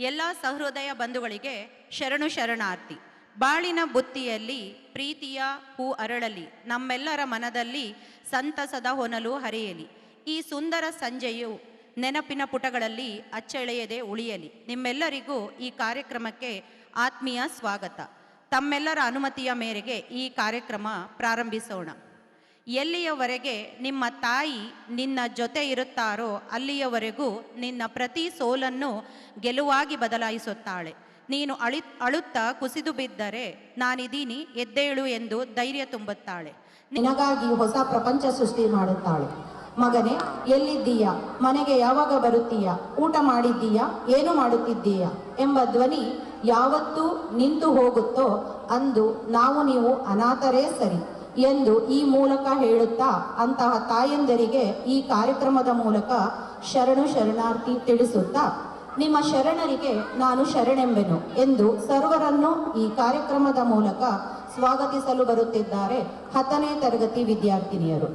ಎಲ್ಲ ಸಹೃದಯ ಬಂಧುಗಳಿಗೆ ಶರಣು ಶರಣಾರ್ಥಿ. ಬಾಳಿನ ಬುತ್ತಿಯಲ್ಲಿ ಪ್ರೀತಿಯ ಹೂ ಅರಳಲಿ, ನಮ್ಮೆಲ್ಲರ ಮನದಲ್ಲಿ ಸಂತಸದ ಹೊನಲು ಹರಿಯಲಿ. ಈ ಸುಂದರ ಸಂಜೆಯು ನೆನಪಿನ ಪುಟಗಳಲ್ಲಿ ಅಚ್ಚಳೆಯದೆ ಉಳಿಯಲಿ. ನಿಮ್ಮೆಲ್ಲರಿಗೂ ಈ ಕಾರ್ಯಕ್ರಮಕ್ಕೆ ಆತ್ಮೀಯ ಸ್ವಾಗತ. ತಮ್ಮೆಲ್ಲರ ಅನುಮತಿಯ ಮೇರೆಗೆ ಈ ಕಾರ್ಯಕ್ರಮ ಪ್ರಾರಂಭಿಸೋಣ. ಎಲ್ಲಿಯವರೆಗೆ ನಿಮ್ಮ ತಾಯಿ ನಿನ್ನ ಜೊತೆ ಇರುತ್ತಾರೋ ಅಲ್ಲಿಯವರೆಗೂ ನಿನ್ನ ಪ್ರತಿ ಸೋಲನ್ನು ಗೆಲುವಾಗಿ ಬದಲಾಯಿಸುತ್ತಾಳೆ. ನೀನು ಅಳುತ್ತಾ ಕುಸಿದು ಬಿದ್ದರೆ ನಾನಿದ್ದೀನಿ ಎದ್ದೇಳು ಎಂದು ಧೈರ್ಯ ತುಂಬುತ್ತಾಳೆ. ನಿನಗಾಗಿ ಹೊಸ ಪ್ರಪಂಚ ಸೃಷ್ಟಿ ಮಾಡುತ್ತಾಳೆ. ಮಗನೇ, ಎಲ್ಲಿದ್ದೀಯಾ? ಮನೆಗೆ ಯಾವಾಗ ಬರುತ್ತೀಯಾ? ಊಟ ಮಾಡಿದ್ದೀಯಾ? ಏನು ಮಾಡುತ್ತಿದ್ದೀಯಾ ಎಂಬ ಧ್ವನಿ ಯಾವತ್ತೂ ನಿಂತು ಹೋಗುತ್ತೋ ಅಂದು ನೀವು ಅನಾಥರೇ ಸರಿ ಎಂದು ಈ ಮೂಲಕ ಹೇಳುತ್ತಾ ಅಂತಹ ತಾಯಂದರಿಗೆ ಈ ಕಾರ್ಯಕ್ರಮದ ಮೂಲಕ ಶರಣು ಶರಣಾರ್ಥಿ ತಿಳಿಸುತ್ತಾ, ನಿಮ್ಮ ಶರಣರಿಗೆ ನಾನು ಶರಣೆಂಬೆನು ಎಂದು ಸರ್ವರನ್ನು ಈ ಕಾರ್ಯಕ್ರಮದ ಮೂಲಕ ಸ್ವಾಗತಿಸಲು ಬರುತ್ತಿದ್ದಾರೆ 10ನೇ ತರಗತಿ ವಿದ್ಯಾರ್ಥಿನಿಯರು.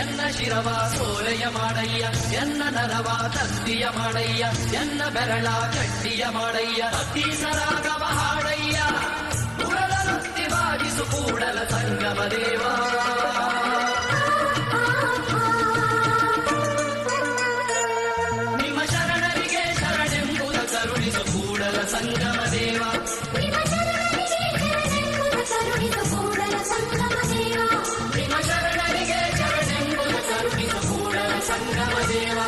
ಎನ್ನ ಶಿರವ ಸೋಲೆಯ ಮಾಡಯ್ಯ, ಎನ್ನ ನರವ ತಂದಿಯ ಮಾಡಯ್ಯ, ಎನ್ನ ಬೆರಳ ಕಟ್ಟಿಯ ಮಾಡಯ್ಯ, ಅತಿ ಸರಾಗವ ಹಾಡಯ್ಯ, ಉರಳ ವೃತ್ತಿ ಬಾಗಿಸು ಕೂಡಲ ಸಂಗಮ ದೇವ. ನಿಮ್ಮ ಶರಣರಿಗೆ ಶರಣೆಂಬುದ ಕರುಣಿಸು ಕೂಡಲ ಸಂಗಮ ದೇವ. ಸಂಗಮ ದೇವ.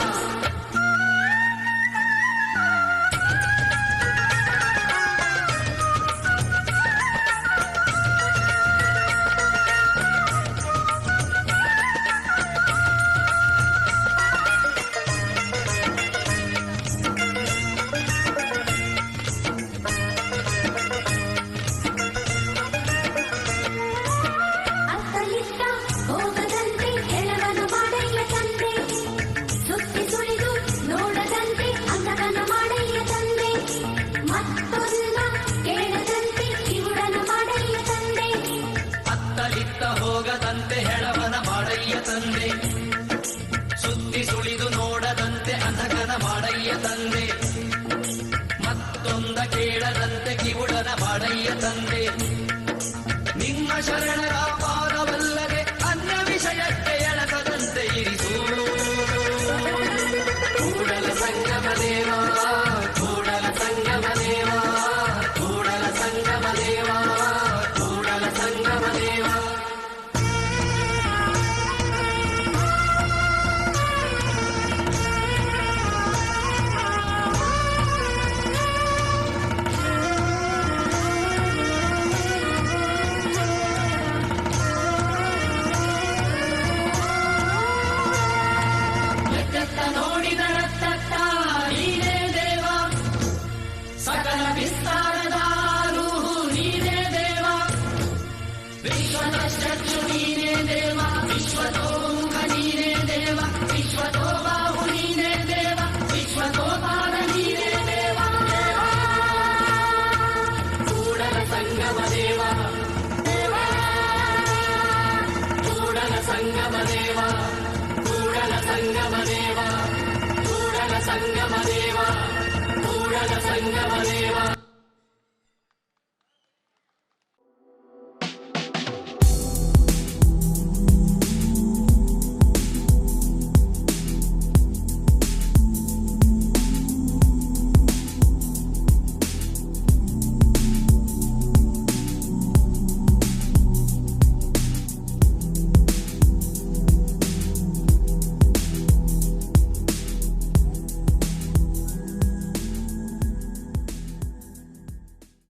ಮಾಡಯ್ಯ ತಂದೆ, ಮತ್ತೊಂದ ಕೇಳದಂತೆ ಕಿವುಡನ ಮಾಡಯ್ಯ ತಂದೆ. ನಿಮ್ಮ ಶರಣರ ಪಾದವಲ್ಲದೆ ಅನ್ಯ ವಿಷಯಕ್ಕೆ ಎಳಕದಂತೆ ಇರಿಸು. ಕೂಡಲ ಸಂಗಮ ದೇವ, ಕೂಡಲ ಸಂಗಮ ದೇವ, ಕೂಡಲ ಸಂಗಮ ದೇವ, ಕೂಡಲ ಸಂಗಮ ದೇವ. ನೋಡಿದರತ್ತ ನೀನೇ ದೇವ, ಸಕಲ ವಿಸ್ತಾರದ ರೂಹು ನೀನೇ ದೇವ. ವಿಶ್ವದ ಚಕ್ಷು ನೀನೇ ದೇವ, ವಿಶ್ವತೋಮುಖ ನೀನೇ ದೇವ, ವಿಶ್ವತೋ ಬಾಹು ನೀನೇ ದೇವ, ವಿಶ್ವತೋ ಪಾದ ನೀನೇ ದೇವ. ಕೂಡಲ ಸಂಗಮ ದೇವ, ಕೂಡಲ ಸಂಗಮ ದೇವ, ಕೂಡಲ ಸಂಗಮ ದೇವ, ಕೂಡಲ ಸಂಗಮ ದೇವ, ಕೂಡಲ ಸಂಗಮ ದೇವ.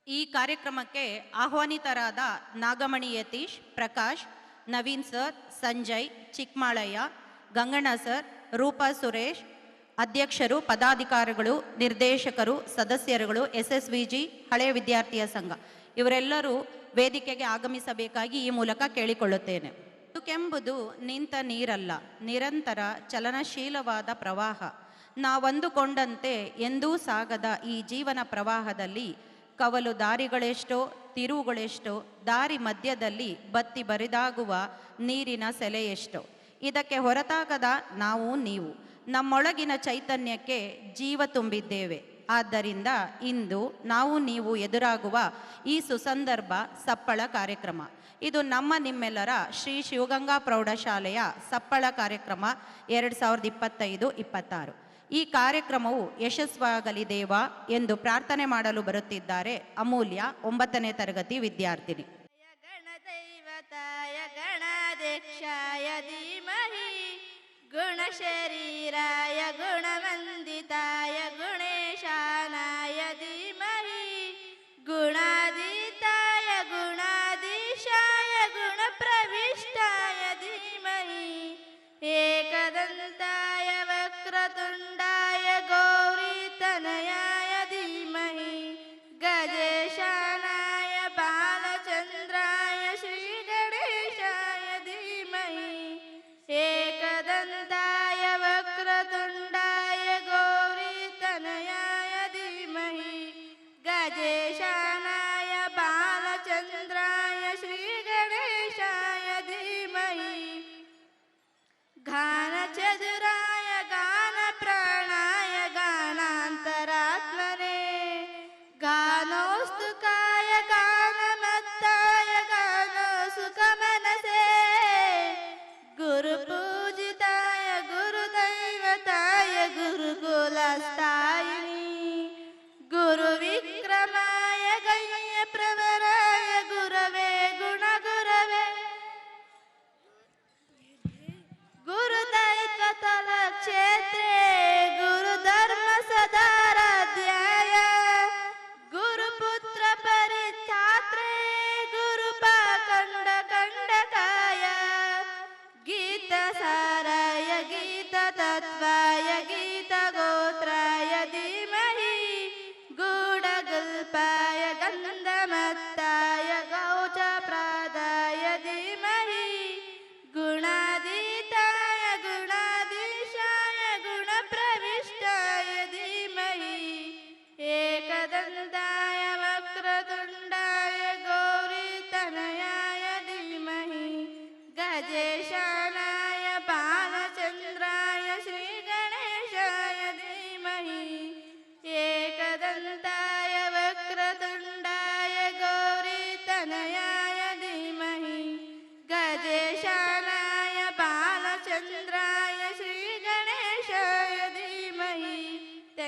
ಈ ಕಾರ್ಯಕ್ರಮಕ್ಕೆ ಆಹ್ವಾನಿತರಾದ ನಾಗಮಣಿ ಯತೀಶ್, ಪ್ರಕಾಶ್, ನವೀನ್ ಸರ್, ಸಂಜಯ್, ಚಿಕ್ಮಾಳಯ್ಯ, ಗಂಗಣ್ಣ ಸರ್, ರೂಪಾ ಸುರೇಶ್, ಅಧ್ಯಕ್ಷರು, ಪದಾಧಿಕಾರಿಗಳು, ನಿರ್ದೇಶಕರು, ಸದಸ್ಯರುಗಳು, SSVG ಹಳೆಯ ವಿದ್ಯಾರ್ಥಿಯ ಸಂಘ ಇವರೆಲ್ಲರೂ ವೇದಿಕೆಗೆ ಆಗಮಿಸಬೇಕಾಗಿ ಈ ಮೂಲಕ ಕೇಳಿಕೊಳ್ಳುತ್ತೇನೆ. ಬದುಕೆಂಬುದು ನಿಂತ ನೀರಲ್ಲ, ನಿರಂತರ ಚಲನಶೀಲವಾದ ಪ್ರವಾಹ. ನಾವಂದುಕೊಂಡಂತೆ ಎಂದೂ ಸಾಗದ ಈ ಜೀವನ ಪ್ರವಾಹದಲ್ಲಿ ಕವಲು ದಾರಿಗಳೆಷ್ಟೋ, ತಿರುವುಗಳೆಷ್ಟೋ, ದಾರಿ ಮಧ್ಯದಲ್ಲಿ ಬತ್ತಿ ಬರಿದಾಗುವ ನೀರಿನ ಸೆಲೆಯೆಷ್ಟೋ. ಇದಕ್ಕೆ ಹೊರತಾಗದ ನಾವು ನೀವು ನಮ್ಮೊಳಗಿನ ಚೈತನ್ಯಕ್ಕೆ ಜೀವ ತುಂಬಿದ್ದೇವೆ. ಆದ್ದರಿಂದ ಇಂದು ನಾವು ನೀವು ಎದುರಾಗುವ ಈ ಸುಸಂದರ್ಭ ಸಪ್ಪಳ ಕಾರ್ಯಕ್ರಮ ಇದು ನಮ್ಮ ನಿಮ್ಮೆಲ್ಲರ ಶ್ರೀ ಶಿವಗಂಗಾ ಪ್ರೌಢಶಾಲೆಯ ಸಪ್ಪಳ ಕಾರ್ಯಕ್ರಮ 2025-26. ಈ ಕಾರ್ಯಕ್ರಮವು ಯಶಸ್ವಾಗಲಿದೇವಾ ಎಂದು ಪ್ರಾರ್ಥನೆ ಮಾಡಲು ಬರುತ್ತಿದ್ದಾರೆ ಅಮೂಲ್ಯ, 9ನೇ ತರಗತಿ ವಿದ್ಯಾರ್ಥಿನಿ. ಗಣದೈವತಾಯ ಗಣಾಧ್ಯಕ್ಷಾಯ ಧೀಮಹಿ ಗುಣಶರೀರಾಯ ಗುಣವಂದಿತಾಯ ಗುಣೇಶಾನಾಯ ಧೀಮಹಿ ಗುಣಾತೀತಾಯ ಗುಣಾಧೀಶಾಯ ಗುಣಪ್ರವಿಷ್ಟಾಯ ಧೀಮಹಿ ಏಕದಂತಾಯ ವಕ್ರತುಂಡಾಯ ಗೌರೀತನಯಾಯ ಧೀಮಹಿ ಗಜೇಶಾನಾಯ ಬಾಲಚಂದ್ರಾಯ ಶ್ರೀಗಣೇಶಾಯ ಧೀಮಹಿ ಏಕದಂತಾಯ ವಕ್ರತುಂಡಾಯ ಗೌರೀತನಯಾಯ ಧೀಮಹಿ ಗಜೇಶಾನಾಯ ಬಾಲಚಂದ್ರಾಯ ಶ್ರೀಗಣೇಶಾಯ ಧೀಮಹಿ ಘಾನಚದುರಾಯ ಗಾನ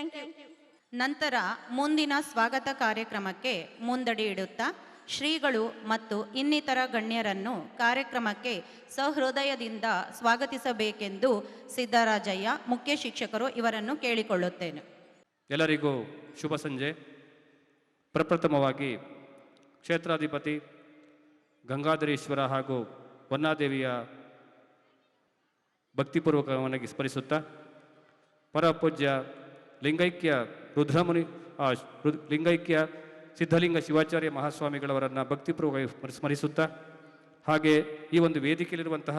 ಥ್ಯಾಂಕ್ ಯು. ನಂತರ ಮುಂದಿನ ಸ್ವಾಗತ ಕಾರ್ಯಕ್ರಮಕ್ಕೆ ಮುಂದಡಿ ಇಡುತ್ತಾ ಶ್ರೀಗಳು ಮತ್ತು ಇನ್ನಿತರ ಗಣ್ಯರನ್ನು ಕಾರ್ಯಕ್ರಮಕ್ಕೆ ಸಹೃದಯದಿಂದ ಸ್ವಾಗತಿಸಬೇಕೆಂದು ಸಿದ್ದರಾಜಯ್ಯ ಮುಖ್ಯ ಶಿಕ್ಷಕರು ಇವರನ್ನು ಕೇಳಿಕೊಳ್ಳುತ್ತೇನೆ. ಎಲ್ಲರಿಗೂ ಶುಭ ಸಂಜೆ. ಪ್ರಪ್ರಥಮವಾಗಿ ಕ್ಷೇತ್ರಾಧಿಪತಿ ಗಂಗಾಧರೇಶ್ವರ ಹಾಗೂ ವನ್ನಾದೇವಿಯ ಭಕ್ತಿಪೂರ್ವಕವಾಗಿ ಸ್ಮರಿಸುತ್ತಾ ಪರಪೂಜ್ಯ ಲಿಂಗೈಕ್ಯ ಲಿಂಗೈಕ್ಯ ಸಿದ್ಧಲಿಂಗ ಶಿವಾಚಾರ್ಯ ಮಹಾಸ್ವಾಮಿಗಳವರನ್ನು ಭಕ್ತಿಪೂರ್ವಕವಾಗಿ ಸ್ಮರಿಸುತ್ತಾ ಹಾಗೆ ಈ ಒಂದು ವೇದಿಕೆಯಲ್ಲಿರುವಂತಹ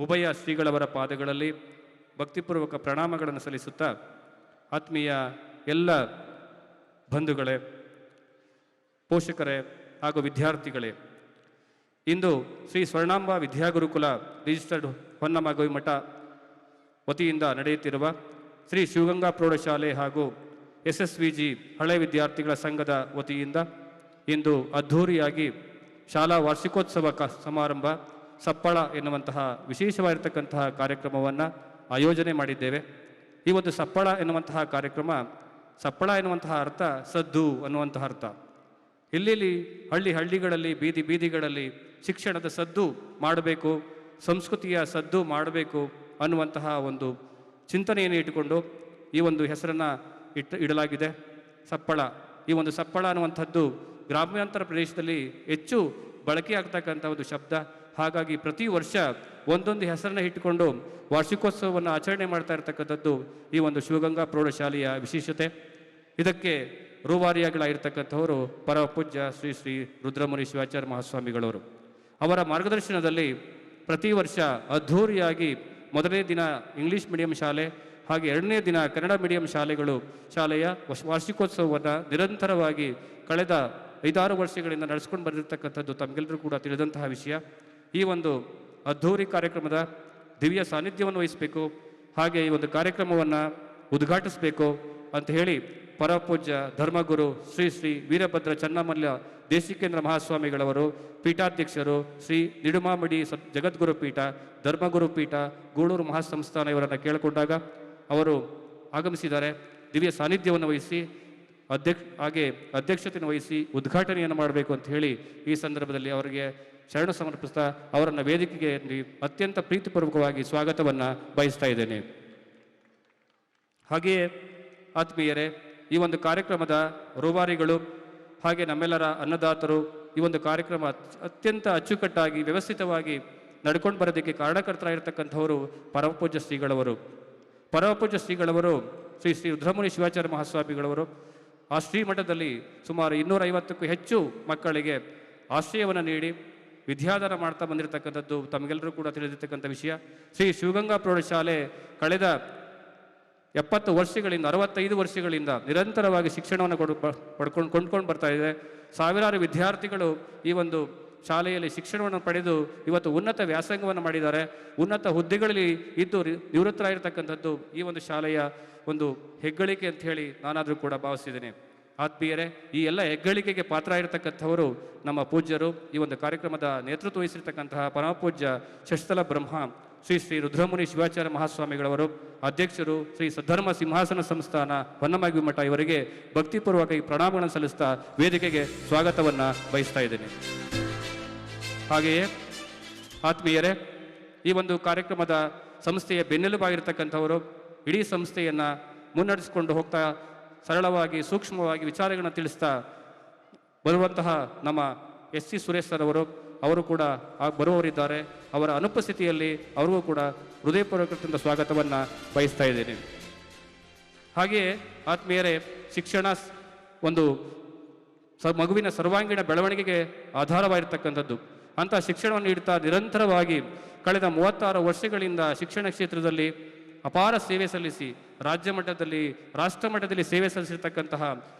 ಉಭಯ ಶ್ರೀಗಳವರ ಪಾದಗಳಲ್ಲಿ ಭಕ್ತಿಪೂರ್ವಕ ಪ್ರಣಾಮಗಳನ್ನು ಸಲ್ಲಿಸುತ್ತಾ ಆತ್ಮೀಯ ಎಲ್ಲ ಬಂಧುಗಳೇ, ಪೋಷಕರೇ ಹಾಗೂ ವಿದ್ಯಾರ್ಥಿಗಳೇ, ಇಂದು ಶ್ರೀ ಸ್ವರ್ಣಾಂಬ ವಿದ್ಯಾಗುರುಕುಲ ರಿಜಿಸ್ಟರ್ಡ್ ಹೊನ್ನಮಗವಿಮಠ ವತಿಯಿಂದ ನಡೆಯುತ್ತಿರುವ ಶ್ರೀ ಶಿವಗಂಗಾ ಪ್ರೌಢಶಾಲೆ ಹಾಗೂ SSVG ಹಳೆ ವಿದ್ಯಾರ್ಥಿಗಳ ಸಂಘದ ವತಿಯಿಂದ ಇಂದು ಅದ್ಧೂರಿಯಾಗಿ ಶಾಲಾ ವಾರ್ಷಿಕೋತ್ಸವ ಸಮಾರಂಭ ಸಪ್ಪಳ ಎನ್ನುವಂತಹ ವಿಶೇಷವಾಗಿರ್ತಕ್ಕಂತಹ ಕಾರ್ಯಕ್ರಮವನ್ನು ಆಯೋಜನೆ ಮಾಡಿದ್ದೇವೆ. ಈ ಒಂದು ಸಪ್ಪಳ ಎನ್ನುವಂತಹ ಕಾರ್ಯಕ್ರಮ, ಸಪ್ಪಳ ಎನ್ನುವಂತಹ ಅರ್ಥ ಸದ್ದು ಅನ್ನುವಂತಹ ಅರ್ಥ. ಎಲ್ಲೆಲ್ಲಿ ಹಳ್ಳಿಗಳಲ್ಲಿ ಬೀದಿಗಳಲ್ಲಿ ಶಿಕ್ಷಣದ ಸದ್ದು ಮಾಡಬೇಕು, ಸಂಸ್ಕೃತಿಯ ಸದ್ದು ಮಾಡಬೇಕು ಅನ್ನುವಂತಹ ಒಂದು ಚಿಂತನೆಯನ್ನು ಇಟ್ಟುಕೊಂಡು ಈ ಒಂದು ಹೆಸರನ್ನು ಇಡಲಾಗಿದೆ ಸಪ್ಪಳ. ಈ ಒಂದು ಸಪ್ಪಳ ಅನ್ನುವಂಥದ್ದು ಗ್ರಾಮಾಂತರ ಪ್ರದೇಶದಲ್ಲಿ ಹೆಚ್ಚು ಬಳಕೆಯಾಗ್ತಕ್ಕಂಥ ಒಂದು ಶಬ್ದ. ಹಾಗಾಗಿ ಪ್ರತಿ ವರ್ಷ ಒಂದೊಂದು ಹೆಸರನ್ನು ಇಟ್ಟುಕೊಂಡು ವಾರ್ಷಿಕೋತ್ಸವವನ್ನು ಆಚರಣೆ ಮಾಡ್ತಾ ಇರತಕ್ಕಂಥದ್ದು ಈ ಒಂದು ಶಿವಗಂಗಾ ಪ್ರೌಢಶಾಲೆಯ ವಿಶೇಷತೆ. ಇದಕ್ಕೆ ರೂವಾರಿಯಾಗಿರ್ತಕ್ಕಂಥವರು ಪರಮಪೂಜ್ಯ ಶ್ರೀ ಶ್ರೀ ರುದ್ರಮುನಿ ಶಿವಾಚಾರ್ಯ ಮಹಾಸ್ವಾಮಿಗಳವರು. ಅವರ ಮಾರ್ಗದರ್ಶನದಲ್ಲಿ ಪ್ರತಿ ವರ್ಷ ಅದ್ಧೂರಿಯಾಗಿ ಮೊದಲನೇ ದಿನ ಇಂಗ್ಲೀಷ್ ಮೀಡಿಯಂ ಶಾಲೆ ಹಾಗೆ ಎರಡನೇ ದಿನ ಕನ್ನಡ ಮೀಡಿಯಂ ಶಾಲೆಯ ವಾರ್ಷಿಕೋತ್ಸವವನ್ನು ನಿರಂತರವಾಗಿ ಕಳೆದ 5-6 ವರ್ಷಗಳಿಂದ ನಡೆಸ್ಕೊಂಡು ಬಂದಿರತಕ್ಕಂಥದ್ದು ತಮಗೆಲ್ಲರೂ ಕೂಡ ತಿಳಿದಂತಹ ವಿಷಯ. ಈ ಒಂದು ಅದ್ಧೂರಿ ಕಾರ್ಯಕ್ರಮದ ದಿವ್ಯ ಸಾನ್ನಿಧ್ಯವನ್ನು ವಹಿಸಬೇಕು, ಹಾಗೆ ಈ ಒಂದು ಕಾರ್ಯಕ್ರಮವನ್ನು ಉದ್ಘಾಟಿಸಬೇಕು ಅಂತ ಹೇಳಿ ಪರಪೂಜ್ಯ ಧರ್ಮಗುರು ಶ್ರೀ ಶ್ರೀ ವೀರಭದ್ರ ಚನ್ನಮಲ್ಲ ದೇಶಿಕೇಂದ್ರ ಮಹಾಸ್ವಾಮಿಗಳವರು, ಪೀಠಾಧ್ಯಕ್ಷರು ಶ್ರೀ ನಿಡುಮಾಮಿಡಿ ಜಗದ್ಗುರು ಪೀಠ, ಧರ್ಮಗುರು ಪೀಠ, ಗೂಳೂರು ಮಹಾಸಂಸ್ಥಾನ ಇವರನ್ನು ಕೇಳಿಕೊಂಡಾಗ ಅವರು ಆಗಮಿಸಿದ್ದಾರೆ. ದಿವ್ಯ ಸಾನ್ನಿಧ್ಯವನ್ನು ವಹಿಸಿ ಅಧ್ಯಕ್ಷತೆಯನ್ನು ವಹಿಸಿ ಉದ್ಘಾಟನೆಯನ್ನು ಮಾಡಬೇಕು ಅಂತ ಹೇಳಿ ಈ ಸಂದರ್ಭದಲ್ಲಿ ಅವರಿಗೆ ಶರಣ ಸಮರ್ಪಿಸ್ತಾ ಅವರನ್ನು ವೇದಿಕೆಗೆ ಅತ್ಯಂತ ಪ್ರೀತಿಪೂರ್ವಕವಾಗಿ ಸ್ವಾಗತವನ್ನು ಬಯಸ್ತಾ ಇದ್ದೇನೆ. ಹಾಗೆಯೇ ಆತ್ಮೀಯರೇ, ಈ ಒಂದು ಕಾರ್ಯಕ್ರಮದ ರೂವಾರಿಗಳು ಹಾಗೆ ನಮ್ಮೆಲ್ಲರ ಅನ್ನದಾತರು ಈ ಒಂದು ಕಾರ್ಯಕ್ರಮ ಅತ್ಯಂತ ಅಚ್ಚುಕಟ್ಟಾಗಿ ವ್ಯವಸ್ಥಿತವಾಗಿ ನಡ್ಕೊಂಡು ಬರೋದಕ್ಕೆ ಕಾರಣಕರ್ತರಾಗಿರ್ತಕ್ಕಂಥವರು ಪರಮಪೂಜ್ಯ ಶ್ರೀಗಳವರು. ಪರಮಪೂಜ್ಯ ಶ್ರೀಗಳವರು ಶ್ರೀ ಶ್ರೀ ರುದ್ರಮುನಿ ಶಿವಾಚಾರ್ಯ ಮಹಾಸ್ವಾಮಿಗಳವರು ಆ ಶ್ರೀಮಠದಲ್ಲಿ ಸುಮಾರು 250ಕ್ಕೂ ಹೆಚ್ಚು ಮಕ್ಕಳಿಗೆ ಆಶ್ರಯವನ್ನು ನೀಡಿ ವಿದ್ಯಾದಾನ ಮಾಡ್ತಾ ಬಂದಿರತಕ್ಕಂಥದ್ದು ತಮಗೆಲ್ಲರೂ ಕೂಡ ತಿಳಿದಿರ್ತಕ್ಕಂಥ ವಿಷಯ. ಶ್ರೀ ಶಿವಗಂಗಾ ಪ್ರೌಢಶಾಲೆ ಕಳೆದ 70 ವರ್ಷಗಳಿಂದ 65 ವರ್ಷಗಳಿಂದ ನಿರಂತರವಾಗಿ ಶಿಕ್ಷಣವನ್ನು ಕೊಂಡ್ಕೊಂಡು ಬರ್ತಾ ಇದೆ. ಸಾವಿರಾರು ವಿದ್ಯಾರ್ಥಿಗಳು ಈ ಒಂದು ಶಾಲೆಯಲ್ಲಿ ಶಿಕ್ಷಣವನ್ನು ಪಡೆದು ಇವತ್ತು ಉನ್ನತ ವ್ಯಾಸಂಗವನ್ನು ಮಾಡಿದ್ದಾರೆ. ಉನ್ನತ ಹುದ್ದೆಗಳಲ್ಲಿ ಇದ್ದು ನಿವೃತ್ತರಾಗಿರ್ತಕ್ಕಂಥದ್ದು ಈ ಒಂದು ಶಾಲೆಯ ಒಂದು ಹೆಗ್ಗಳಿಕೆ ಅಂತ ಹೇಳಿ ನಾನಾದರೂ ಕೂಡ ಭಾವಿಸಿದ್ದೇನೆ. ಆತ್ಮೀಯರೇ, ಈ ಎಲ್ಲ ಹೆಗ್ಗಳಿಕೆಗೆ ಪಾತ್ರ ಆಗಿರ್ತಕ್ಕಂಥವರು ನಮ್ಮ ಪೂಜ್ಯರು. ಈ ಒಂದು ಕಾರ್ಯಕ್ರಮದ ನೇತೃತ್ವ ವಹಿಸಿರ್ತಕ್ಕಂತಹ ಪರಮಪೂಜ್ಯ ಷಷ್ಠಲ ಬ್ರಹ್ಮ ಶ್ರೀ ಶ್ರೀ ರುದ್ರಮುನಿ ಶಿವಾಚಾರ್ಯ ಮಹಾಸ್ವಾಮಿಗಳವರು, ಅಧ್ಯಕ್ಷರು ಶ್ರೀ ಸದ್ಧರ್ಮ ಸಿಂಹಾಸನ ಸಂಸ್ಥಾನ ಹೊನ್ನಮಗವಿಮಠ ಇವರಿಗೆ ಭಕ್ತಿಪೂರ್ವಕ ಈ ಪ್ರಣಾಮಗಳನ್ನು ಸಲ್ಲಿಸ್ತಾ ವೇದಿಕೆಗೆ ಸ್ವಾಗತವನ್ನು ಬಯಸ್ತಾ ಇದ್ದೇನೆ. ಹಾಗೆಯೇ ಆತ್ಮೀಯರೇ, ಈ ಒಂದು ಕಾರ್ಯಕ್ರಮದ ಸಂಸ್ಥೆಯ ಬೆನ್ನೆಲುಬಾಗಿರ್ತಕ್ಕಂಥವರು ಇಡೀ ಸಂಸ್ಥೆಯನ್ನು ಮುನ್ನಡೆಸಿಕೊಂಡು ಹೋಗ್ತಾ ಸರಳವಾಗಿ ಸೂಕ್ಷ್ಮವಾಗಿ ವಿಚಾರಗಳನ್ನು ತಿಳಿಸ್ತಾ ಬರುವಂತಹ ನಮ್ಮ SC ಸುರೇಶ್ ಸರ್ ಅವರು ಕೂಡ ಬರುವವರಿದ್ದಾರೆ. ಅವರ ಅನುಪಸ್ಥಿತಿಯಲ್ಲಿ ಅವರಿಗೂ ಕೂಡ ಹೃದಯಪೂರ್ವಕದಿಂದ ಸ್ವಾಗತವನ್ನು ಬಯಸ್ತಾ ಇದ್ದೇನೆ. ಹಾಗೆಯೇ ಆತ್ಮೀಯರೇ, ಶಿಕ್ಷಣ ಒಂದು ಮಗುವಿನ ಸರ್ವಾಂಗೀಣ ಬೆಳವಣಿಗೆಗೆ ಆಧಾರವಾಗಿರ್ತಕ್ಕಂಥದ್ದು. ಅಂಥ ಶಿಕ್ಷಣವನ್ನು ನೀಡುತ್ತಾ ನಿರಂತರವಾಗಿ ಕಳೆದ 36 ವರ್ಷಗಳಿಂದ ಶಿಕ್ಷಣ ಕ್ಷೇತ್ರದಲ್ಲಿ ಅಪಾರ ಸೇವೆ ಸಲ್ಲಿಸಿ ರಾಜ್ಯ ಮಟ್ಟದಲ್ಲಿ ರಾಷ್ಟ್ರ ಮಟ್ಟದಲ್ಲಿ ಸೇವೆ ಸಲ್ಲಿಸಿರ್ತಕ್ಕಂತಹ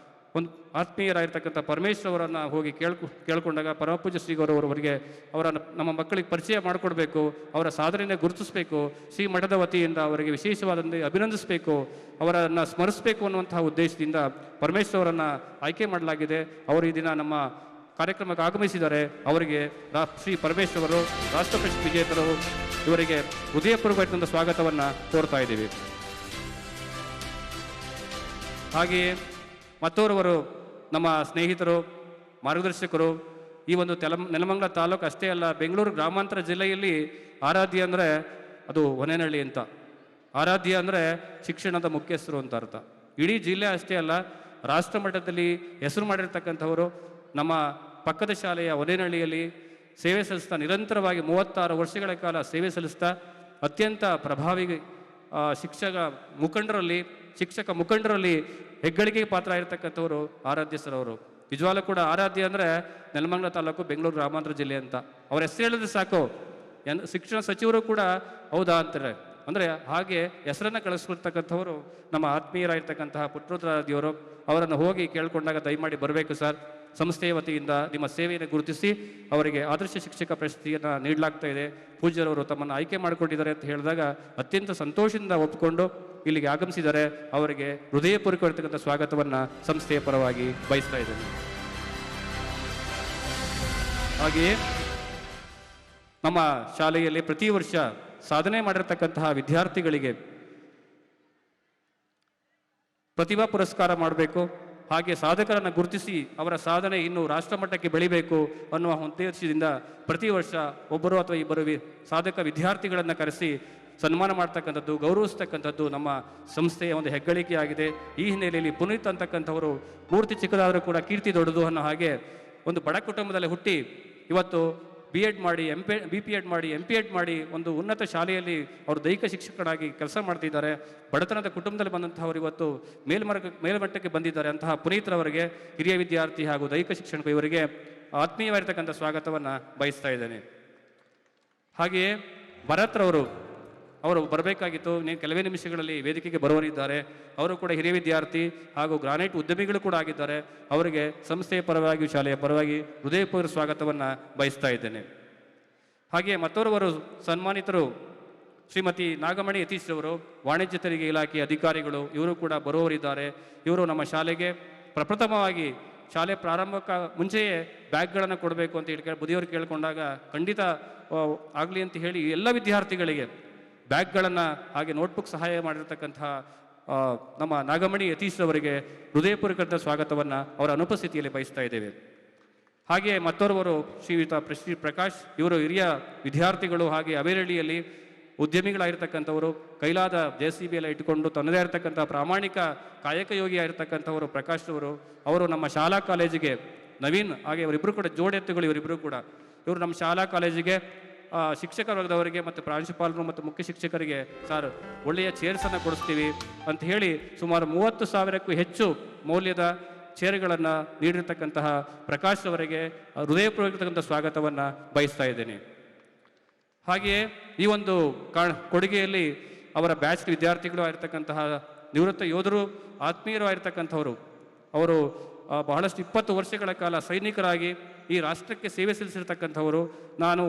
ಒಂದು ಆತ್ಮೀಯರಾಗಿರ್ತಕ್ಕಂಥ ಪರಮೇಶ್ವರ್ ಅವರನ್ನು ಹೋಗಿ ಕೇಳ್ಕೊಂಡಾಗ ಪರಮಪೂಜ್ಯ ಶ್ರೀಗೌರವರಿಗೆ ನಮ್ಮ ಮಕ್ಕಳಿಗೆ ಪರಿಚಯ ಮಾಡಿಕೊಡ್ಬೇಕು, ಅವರ ಸಾಧನೆಯನ್ನು ಗುರುತಿಸಬೇಕು, ಶ್ರೀ ಮಠದ ವತಿಯಿಂದ ಅವರಿಗೆ ವಿಶೇಷವಾದಂತೆ ಅಭಿನಂದಿಸಬೇಕು, ಅವರನ್ನು ಸ್ಮರಿಸಬೇಕು ಅನ್ನುವಂತಹ ಉದ್ದೇಶದಿಂದ ಪರಮೇಶ್ವರ್ ಅವರನ್ನು ಆಯ್ಕೆ ಮಾಡಲಾಗಿದೆ. ಅವರು ಈ ದಿನ ನಮ್ಮ ಕಾರ್ಯಕ್ರಮಕ್ಕೆ ಆಗಮಿಸಿದ್ದಾರೆ. ಅವರಿಗೆ ಶ್ರೀ ಪರಮೇಶ್ವರು ರಾಷ್ಟ್ರ ಪ್ರಶಸ್ತಿ ವಿಜೇತರು, ಇವರಿಗೆ ಹೃದಯಪೂರ್ವಕವಾದ ಸ್ವಾಗತವನ್ನು ಕೋರ್ತಾ ಇದ್ದೀವಿ. ಹಾಗೆಯೇ ಮತ್ತೋರ್ವರು ನಮ್ಮ ಸ್ನೇಹಿತರು, ಮಾರ್ಗದರ್ಶಕರು, ಈ ಒಂದು ನೆಲಮಂಗಲ ತಾಲೂಕು ಅಷ್ಟೇ ಅಲ್ಲ, ಬೆಂಗಳೂರು ಗ್ರಾಮಾಂತರ ಜಿಲ್ಲೆಯಲ್ಲಿ ಆರಾಧ್ಯ ಅಂದರೆ ಅದು ಹೊನೇನಹಳ್ಳಿ ಅಂತ. ಆರಾಧ್ಯ ಅಂದರೆ ಶಿಕ್ಷಣದ ಮುಖ್ಯಸ್ಥರು ಅಂತ ಅರ್ಥ. ಇಡೀ ಜಿಲ್ಲೆ ಅಷ್ಟೇ ಅಲ್ಲ, ರಾಷ್ಟ್ರ ಮಟ್ಟದಲ್ಲಿ ಹೆಸರು ಮಾಡಿರ್ತಕ್ಕಂಥವರು ನಮ್ಮ ಪಕ್ಕದ ಶಾಲೆಯ ಹೊನೇನಹಳ್ಳಿಯಲ್ಲಿ ಸೇವೆ ಸಲ್ಲಿಸ್ತಾ, ನಿರಂತರವಾಗಿ 36 ವರ್ಷಗಳ ಕಾಲ ಸೇವೆ ಸಲ್ಲಿಸ್ತಾ ಅತ್ಯಂತ ಪ್ರಭಾವಿ ಶಿಕ್ಷಕ ಮುಖಂಡರಲ್ಲಿ ಹೆಗ್ಗಳಿಕೆಗೆ ಪಾತ್ರ ಆಗಿರ್ತಕ್ಕಂಥವರು ಆರಾಧ್ಯ ಸರ್ ಅವರು. ನಿಜವಾಗ್ಲೂ ಕೂಡ ಆರಾಧ್ಯ ಅಂದರೆ ನೆಲಮಂಗಲ ತಾಲೂಕು, ಬೆಂಗಳೂರು ಗ್ರಾಮಾಂತರ ಜಿಲ್ಲೆ ಅಂತ ಅವ್ರ ಹೆಸರು ಹೇಳಿದ್ರೆ ಸಾಕು, ಶಿಕ್ಷಣ ಸಚಿವರು ಕೂಡ ಹೌದಾ ಅಂತಾರೆ. ಅಂದರೆ ಹಾಗೆ ಹೆಸರನ್ನು ಕಳಿಸ್ಕೊಳ್ತಕ್ಕಂಥವರು ನಮ್ಮ ಆತ್ಮೀಯರಾಗಿರ್ತಕ್ಕಂತಹ ಪುಟ್ಟರುದ್ರಾದಿಯವರು. ಅವರನ್ನು ಹೋಗಿ ಕೇಳಿಕೊಂಡಾಗ ದಯಮಾಡಿ ಬರಬೇಕು ಸರ್, ಸಂಸ್ಥೆಯ ವತಿಯಿಂದ ನಿಮ್ಮ ಸೇವೆಯನ್ನು ಗುರುತಿಸಿ ಅವರಿಗೆ ಆದರ್ಶ ಶಿಕ್ಷಕ ಪ್ರಶಸ್ತಿಯನ್ನು ನೀಡಲಾಗ್ತಾ ಇದೆ, ಪೂಜ್ಯರವರು ತಮ್ಮನ್ನು ಆಯ್ಕೆ ಮಾಡಿಕೊಂಡಿದ್ದಾರೆ ಅಂತ ಹೇಳಿದಾಗ ಅತ್ಯಂತ ಸಂತೋಷದಿಂದ ಒಪ್ಪಿಕೊಂಡು ಇಲ್ಲಿಗೆ ಆಗಮಿಸಿದ್ದಾರೆ. ಅವರಿಗೆ ಹೃದಯಪೂರ್ವಕವಾಗಿರ್ತಕ್ಕಂಥ ಸ್ವಾಗತವನ್ನು ಸಂಸ್ಥೆಯ ಪರವಾಗಿ ಬಯಸ್ತಾ ಇದ್ದೇನೆ. ಹಾಗೆಯೇ ನಮ್ಮ ಶಾಲೆಯಲ್ಲಿ ಪ್ರತಿ ವರ್ಷ ಸಾಧನೆ ಮಾಡಿರ್ತಕ್ಕಂತಹ ವಿದ್ಯಾರ್ಥಿಗಳಿಗೆ ಪ್ರತಿಭಾ ಪುರಸ್ಕಾರ ಮಾಡಬೇಕು, ಹಾಗೆ ಸಾಧಕರನ್ನು ಗುರುತಿಸಿ ಅವರ ಸಾಧನೆ ಇನ್ನು ರಾಷ್ಟ್ರಮಟ್ಟಕ್ಕೆ ಬೆಳಿಬೇಕು ಅನ್ನುವ ಉದ್ದೇಶದಿಂದ ಪ್ರತಿ ವರ್ಷ ಒಬ್ಬರು ಅಥವಾ ಇಬ್ಬರು ಸಾಧಕ ವಿದ್ಯಾರ್ಥಿಗಳನ್ನು ಕರೆಸಿ ಸನ್ಮಾನ ಮಾಡ್ತಕ್ಕಂಥದ್ದು, ಗೌರವಿಸ್ತಕ್ಕಂಥದ್ದು ನಮ್ಮ ಸಂಸ್ಥೆಯ ಒಂದು ಹೆಗ್ಗಳಿಕೆಯಾಗಿದೆ. ಈ ಹಿನ್ನೆಲೆಯಲ್ಲಿ ಪುನೀತ್ ಅಂತಕ್ಕಂಥವರು ಮೂರ್ತಿ ಚಿಕ್ಕದಾದರೂ ಕೂಡ ಕೀರ್ತಿ ದೊಡ್ಡದು ಅನ್ನೋ ಹಾಗೆ ಒಂದು ಬಡ ಕುಟುಂಬದಲ್ಲಿ ಹುಟ್ಟಿ ಇವತ್ತು BEd ಮಾಡಿ BPEd ಮಾಡಿ MPEd ಮಾಡಿ ಒಂದು ಉನ್ನತ ಶಾಲೆಯಲ್ಲಿ ಅವರು ದೈಹಿಕ ಶಿಕ್ಷಕರಾಗಿ ಕೆಲಸ ಮಾಡ್ತಿದ್ದಾರೆ. ಬಡತನದ ಕುಟುಂಬದಲ್ಲಿ ಬಂದಂತಹವರು ಇವತ್ತು ಮೇಲ್ಮಟ್ಟಕ್ಕೆ ಬಂದಿದ್ದಾರೆ. ಅಂತಹ ಪುನೀತ್ರವರಿಗೆ, ಹಿರಿಯ ವಿದ್ಯಾರ್ಥಿ ಹಾಗೂ ದೈಹಿಕ ಶಿಕ್ಷಕ ಇವರಿಗೆ ಆತ್ಮೀಯವಾಗಿರ್ತಕ್ಕಂಥ ಸ್ವಾಗತವನ್ನು ಬಯಸ್ತಾ ಇದ್ದೇನೆ. ಹಾಗೆಯೇ ಭರತ್ರವರು ಅವರು ಬರಬೇಕಾಗಿತ್ತು, ನೀವು ಕೆಲವೇ ನಿಮಿಷಗಳಲ್ಲಿ ವೇದಿಕೆಗೆ ಬರುವರಿದ್ದಾರೆ. ಅವರು ಕೂಡ ಹಿರಿಯ ವಿದ್ಯಾರ್ಥಿ ಹಾಗೂ ಗ್ರಾನೈಟ್ ಉದ್ಯಮಿಗಳು ಕೂಡ ಆಗಿದ್ದಾರೆ. ಅವರಿಗೆ ಸಂಸ್ಥೆಯ ಪರವಾಗಿ, ಶಾಲೆಯ ಪರವಾಗಿ ಹೃದಯಪೂರ್ವಕ ಸ್ವಾಗತವನ್ನು ಬಯಸ್ತಾ ಇದ್ದೇನೆ. ಹಾಗೆಯೇ ಮತ್ತೋರ್ವರು ಸನ್ಮಾನಿತರು ಶ್ರೀಮತಿ ನಾಗಮಣಿ ಯತೀಶ್ ಅವರು, ವಾಣಿಜ್ಯ ತೆರಿಗೆ ಇಲಾಖೆಯ ಅಧಿಕಾರಿಗಳು. ಇವರು ಕೂಡ ಬರುವವರಿದ್ದಾರೆ. ಇವರು ನಮ್ಮ ಶಾಲೆಗೆ ಪ್ರಪ್ರಥಮವಾಗಿ ಶಾಲೆ ಪ್ರಾರಂಭಕ್ಕೆ ಮುಂಚೆಯೇ ಬ್ಯಾಗ್ಗಳನ್ನು ಕೊಡಬೇಕು ಅಂತ ಹೇಳಿ ಬುದಿಯವರು ಕೇಳಿಕೊಂಡಾಗ ಖಂಡಿತ ಆಗಲಿ ಅಂತ ಹೇಳಿ ಎಲ್ಲ ವಿದ್ಯಾರ್ಥಿಗಳಿಗೆ ಬ್ಯಾಗ್ಗಳನ್ನು ಹಾಗೆ ನೋಟ್ಬುಕ್ ಸಹಾಯ ಮಾಡಿರ್ತಕ್ಕಂತಹ ನಮ್ಮ ನಾಗಮಣಿ ಯತೀಶ್ ಅವರಿಗೆ ಹೃದಯಪೂರ್ವಕ ಸ್ವಾಗತವನ್ನು ಅವರ ಅನುಪಸ್ಥಿತಿಯಲ್ಲಿ ಬಯಸ್ತಾ ಇದ್ದೇವೆ. ಹಾಗೆಯೇ ಮತ್ತೋರ್ವರು ಶ್ರೀಯುತ ಪ್ರಕಾಶ್, ಇವರು ಹಿರಿಯ ವಿದ್ಯಾರ್ಥಿಗಳು, ಹಾಗೆ ಅವೇರಳ್ಳಿಯಲ್ಲಿ ಉದ್ಯಮಿಗಳಾಗಿರ್ತಕ್ಕಂಥವರು, ಕೈಲಾದ JCB ಎಲ್ಲ ಇಟ್ಟುಕೊಂಡು ತನ್ನದೇ ಆಗಿರ್ತಕ್ಕಂಥ ಪ್ರಾಮಾಣಿಕ ಕಾಯಕ ಯೋಗಿ ಆಗಿರ್ತಕ್ಕಂಥವರು ಪ್ರಕಾಶ್ ಅವರು ನಮ್ಮ ಶಾಲಾ ಕಾಲೇಜಿಗೆ ನವೀನ್, ಹಾಗೆ ಇವರಿಬ್ಬರು ಕೂಡ ಜೋಡೆತ್ತುಗಳು. ಇವರಿಬ್ಬರು ಕೂಡ ಇವರು ನಮ್ಮ ಶಾಲಾ ಕಾಲೇಜಿಗೆ ಶಿಕ್ಷಕ ವರ್ಗದವರಿಗೆ ಮತ್ತು ಪ್ರಾಂಶುಪಾಲರು ಮತ್ತು ಮುಖ್ಯ ಶಿಕ್ಷಕರಿಗೆ ಸರ್ ಒಳ್ಳೆಯ ಚೇರ್ಸನ್ನು ಕೊಡಿಸ್ತೀವಿ ಅಂತ ಹೇಳಿ ಸುಮಾರು 30,000ಕ್ಕೂ ಹೆಚ್ಚು ಮೌಲ್ಯದ ಚೇರ್ಗಳನ್ನು ನೀಡಿರ್ತಕ್ಕಂತಹ ಪ್ರಕಾಶ್ ಅವರಿಗೆ ಹೃದಯಪೂರ್ವಕವಾಗಿರ್ತಕ್ಕಂಥ ಸ್ವಾಗತವನ್ನು ಬಯಸ್ತಾ ಇದ್ದೇನೆ. ಹಾಗೆಯೇ ಈ ಒಂದು ಕೊಡುಗೆಯಲ್ಲಿ ಅವರ ಬ್ಯಾಚ್ ವಿದ್ಯಾರ್ಥಿಗಳು ಆಗಿರ್ತಕ್ಕಂತಹ ನಿವೃತ್ತ ಯೋಧರು, ಆತ್ಮೀಯರು ಆಗಿರ್ತಕ್ಕಂಥವರು, ಅವರು ಬಹಳಷ್ಟು 20 ವರ್ಷಗಳ ಕಾಲ ಸೈನಿಕರಾಗಿ ಈ ರಾಷ್ಟ್ರಕ್ಕೆ ಸೇವೆ ಸಲ್ಲಿಸಿರ್ತಕ್ಕಂಥವರು. ನಾನು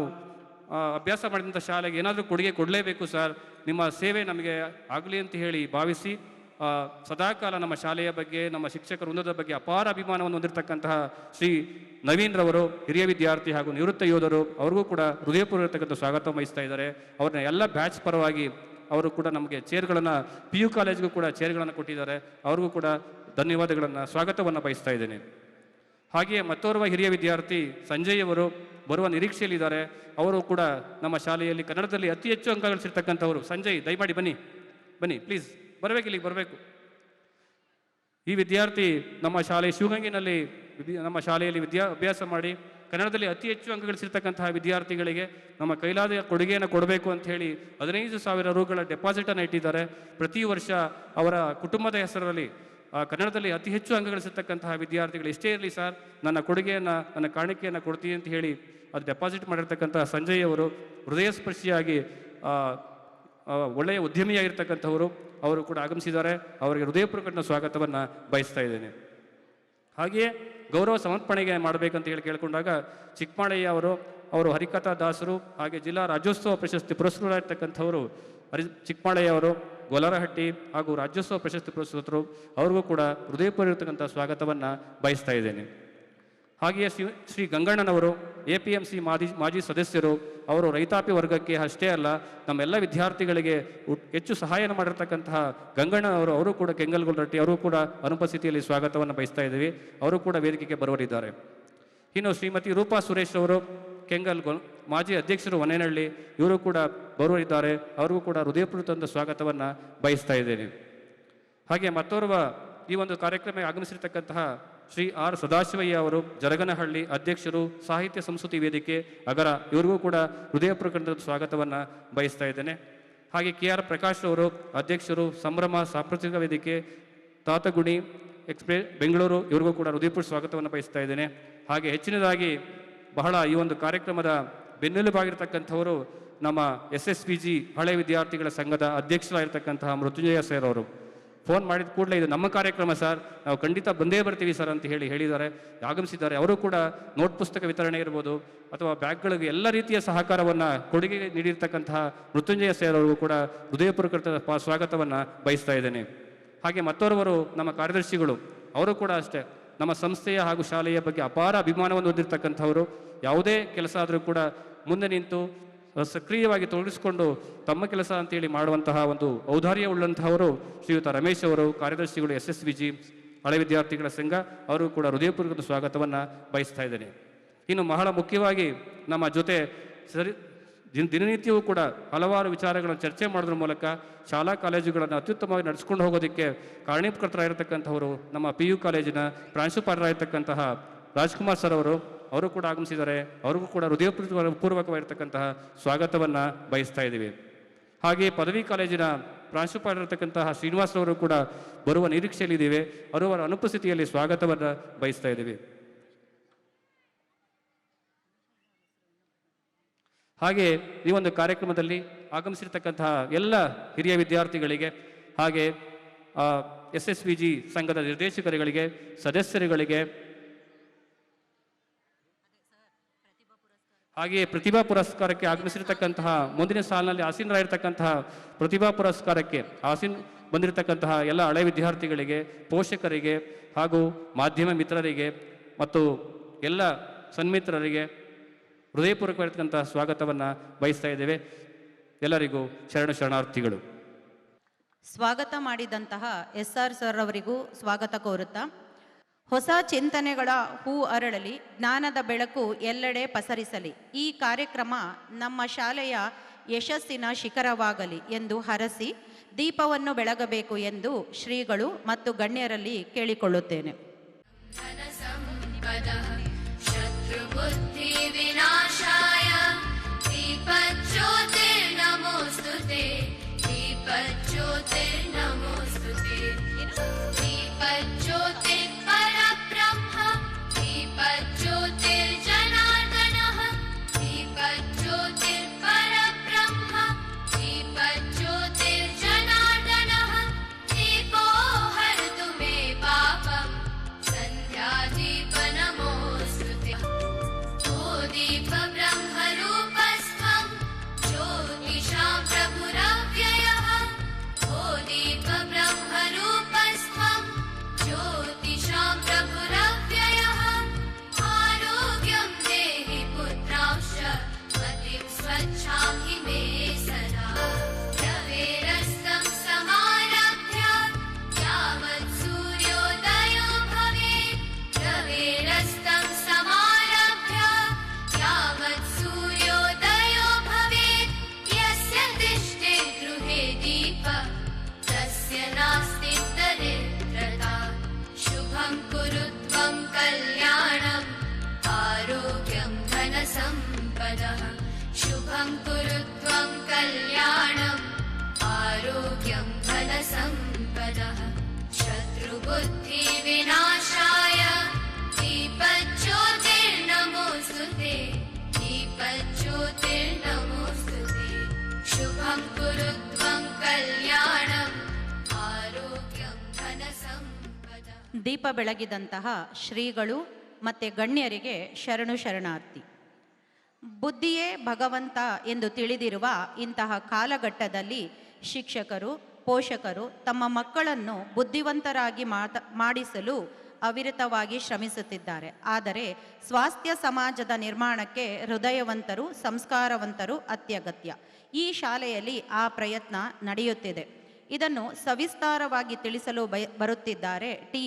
ಅಭ್ಯಾಸ ಮಾಡಿದಂಥ ಶಾಲೆಗೆ ಏನಾದರೂ ಕೊಡುಗೆ ಕೊಡಲೇಬೇಕು ಸರ್, ನಿಮ್ಮ ಸೇವೆ ನಮಗೆ ಆಗಲಿ ಅಂತ ಹೇಳಿ ಭಾವಿಸಿ ಸದಾಕಾಲ ನಮ್ಮ ಶಾಲೆಯ ಬಗ್ಗೆ, ನಮ್ಮ ಶಿಕ್ಷಕರ ವೃಂದದ ಬಗ್ಗೆ ಅಪಾರ ಅಭಿಮಾನವನ್ನು ಹೊಂದಿರತಕ್ಕಂತಹ ಶ್ರೀ ನವೀನ್ ರವರು, ಹಿರಿಯ ವಿದ್ಯಾರ್ಥಿ ಹಾಗೂ ನಿವೃತ್ತ ಯೋಧರು, ಅವ್ರಿಗೂ ಕೂಡ ಹೃದಯಪೂರ್ವಕ ಸ್ವಾಗತ ವಹಿಸ್ತಾ ಇದ್ದಾರೆ. ಅವ್ರನ್ನ ಎಲ್ಲ ಬ್ಯಾಚ್ ಪರವಾಗಿ ಅವರು ಕೂಡ ನಮಗೆ ಚೇರ್ಗಳನ್ನು, PU ಕಾಲೇಜ್ಗೂ ಕೂಡ ಚೇರ್ಗಳನ್ನು ಕೊಟ್ಟಿದ್ದಾರೆ. ಅವ್ರಿಗೂ ಕೂಡ ಧನ್ಯವಾದಗಳನ್ನು, ಸ್ವಾಗತವನ್ನು ಬಯಸ್ತಾ ಇದ್ದೇನೆ. ಹಾಗೆಯೇ ಮತ್ತೋರ್ವ ಹಿರಿಯ ವಿದ್ಯಾರ್ಥಿ ಸಂಜಯ್ ಅವರು ಬರುವ ನಿರೀಕ್ಷೆಯಲ್ಲಿದ್ದಾರೆ. ಅವರು ಕೂಡ ನಮ್ಮ ಶಾಲೆಯಲ್ಲಿ ಕನ್ನಡದಲ್ಲಿ ಅತಿ ಹೆಚ್ಚು ಅಂಕ ಗಳಿಸಿರ್ತಕ್ಕಂಥವರು. ಸಂಜಯ್, ದಯಮಾಡಿ ಬನ್ನಿ ಪ್ಲೀಸ್, ಇಲ್ಲಿಗೆ ಬರಬೇಕು. ಈ ವಿದ್ಯಾರ್ಥಿ ನಮ್ಮ ಶಾಲೆ ಶಿವಗಂಗಿನಲ್ಲಿ ನಮ್ಮ ಶಾಲೆಯಲ್ಲಿ ಅಭ್ಯಾಸ ಮಾಡಿ ಕನ್ನಡದಲ್ಲಿ ಅತಿ ಹೆಚ್ಚು ಅಂಕ ಗಳಿಸಿರ್ತಕ್ಕಂತಹ ವಿದ್ಯಾರ್ಥಿಗಳಿಗೆ ನಮ್ಮ ಕೈಲಾದ ಕೊಡುಗೆಯನ್ನು ಕೊಡಬೇಕು ಅಂತ ಹೇಳಿ 15,000 ರೂಗಳ ಡೆಪಾಸಿಟನ್ನು ಇಟ್ಟಿದ್ದಾರೆ. ಪ್ರತಿ ವರ್ಷ ಅವರ ಕುಟುಂಬದ ಹೆಸರಲ್ಲಿ ಕನ್ನಡದಲ್ಲಿ ಅತಿ ಹೆಚ್ಚು ಅಂಕ ಗಳಿಸಿರ್ತಕ್ಕಂತಹ ವಿದ್ಯಾರ್ಥಿಗಳು ಎಷ್ಟೇ ಇರಲಿ ಸರ್, ನನ್ನ ಕೊಡುಗೆಯನ್ನು, ನನ್ನ ಕಾಣಿಕೆಯನ್ನು ಕೊಡ್ತೀನಿ ಅಂತ ಹೇಳಿ ಅದು ಡೆಪಾಸಿಟ್ ಮಾಡಿರ್ತಕ್ಕಂತಹ ಸಂಜಯ್ ಅವರು ಹೃದಯ ಸ್ಪರ್ಶಿಯಾಗಿ ಒಳ್ಳೆಯ ಉದ್ಯಮಿಯಾಗಿರ್ತಕ್ಕಂಥವರು. ಅವರು ಕೂಡ ಆಗಮಿಸಿದ್ದಾರೆ. ಅವರಿಗೆ ಹೃದಯಪೂರ್ವಕ ಸ್ವಾಗತವನ್ನು ಬಯಸ್ತಾ ಇದ್ದೇನೆ. ಹಾಗೆಯೇ ಗೌರವ ಸಮರ್ಪಣೆಗೆ ಮಾಡಬೇಕಂತ ಹೇಳಿ ಕೇಳಿಕೊಂಡಾಗ ಚಿಕ್ಕಮಾಳಯ್ಯ ಅವರು ಹರಿಕಥಾ ದಾಸರು, ಹಾಗೆ ಜಿಲ್ಲಾ ರಾಜ್ಯೋತ್ಸವ ಪ್ರಶಸ್ತಿ ಪುರಸ್ಕೃತರಾಗಿರ್ತಕ್ಕಂಥವರು ಚಿಕ್ಕಮಾಳಯ್ಯ ಅವರು, ಗೊಲರಹಟ್ಟಿ ಹಾಗೂ ರಾಜ್ಯೋತ್ಸವ ಪ್ರಶಸ್ತಿ ಪುರಸ್ಕೃತರು. ಅವ್ರಿಗೂ ಕೂಡ ಹೃದಯಪೂರ್ವಕ ಸ್ವಾಗತವನ್ನು ಬಯಸ್ತಾ ಇದ್ದೇನೆ. ಹಾಗೆಯೇ ಶ್ರೀ ಗಂಗಣ್ಣನವರು APMC ಮಾಜಿ ಸದಸ್ಯರು. ಅವರು ರೈತಾಪಿ ವರ್ಗಕ್ಕೆ ಅಷ್ಟೇ ಅಲ್ಲ, ನಮ್ಮೆಲ್ಲ ವಿದ್ಯಾರ್ಥಿಗಳಿಗೆ ಹೆಚ್ಚು ಸಹಾಯ ಮಾಡಿರ್ತಕ್ಕಂತಹ ಗಂಗಣ್ಣನವರು, ಅವರು ಕೂಡ ಕೆಂಗಲ್ಗೊಳರಟ್ಟಿ, ಅವರು ಕೂಡ ಅನುಪಸ್ಥಿತಿಯಲ್ಲಿ ಸ್ವಾಗತವನ್ನು ಬಯಸ್ತಾ ಇದ್ದೀವಿ. ಅವರು ಕೂಡ ವೇದಿಕೆಗೆ ಬರುವರಿದ್ದಾರೆ. ಇನ್ನು ಶ್ರೀಮತಿ ರೂಪಾ ಸುರೇಶ್ ಅವರು ಮಾಜಿ ಅಧ್ಯಕ್ಷರು ಹೊನ್ನೇನಹಳ್ಳಿ, ಇವರು ಕೂಡ ಬರುವರಿದ್ದಾರೆ. ಅವ್ರಿಗೂ ಕೂಡ ಹೃದಯಪೂರ್ವಕವಾದ ಸ್ವಾಗತವನ್ನು ಬಯಸ್ತಾ ಇದ್ದೇನೆ. ಹಾಗೆ ಮತ್ತೋರ್ವ ಈ ಒಂದು ಕಾರ್ಯಕ್ರಮಕ್ಕೆ ಆಗಮಿಸಿರ್ತಕ್ಕಂತಹ ಶ್ರೀ R ಸದಾಶಿವಯ್ಯ ಅವರು, ಜರಗನಹಳ್ಳಿ ಅಧ್ಯಕ್ಷರು, ಸಾಹಿತ್ಯ ಸಂಸ್ಕೃತಿ ವೇದಿಕೆ ಅಗರ, ಇವರಿಗೂ ಕೂಡ ಹೃದಯಪೂರ್ವಕವಾದ ಸ್ವಾಗತವನ್ನು ಬಯಸ್ತಾ ಇದ್ದೇನೆ. ಹಾಗೆ KR ಪ್ರಕಾಶ್ ಅವರು, ಅಧ್ಯಕ್ಷರು, ಸಂಭ್ರಮ ಸಾಂಸ್ಕೃತಿಕ ವೇದಿಕೆ ತಾತಗುಣಿ ಎಕ್ಸ್ಪ್ರೆಸ್ ಬೆಂಗಳೂರು, ಇವರಿಗೂ ಕೂಡ ಹೃದಯಪೂರ್ವಕ ಸ್ವಾಗತವನ್ನು ಬಯಸ್ತಾ ಇದ್ದೇನೆ. ಹಾಗೆ ಹೆಚ್ಚಿನದಾಗಿ ಬಹಳ ಈ ಒಂದು ಕಾರ್ಯಕ್ರಮದ ಬೆನ್ನೆಲುಬಾಗಿರ್ತಕ್ಕಂಥವರು ನಮ್ಮ SSVG ಹಳೆ ವಿದ್ಯಾರ್ಥಿಗಳ ಸಂಘದ ಅಧ್ಯಕ್ಷರಾಗಿರ್ತಕ್ಕಂತಹ ಮೃತ್ಯುಂಜಯ ಸರ್ ಅವರು. ಫೋನ್ ಮಾಡಿದ ಕೂಡಲೇ ಇದು ನಮ್ಮ ಕಾರ್ಯಕ್ರಮ ಸರ್, ನಾವು ಖಂಡಿತ ಬಂದೇ ಬರ್ತೀವಿ ಸರ್ ಅಂತ ಹೇಳಿದ್ದಾರೆ, ಆಗಮಿಸಿದ್ದಾರೆ. ಅವರು ಕೂಡ ನೋಟ್ ಪುಸ್ತಕ ವಿತರಣೆ ಇರ್ಬೋದು ಅಥವಾ ಬ್ಯಾಗ್ಗಳಿಗೆ ಎಲ್ಲ ರೀತಿಯ ಸಹಕಾರವನ್ನು ಕೊಡುಗೆ ನೀಡಿರ್ತಕ್ಕಂತಹ ಮೃತ್ಯುಂಜಯ ಸರ್ ಅವರಿಗೂ ಕೂಡ ಹೃದಯಪೂರ್ವಕ ಸ್ವಾಗತವನ್ನು ಬಯಸ್ತಾ ಇದ್ದೇನೆ. ಹಾಗೆ ಮತ್ತೋರ್ವರು ನಮ್ಮ ಕಾರ್ಯದರ್ಶಿಗಳು, ಅವರು ಕೂಡ ಅಷ್ಟೇ ನಮ್ಮ ಸಂಸ್ಥೆಯ ಹಾಗೂ ಶಾಲೆಯ ಬಗ್ಗೆ ಅಪಾರ ಅಭಿಮಾನವನ್ನು ಹೊಂದಿರತಕ್ಕಂಥವರು. ಯಾವುದೇ ಕೆಲಸ ಆದರೂ ಕೂಡ ಮುಂದೆ ನಿಂತು ಸಕ್ರಿಯವಾಗಿ ತೊಡಗಿಸಿಕೊಂಡು ತಮ್ಮ ಕೆಲಸ ಅಂತೇಳಿ ಮಾಡುವಂತಹ ಒಂದು ಔದಾರ್ಯ ಉಳ್ಳಂತಹವರು ಶ್ರೀಯುತ ರಮೇಶ್ ಅವರು, ಕಾರ್ಯದರ್ಶಿಗಳು SSVG ಹಳೆ ವಿದ್ಯಾರ್ಥಿಗಳ ಸಂಘ, ಅವರು ಕೂಡ ಹೃದಯಪೂರ್ವಕ ಸ್ವಾಗತವನ್ನು ಬಯಸ್ತಾ ಇದ್ದೇನೆ. ಇನ್ನು ಬಹಳ ಮುಖ್ಯವಾಗಿ ನಮ್ಮ ಜೊತೆ ದಿನನಿತ್ಯವೂ ಕೂಡ ಹಲವಾರು ವಿಚಾರಗಳನ್ನು ಚರ್ಚೆ ಮಾಡೋದ್ರ ಮೂಲಕ ಶಾಲಾ ಕಾಲೇಜುಗಳನ್ನು ಅತ್ಯುತ್ತಮವಾಗಿ ನಡೆಸ್ಕೊಂಡು ಹೋಗೋದಕ್ಕೆ ಕಾರಣೀಕರ್ತರಾಗಿರ್ತಕ್ಕಂಥವರು ನಮ್ಮ PU ಕಾಲೇಜಿನ ಪ್ರಾಂಶುಪಾಲರಾಗಿರ್ತಕ್ಕಂತಹ ರಾಜ್ಕುಮಾರ್ ಸರ್ ಅವರು ಕೂಡ ಆಗಮಿಸಿದ್ದಾರೆ. ಅವ್ರಿಗೂ ಕೂಡ ಹೃದಯಪೂರ್ವಕವಾಗಿರ್ತಕ್ಕಂತಹ ಸ್ವಾಗತವನ್ನು ಬಯಸ್ತಾ ಇದ್ದೀವಿ. ಹಾಗೆ ಪದವಿ ಕಾಲೇಜಿನ ಪ್ರಾಂಶುಪಾಲರಿರ್ತಕ್ಕಂತಹ ಶ್ರೀನಿವಾಸರವರು ಕೂಡ ಬರುವ ನಿರೀಕ್ಷೆಯಲ್ಲಿದ್ದೇವೆ. ಅವರ ಅನುಪಸ್ಥಿತಿಯಲ್ಲಿ ಸ್ವಾಗತವನ್ನು ಬಯಸ್ತಾ ಇದ್ದೀವಿ. ಹಾಗೆ ಈ ಒಂದು ಕಾರ್ಯಕ್ರಮದಲ್ಲಿ ಆಗಮಿಸಿರ್ತಕ್ಕಂತಹ ಎಲ್ಲ ಹಿರಿಯ ವಿದ್ಯಾರ್ಥಿಗಳಿಗೆ, ಹಾಗೆ SSVG ಸಂಘದ ನಿರ್ದೇಶಕರುಗಳಿಗೆ, ಸದಸ್ಯರುಗಳಿಗೆ, ಹಾಗೆಯೇ ಪ್ರತಿಭಾ ಪುರಸ್ಕಾರಕ್ಕೆ ಆಗಮಿಸಿರ್ತಕ್ಕಂತಹ ಮುಂದಿನ ಸಾಲಿನಲ್ಲಿ ಆಸೀನರಾಗಿರ್ತಕ್ಕಂತಹ ಪ್ರತಿಭಾ ಪುರಸ್ಕಾರಕ್ಕೆ ಬಂದಿರತಕ್ಕಂತಹ ಎಲ್ಲ ಹಳೆ ವಿದ್ಯಾರ್ಥಿಗಳಿಗೆ, ಪೋಷಕರಿಗೆ ಹಾಗೂ ಮಾಧ್ಯಮ ಮಿತ್ರರಿಗೆ ಮತ್ತು ಎಲ್ಲ ಸನ್ಮಿತ್ರರಿಗೆ ಹೃದಯಪೂರ್ವಕವಾಗಿರ್ತಕ್ಕಂತಹ ಸ್ವಾಗತವನ್ನು ಬಯಸ್ತಾ ಇದ್ದೇವೆ. ಎಲ್ಲರಿಗೂ ಶರಣಾರ್ಥಿಗಳು. ಸ್ವಾಗತ ಮಾಡಿದಂತಹ SR ಸರ್ ಅವರಿಗೂ ಸ್ವಾಗತ ಕೋರುತ್ತಾ, ಹೊಸ ಚಿಂತನೆಗಳ ಹೂ ಅರಳಲಿ, ಜ್ಞಾನದ ಬೆಳಕು ಎಲ್ಲೆಡೆ ಪಸರಿಸಲಿ, ಈ ಕಾರ್ಯಕ್ರಮ ನಮ್ಮ ಶಾಲೆಯ ಯಶಸ್ಸಿನ ಶಿಖರವಾಗಲಿ ಎಂದು ಹರಸಿ ದೀಪವನ್ನು ಬೆಳಗಬೇಕು ಎಂದು ಶ್ರೀಗಳು ಮತ್ತು ಗಣ್ಯರಲ್ಲಿ ಕೇಳಿಕೊಳ್ಳುತ್ತೇನೆ. शत्रुबुद्धि विनाशाय दीपज्योतिर्नमोस्तुते, दीपज्योतिर्नमोस्तुते, दीपज्योतिर्परब्रह्म, दीपज्योतिर्जनार्दनः, दीपज्योतिर्परब्रह्म, दीपज्योतिर्जनार्दनः, दीपो हरतु मे पापम्, सन्ध्यादीपनमोस्तुते। दीप ब्रह्मरूपस्त्वं ज्योतिषां प्रभुरव्ययः, ओ दीप ब्रह्मरूपस्त्वं ज्योतिषां प्रभुरव्ययः, आरोग्यं देहि पुत्रांश्च मतिं स्वच्छां हि मे सदा, रवेरस्तं समारभ्य यावत् सूर्योदयो भवेत्, रवेरस्तं समारभ्य यावत् सूर्योदयो भवेत्, यस्य तिष्ठे गृहे दीप तस्य नास्ति दरिद्रता, शुभं कुरु त्वं कल्याणम् आरोग्यं धनसम्पदः, शुभं कुरु त्वं कल्याणम् आरोग्यं धनसम्पदः, शत्रुबुद्धिविनाशाय दीपज्योतिर्नमोस्तुते, दीपज्योतिर्नमोस्तुते, शुभं कुरु त्वं कल्याणम् आरोग्यं धनसम्पदः. ದೀಪ ಬೆಳಗಿದಂತಹ ಶ್ರೀಗಳು ಮತ್ತು ಗಣ್ಯರಿಗೆ ಶರಣಾರ್ಥಿ. ಬುದ್ಧಿಯೇ ಭಗವಂತ ಎಂದು ತಿಳಿದಿರುವ ಇಂತಹ ಕಾಲಘಟ್ಟದಲ್ಲಿ ಶಿಕ್ಷಕರು, ಪೋಷಕರು ತಮ್ಮ ಮಕ್ಕಳನ್ನು ಬುದ್ಧಿವಂತರಾಗಿ ಮಾಡಿಸಲು ಅವಿರತವಾಗಿ ಶ್ರಮಿಸುತ್ತಿದ್ದಾರೆ. ಆದರೆ ಸ್ವಾಸ್ಥ್ಯ ಸಮಾಜದ ನಿರ್ಮಾಣಕ್ಕೆ ಹೃದಯವಂತರು, ಸಂಸ್ಕಾರವಂತರು ಅತ್ಯಗತ್ಯ. ಈ ಶಾಲೆಯಲ್ಲಿ ಆ ಪ್ರಯತ್ನ ನಡೆಯುತ್ತಿದೆ. ಇದನ್ನು ಸವಿಸ್ತಾರವಾಗಿ ತಿಳಿಸಲು ಬರುತ್ತಿದ್ದಾರೆ ಟಿ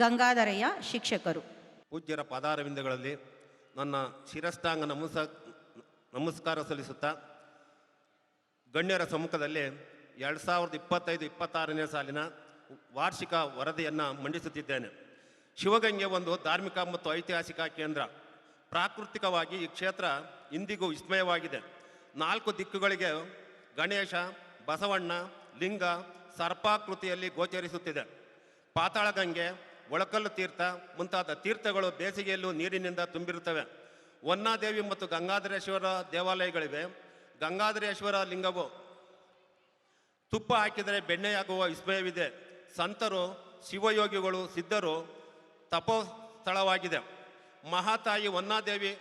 ಗಂಗಾಧರಯ್ಯ ಶಿಕ್ಷಕರು. ಪೂಜ್ಯರ ಪಾದಾರವಿಂದಗಳಲ್ಲಿ ನನ್ನ ಶಿರಷ್ಟಾಂಗ ನಮಸ್ಕಾರ ಸಲ್ಲಿಸುತ್ತಾ ಗಣ್ಯರ ಸಮ್ಮುಖದಲ್ಲಿ 2025-26ನೇ ಸಾಲಿನ ವಾರ್ಷಿಕ ವರದಿಯನ್ನು ಮಂಡಿಸುತ್ತಿದ್ದೇನೆ. ಶಿವಗಂಗೆ ಒಂದು ಧಾರ್ಮಿಕ ಮತ್ತು ಐತಿಹಾಸಿಕ ಕೇಂದ್ರ. ಪ್ರಾಕೃತಿಕವಾಗಿ ಈ ಕ್ಷೇತ್ರ ಇಂದಿಗೂ ವಿಸ್ಮಯವಾಗಿದೆ. 4 ದಿಕ್ಕುಗಳಿಗೆ ಗಣೇಶ, ಬಸವಣ್ಣ, ಲಿಂಗ ಸರ್ಪಾಕೃತಿಯಲ್ಲಿ ಗೋಚರಿಸುತ್ತಿದೆ. ಪಾತಾಳಗಂಗೆ, ಒಳಕಲ್ಲು ತೀರ್ಥ ಮುಂತಾದ ತೀರ್ಥಗಳು ಬೇಸಿಗೆಯಲ್ಲೂ ನೀರಿನಿಂದ ತುಂಬಿರುತ್ತವೆ. ಹೊನ್ನಾದೇವಿ ಮತ್ತು ಗಂಗಾಧರೇಶ್ವರ ದೇವಾಲಯಗಳಿವೆ. ಗಂಗಾಧರೇಶ್ವರ ಲಿಂಗವು ತುಪ್ಪ ಹಾಕಿದರೆ ಬೆಣ್ಣೆಯಾಗುವ ವಿಸ್ಮಯವಿದೆ. ಸಂತರು, ಶಿವಯೋಗಿಗಳು, ಸಿದ್ಧರು ತಪೋ ಸ್ಥಳವಾಗಿದೆ. ಮಹಾತಾಯಿ ಹೊನ್ನಾದೇವಿ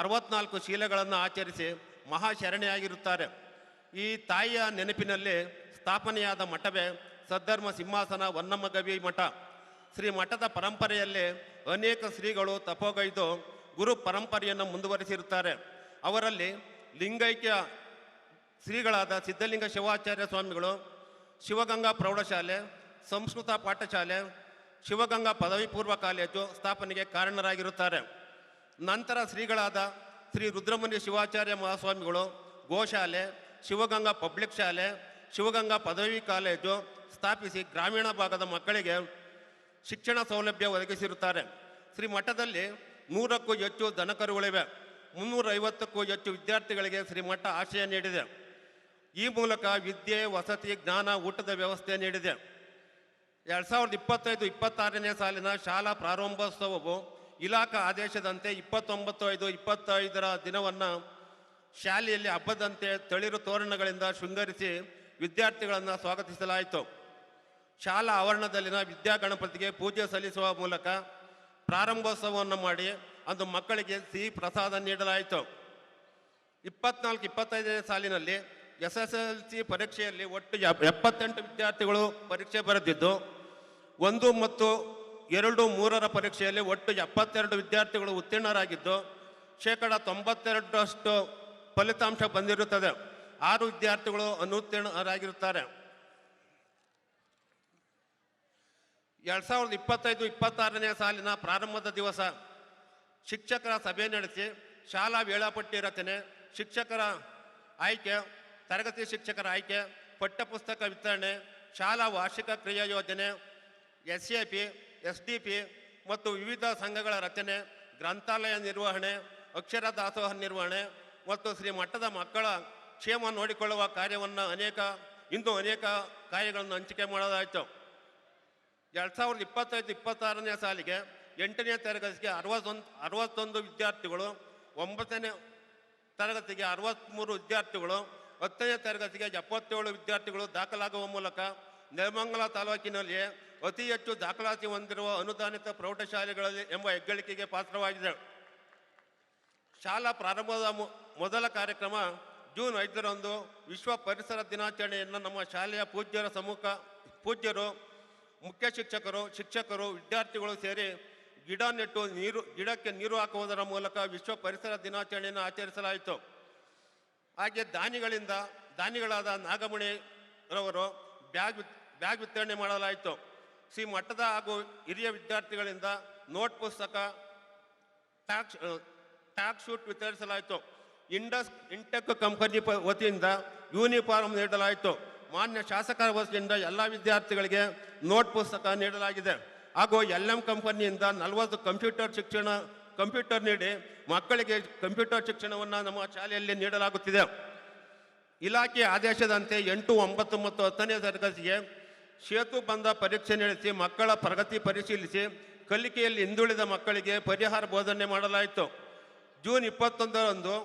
64 ಶೀಲೆಗಳನ್ನು ಆಚರಿಸಿ ಮಹಾಶರಣೆಯಾಗಿರುತ್ತಾರೆ. ಈ ತಾಯಿಯ ನೆನಪಿನಲ್ಲಿ ಸ್ಥಾಪನೆಯಾದ ಮಠವೇ ಸದ್ಧರ್ಮ ಸಿಂಹಾಸನ ಹೊನ್ನಮ್ಮಗವಿ ಮಠ. ಶ್ರೀ ಮಠದ ಪರಂಪರೆಯಲ್ಲಿ ಅನೇಕ ಶ್ರೀಗಳು ತಪೋಗೈದು ಗುರು ಪರಂಪರೆಯನ್ನು ಮುಂದುವರಿಸಿರುತ್ತಾರೆ. ಅವರಲ್ಲಿ ಲಿಂಗೈಕ್ಯ ಶ್ರೀಗಳಾದ ಸಿದ್ಧಲಿಂಗ ಶಿವಾಚಾರ್ಯ ಸ್ವಾಮಿಗಳು ಶಿವಗಂಗಾ ಪ್ರೌಢಶಾಲೆ, ಸಂಸ್ಕೃತ ಪಾಠಶಾಲೆ, ಶಿವಗಂಗಾ ಪದವಿ ಪೂರ್ವ ಕಾಲೇಜು ಸ್ಥಾಪನೆಗೆ ಕಾರಣರಾಗಿರುತ್ತಾರೆ. ನಂತರ ಶ್ರೀಗಳಾದ ಶ್ರೀ ರುದ್ರಮುನಿ ಶಿವಾಚಾರ್ಯ ಮಹಾಸ್ವಾಮಿಗಳು ಗೋಶಾಲೆ, ಶಿವಗಂಗಾ ಪಬ್ಲಿಕ್ ಶಾಲೆ, ಶಿವಗಂಗಾ ಪದವಿ ಕಾಲೇಜು ಸ್ಥಾಪಿಸಿ ಗ್ರಾಮೀಣ ಭಾಗದ ಮಕ್ಕಳಿಗೆ ಶಿಕ್ಷಣ ಸೌಲಭ್ಯ ಒದಗಿಸಿರುತ್ತಾರೆ. ಶ್ರೀ ಮಠದಲ್ಲಿ 100ಕ್ಕೂ ಹೆಚ್ಚು ದನಕರುಗಳಿವೆ. 350ಕ್ಕೂ ಹೆಚ್ಚು ವಿದ್ಯಾರ್ಥಿಗಳಿಗೆ ಶ್ರೀಮಠ ಆಶ್ರಯ ನೀಡಿದೆ. ಈ ಮೂಲಕ ವಿದ್ಯೆ, ವಸತಿ, ಜ್ಞಾನ, ಊಟದ ವ್ಯವಸ್ಥೆ ನೀಡಿದೆ. 2025-26ನೇ ಸಾಲಿನ ಶಾಲಾ ಪ್ರಾರಂಭೋತ್ಸವವು ಇಲಾಖಾ ಆದೇಶದಂತೆ 29/5/25 ದಿನವನ್ನು ಶಾಲೆಯಲ್ಲಿ ಹಬ್ಬದಂತೆ ತಳಿರು ತೋರಣಗಳಿಂದ ಶೃಂಗರಿಸಿ ವಿದ್ಯಾರ್ಥಿಗಳನ್ನು ಸ್ವಾಗತಿಸಲಾಯಿತು. ಶಾಲಾ ಆವರಣದಲ್ಲಿನ ವಿದ್ಯಾಗಣಪತಿಗೆ ಪೂಜೆ ಸಲ್ಲಿಸುವ ಮೂಲಕ ಪ್ರಾರಂಭೋತ್ಸವವನ್ನು ಮಾಡಿ ಅಂದು ಮಕ್ಕಳಿಗೆ ಸಿಹಿ ಪ್ರಸಾದ ನೀಡಲಾಯಿತು. 24-25ನೇ ಸಾಲಿನಲ್ಲಿ SSLC ಪರೀಕ್ಷೆಯಲ್ಲಿ ಒಟ್ಟು 78 ವಿದ್ಯಾರ್ಥಿಗಳು ಪರೀಕ್ಷೆ ಬರೆದಿದ್ದು, 1 ಮತ್ತು 2, 3ರ ಪರೀಕ್ಷೆಯಲ್ಲಿ ಒಟ್ಟು 72 ವಿದ್ಯಾರ್ಥಿಗಳು ಉತ್ತೀರ್ಣರಾಗಿದ್ದು 92% ಫಲಿತಾಂಶ ಬಂದಿರುತ್ತದೆ. 6 ವಿದ್ಯಾರ್ಥಿಗಳು ಅನುತ್ತೀರ್ಣರಾಗಿರುತ್ತಾರೆ. 2025-26ನೇ ಸಾಲಿನ ಪ್ರಾರಂಭದ ದಿವಸ ಶಿಕ್ಷಕರ ಸಭೆ ನಡೆಸಿ ಶಾಲಾ ವೇಳಾಪಟ್ಟಿ ರಚನೆ, ಶಿಕ್ಷಕರ ಆಯ್ಕೆ, ತರಗತಿ ಶಿಕ್ಷಕರ ಆಯ್ಕೆ, ಪಠ್ಯಪುಸ್ತಕ ವಿತರಣೆ, ಶಾಲಾ ವಾರ್ಷಿಕ ಕ್ರಿಯಾ ಯೋಜನೆ, SAP, SDP ಮತ್ತು ವಿವಿಧ ಸಂಘಗಳ ರಚನೆ, ಗ್ರಂಥಾಲಯ ನಿರ್ವಹಣೆ, ಅಕ್ಷರ ದಾಸೋಹ ನಿರ್ವಹಣೆ ಮತ್ತು ಶ್ರೀ ಮಠದ ಮಕ್ಕಳ ಕ್ಷೇಮ ನೋಡಿಕೊಳ್ಳುವ ಕಾರ್ಯವನ್ನು ಅನೇಕ ಕಾರ್ಯಗಳನ್ನು ಹಂಚಿಕೆ ಮಾಡಲಾಯಿತು. 2025-26ನೇ ಸಾಲಿಗೆ 8ನೇ ತರಗತಿಗೆ 61 ವಿದ್ಯಾರ್ಥಿಗಳು, 9ನೇ ತರಗತಿಗೆ 63 ವಿದ್ಯಾರ್ಥಿಗಳು, 10ನೇ ತರಗತಿಗೆ 77 ವಿದ್ಯಾರ್ಥಿಗಳು ದಾಖಲಾಗುವ ಮೂಲಕ ನೆಲಮಂಗಲ ತಾಲೂಕಿನಲ್ಲಿ ಅತಿ ಹೆಚ್ಚು ದಾಖಲಾತಿ ಹೊಂದಿರುವ ಅನುದಾನಿತ ಪ್ರೌಢಶಾಲೆಗಳಲ್ಲಿ ಎಂಬ ಹೆಗ್ಗಳಿಕೆಗೆ ಪಾತ್ರವಾಗಿದೆ. ಶಾಲಾ ಪ್ರಾರಂಭದ ಮೊದಲ ಕಾರ್ಯಕ್ರಮ ಜೂನ್ 5ರಂದು ವಿಶ್ವ ಪರಿಸರ ದಿನಾಚರಣೆಯನ್ನು ನಮ್ಮ ಶಾಲೆಯ ಪೂಜ್ಯರು, ಮುಖ್ಯ ಶಿಕ್ಷಕರು, ವಿದ್ಯಾರ್ಥಿಗಳು ಸೇರಿ ಗಿಡ ನೆಟ್ಟು ಗಿಡಕ್ಕೆ ನೀರು ಹಾಕುವುದರ ಮೂಲಕ ವಿಶ್ವ ಪರಿಸರ ದಿನಾಚರಣೆಯನ್ನು ಆಚರಿಸಲಾಯಿತು. ಹಾಗೆ ದಾನಿಗಳಾದ ನಾಗಮಣಿರವರು ಬ್ಯಾಗ್ ವಿತರಣೆ ಮಾಡಲಾಯಿತು. ಶ್ರೀ ಮಠದ ಹಾಗೂ ಹಿರಿಯ ವಿದ್ಯಾರ್ಥಿಗಳಿಂದ ನೋಟ್ ಪುಸ್ತಕ, ಟ್ಯಾಕ್ ಶೂಟ್ ವಿತರಿಸಲಾಯಿತು. ಇಂಟೆಕ್ ಕಂಪನಿ ವತಿಯಿಂದ ಯೂನಿಫಾರ್ಮ್ ನೀಡಲಾಯಿತು. ಮಾನ್ಯ ಶಾಸಕರ ವತಿಯಿಂದ ಎಲ್ಲ ವಿದ್ಯಾರ್ಥಿಗಳಿಗೆ ನೋಟ್ ಪುಸ್ತಕ ನೀಡಲಾಗಿದೆ. ಹಾಗೂ LM ಕಂಪನಿಯಿಂದ 40 ಕಂಪ್ಯೂಟರ್ ನೀಡಿ ಮಕ್ಕಳಿಗೆ ಕಂಪ್ಯೂಟರ್ ಶಿಕ್ಷಣವನ್ನು ನಮ್ಮ ಶಾಲೆಯಲ್ಲಿ ನೀಡಲಾಗುತ್ತಿದೆ. ಇಲಾಖೆ ಆದೇಶದಂತೆ 8, 9 ಮತ್ತು 10ನೇ ತರಗತಿಗೆ ಸೇತುಬಂಧ ಪರೀಕ್ಷೆ ನಡೆಸಿ ಮಕ್ಕಳ ಪ್ರಗತಿ ಪರಿಶೀಲಿಸಿ ಕಲಿಕೆಯಲ್ಲಿ ಹಿಂದುಳಿದ ಮಕ್ಕಳಿಗೆ ಪರಿಹಾರ ಬೋಧನೆ ಮಾಡಲಾಯಿತು. ಜೂನ್ 21ರಂದು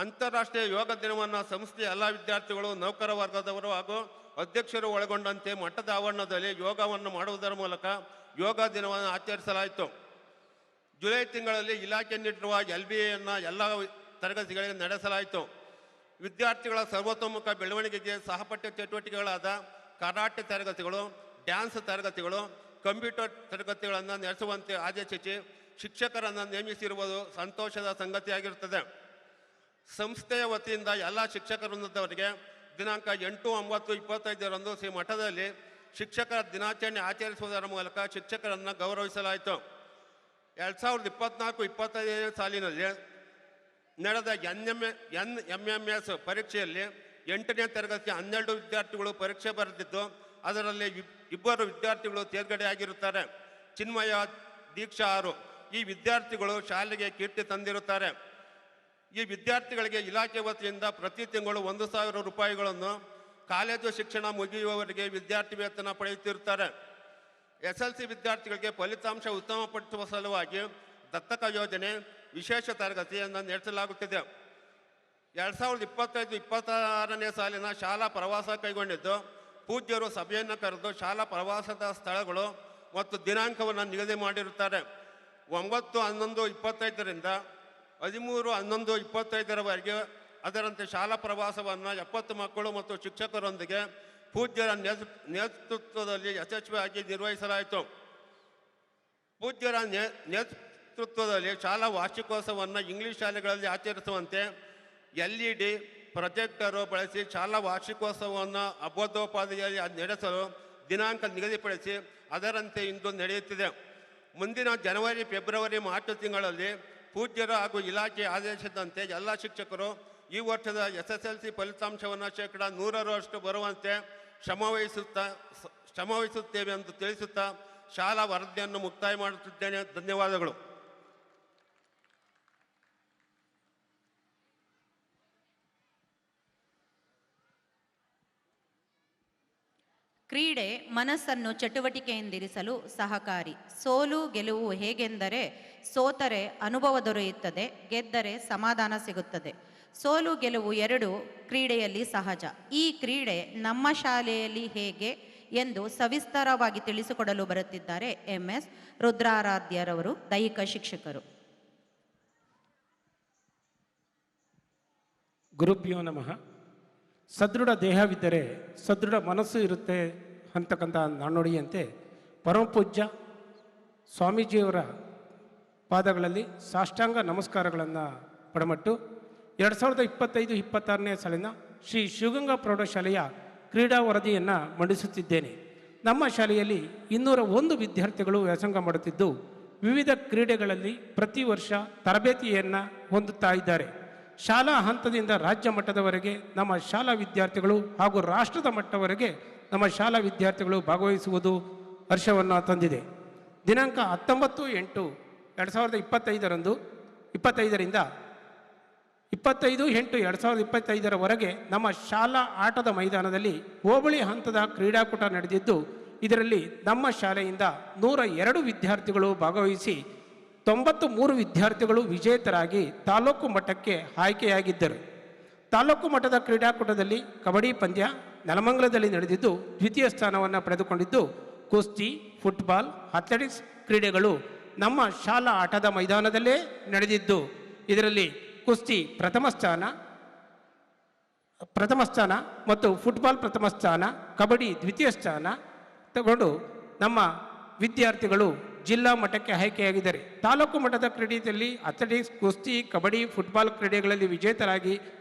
ಅಂತಾರಾಷ್ಟ್ರೀಯ ಯೋಗ ದಿನವನ್ನು ಸಂಸ್ಥೆಯ ಎಲ್ಲ ವಿದ್ಯಾರ್ಥಿಗಳು, ನೌಕರ ವರ್ಗದವರು ಹಾಗೂ ಅಧ್ಯಕ್ಷರು ಒಳಗೊಂಡಂತೆ ಮಠದ ಆವರಣದಲ್ಲಿ ಯೋಗವನ್ನು ಮಾಡುವುದರ ಮೂಲಕ ಯೋಗ ದಿನವನ್ನು ಆಚರಿಸಲಾಯಿತು. ಜುಲೈ ತಿಂಗಳಲ್ಲಿ ಇಲಾಖೆ ನೀಡಿರುವ LBAಯನ್ನು ಎಲ್ಲ ತರಗತಿಗಳಿಗೆ ನಡೆಸಲಾಯಿತು. ವಿದ್ಯಾರ್ಥಿಗಳ ಸರ್ವತೋಮುಖ ಬೆಳವಣಿಗೆಗೆ ಸಹಪಠ್ಯ ಚಟುವಟಿಕೆಗಳಾದ ಕರಾಟೆ ತರಗತಿಗಳು, ಡ್ಯಾನ್ಸ್ ತರಗತಿಗಳು, ಕಂಪ್ಯೂಟರ್ ತರಗತಿಗಳನ್ನು ನಡೆಸುವಂತೆ ಆದೇಶಿಸಿ ಶಿಕ್ಷಕರನ್ನು ನೇಮಿಸಿರುವುದು ಸಂತೋಷದ ಸಂಗತಿಯಾಗಿರುತ್ತದೆ. ಸಂಸ್ಥೆಯ ವತಿಯಿಂದ ಎಲ್ಲ ಶಿಕ್ಷಕ ವೃಂದದವರಿಗೆ ದಿನಾಂಕ 8/9/25 ಶ್ರೀ ಮಠದಲ್ಲಿ ಶಿಕ್ಷಕರ ದಿನಾಚರಣೆ ಆಚರಿಸುವುದರ ಮೂಲಕ ಶಿಕ್ಷಕರನ್ನು ಗೌರವಿಸಲಾಯಿತು. 2024-25 ಸಾಲಿನಲ್ಲಿ ನಡೆದ NMS ಪರೀಕ್ಷೆಯಲ್ಲಿ 8ನೇ ತರಗತಿಯ 12 ವಿದ್ಯಾರ್ಥಿಗಳು ಪರೀಕ್ಷೆ ಬರೆದಿದ್ದು, ಅದರಲ್ಲಿ 2 ವಿದ್ಯಾರ್ಥಿಗಳು ತೇರ್ಗಡೆಯಾಗಿರುತ್ತಾರೆ. ಚಿನ್ಮಯ, ದೀಕ್ಷಾ 6 ಈ ವಿದ್ಯಾರ್ಥಿಗಳು ಶಾಲೆಗೆ ಕೀರ್ತಿ ತಂದಿರುತ್ತಾರೆ. ಈ ವಿದ್ಯಾರ್ಥಿಗಳಿಗೆ ಇಲಾಖೆ ವತಿಯಿಂದ ಪ್ರತಿ ತಿಂಗಳು 1,000 ರೂಪಾಯಿಗಳನ್ನು ಕಾಲೇಜು ಶಿಕ್ಷಣ ಮುಗಿಯುವವರೆಗೆ ವಿದ್ಯಾರ್ಥಿ ವೇತನ ಪಡೆಯುತ್ತಿರುತ್ತಾರೆ. SLC ವಿದ್ಯಾರ್ಥಿಗಳಿಗೆ ಫಲಿತಾಂಶ ಉತ್ತಮಪಡಿಸುವ ಸಲುವಾಗಿ ದತ್ತಕ ಯೋಜನೆ ವಿಶೇಷ ತರಗತಿಯನ್ನು ನಡೆಸಲಾಗುತ್ತಿದೆ. 2025-26ನೇ ಸಾಲಿನ ಶಾಲಾ ಪ್ರವಾಸ ಕೈಗೊಂಡಿದ್ದು, ಪೂಜ್ಯರು ಸಭೆಯನ್ನು ಕರೆದು ಶಾಲಾ ಪ್ರವಾಸದ ಸ್ಥಳಗಳು ಮತ್ತು ದಿನಾಂಕವನ್ನು ನಿಗದಿ ಮಾಡಿರುತ್ತಾರೆ. 9/11/25ರಿಂದ 13/11/25ರವರೆಗೆ ಅದರಂತೆ ಶಾಲಾ ಪ್ರವಾಸವನ್ನು 70 ಮಕ್ಕಳು ಮತ್ತು ಶಿಕ್ಷಕರೊಂದಿಗೆ ಪೂಜ್ಯರ ನೇತೃತ್ವದಲ್ಲಿ ಯಶಸ್ವಿಯಾಗಿ ನಿರ್ವಹಿಸಲಾಯಿತು. ಪೂಜ್ಯರ ನೇತೃತ್ವದಲ್ಲಿ ಶಾಲಾ ವಾರ್ಷಿಕೋತ್ಸವವನ್ನು ಇಂಗ್ಲಿಷ್ ಶಾಲೆಗಳಲ್ಲಿ ಆಚರಿಸುವಂತೆ LED ಪ್ರೊಜೆಕ್ಟರು ಬಳಸಿ ಶಾಲಾ ವಾರ್ಷಿಕೋತ್ಸವವನ್ನು ಅಬೋಧೋಪಾದಿಯಲ್ಲಿ ನಡೆಸಲು ದಿನಾಂಕ ನಿಗದಿಪಡಿಸಿ ಅದರಂತೆ ಇಂದು ನಡೆಯುತ್ತಿದೆ. ಮುಂದಿನ ಜನವರಿ, ಫೆಬ್ರವರಿ, ಮಾರ್ಚ್ ತಿಂಗಳಲ್ಲಿ ಪೂಜ್ಯರು ಹಾಗೂ ಇಲಾಖೆ ಆದೇಶದಂತೆ ಎಲ್ಲ ಶಿಕ್ಷಕರು ಈ ವರ್ಷದ SSLC ಫಲಿತಾಂಶವನ್ನು 100% ಬರುವಂತೆ ಶ್ರಮವಹಿಸುತ್ತೇವೆ ಎಂದು ತಿಳಿಸುತ್ತಾ ಶಾಲಾ ವರದಿಯನ್ನು ಮುಕ್ತಾಯ ಮಾಡುತ್ತಿದ್ದೇನೆ. ಧನ್ಯವಾದಗಳು. ಕ್ರೀಡೆ ಮನಸ್ಸನ್ನು ಚಟುವಟಿಕೆಯಿಂದಿರಿಸಲು ಸಹಕಾರಿ. ಸೋಲು ಗೆಲುವು ಹೇಗೆಂದರೆ, ಸೋತರೆ ಅನುಭವ ದೊರೆಯುತ್ತದೆ, ಗೆದ್ದರೆ ಸಮಾಧಾನ ಸಿಗುತ್ತದೆ. ಸೋಲು ಗೆಲುವು ಎರಡೂ ಕ್ರೀಡೆಯಲ್ಲಿ ಸಹಜ. ಈ ಕ್ರೀಡೆ ನಮ್ಮ ಶಾಲೆಯಲ್ಲಿ ಹೇಗೆ ಎಂದು ಸವಿಸ್ತಾರವಾಗಿ ತಿಳಿಸಿಕೊಡಲು ಬರುತ್ತಿದ್ದಾರೆ MS ರುದ್ರಾರಾಧ್ಯರವರು, ದೈಹಿಕ ಶಿಕ್ಷಕರು. ಗುರುಭ್ಯೋ ನಮಃ. ಸದೃಢ ದೇಹವಿದ್ದರೆ ಸದೃಢ ಮನಸ್ಸು ಇರುತ್ತೆ ಅಂತಕ್ಕಂಥ ನಾಣ್ಣುಡಿಯಂತೆ ಪರಮಪೂಜ್ಯ ಸ್ವಾಮೀಜಿಯವರ ಪಾದಗಳಲ್ಲಿ ಸಾಷ್ಟಾಂಗ ನಮಸ್ಕಾರಗಳನ್ನು ಪಡಮಟ್ಟು 2025-26ನೇ ಸಾಲಿನ ಶ್ರೀ ಶಿವಗಂಗಾ ಪ್ರೌಢಶಾಲೆಯ ಕ್ರೀಡಾ ವರದಿಯನ್ನು ಮಂಡಿಸುತ್ತಿದ್ದೇನೆ. ನಮ್ಮ ಶಾಲೆಯಲ್ಲಿ 201 ವಿದ್ಯಾರ್ಥಿಗಳು ವ್ಯಾಸಂಗ ಮಾಡುತ್ತಿದ್ದು, ವಿವಿಧ ಕ್ರೀಡೆಗಳಲ್ಲಿ ಪ್ರತಿ ವರ್ಷ ತರಬೇತಿಯನ್ನು ಹೊಂದುತ್ತಾ ಇದ್ದಾರೆ. ಶಾಲಾ ಹಂತದಿಂದ ರಾಜ್ಯ ಮಟ್ಟದವರೆಗೆ ನಮ್ಮ ಶಾಲಾ ವಿದ್ಯಾರ್ಥಿಗಳು ಹಾಗೂ ರಾಷ್ಟ್ರದ ಮಟ್ಟವರೆಗೆ ನಮ್ಮ ಶಾಲಾ ವಿದ್ಯಾರ್ಥಿಗಳು ಭಾಗವಹಿಸುವುದು ಹರ್ಷವನ್ನು ತಂದಿದೆ. ದಿನಾಂಕ 19/8/2025 25ರಿಂದ 25/8/2025 ನಮ್ಮ ಶಾಲಾ ಆಟದ ಮೈದಾನದಲ್ಲಿ ಹೋಬಳಿ ಹಂತದ ಕ್ರೀಡಾಕೂಟ ನಡೆದಿದ್ದು, ಇದರಲ್ಲಿ ನಮ್ಮ ಶಾಲೆಯಿಂದ 102 ವಿದ್ಯಾರ್ಥಿಗಳು ಭಾಗವಹಿಸಿ 93 ವಿದ್ಯಾರ್ಥಿಗಳು ವಿಜೇತರಾಗಿ ತಾಲೂಕು ಮಟ್ಟಕ್ಕೆ ಆಯ್ಕೆಯಾಗಿದ್ದರು. ತಾಲೂಕು ಮಟ್ಟದ ಕ್ರೀಡಾಕೂಟದಲ್ಲಿ ಕಬಡ್ಡಿ ಪಂದ್ಯ ನೆಲಮಂಗಲದಲ್ಲಿ ನಡೆದಿದ್ದು ದ್ವಿತೀಯ ಸ್ಥಾನವನ್ನು ಪಡೆದುಕೊಂಡಿದ್ದು, ಕುಸ್ತಿ, ಫುಟ್ಬಾಲ್, ಅಥ್ಲೆಟಿಕ್ಸ್ ಕ್ರೀಡೆಗಳು ನಮ್ಮ ಶಾಲಾ ಆಟದ ಮೈದಾನದಲ್ಲೇ ನಡೆದಿದ್ದು, ಇದರಲ್ಲಿ ಕುಸ್ತಿ ಪ್ರಥಮ ಸ್ಥಾನ ಮತ್ತು ಫುಟ್ಬಾಲ್ ಪ್ರಥಮ ಸ್ಥಾನ, ಕಬಡ್ಡಿ ದ್ವಿತೀಯ ಸ್ಥಾನ ತಗೊಂಡು ನಮ್ಮ ವಿದ್ಯಾರ್ಥಿಗಳು ಜಿಲ್ಲಾ ಮಟ್ಟಕ್ಕೆ ಆಯ್ಕೆಯಾಗಿದ್ದಾರೆ. ತಾಲೂಕು ಮಟ್ಟದ ಕ್ರೀಡೆಯಲ್ಲಿ ಅಥ್ಲೆಟಿಕ್ಸ್, ಕುಸ್ತಿ, ಕಬಡ್ಡಿ, ಫುಟ್ಬಾಲ್ ಕ್ರೀಡೆಗಳಲ್ಲಿ ವಿಜೇತರಾಗಿ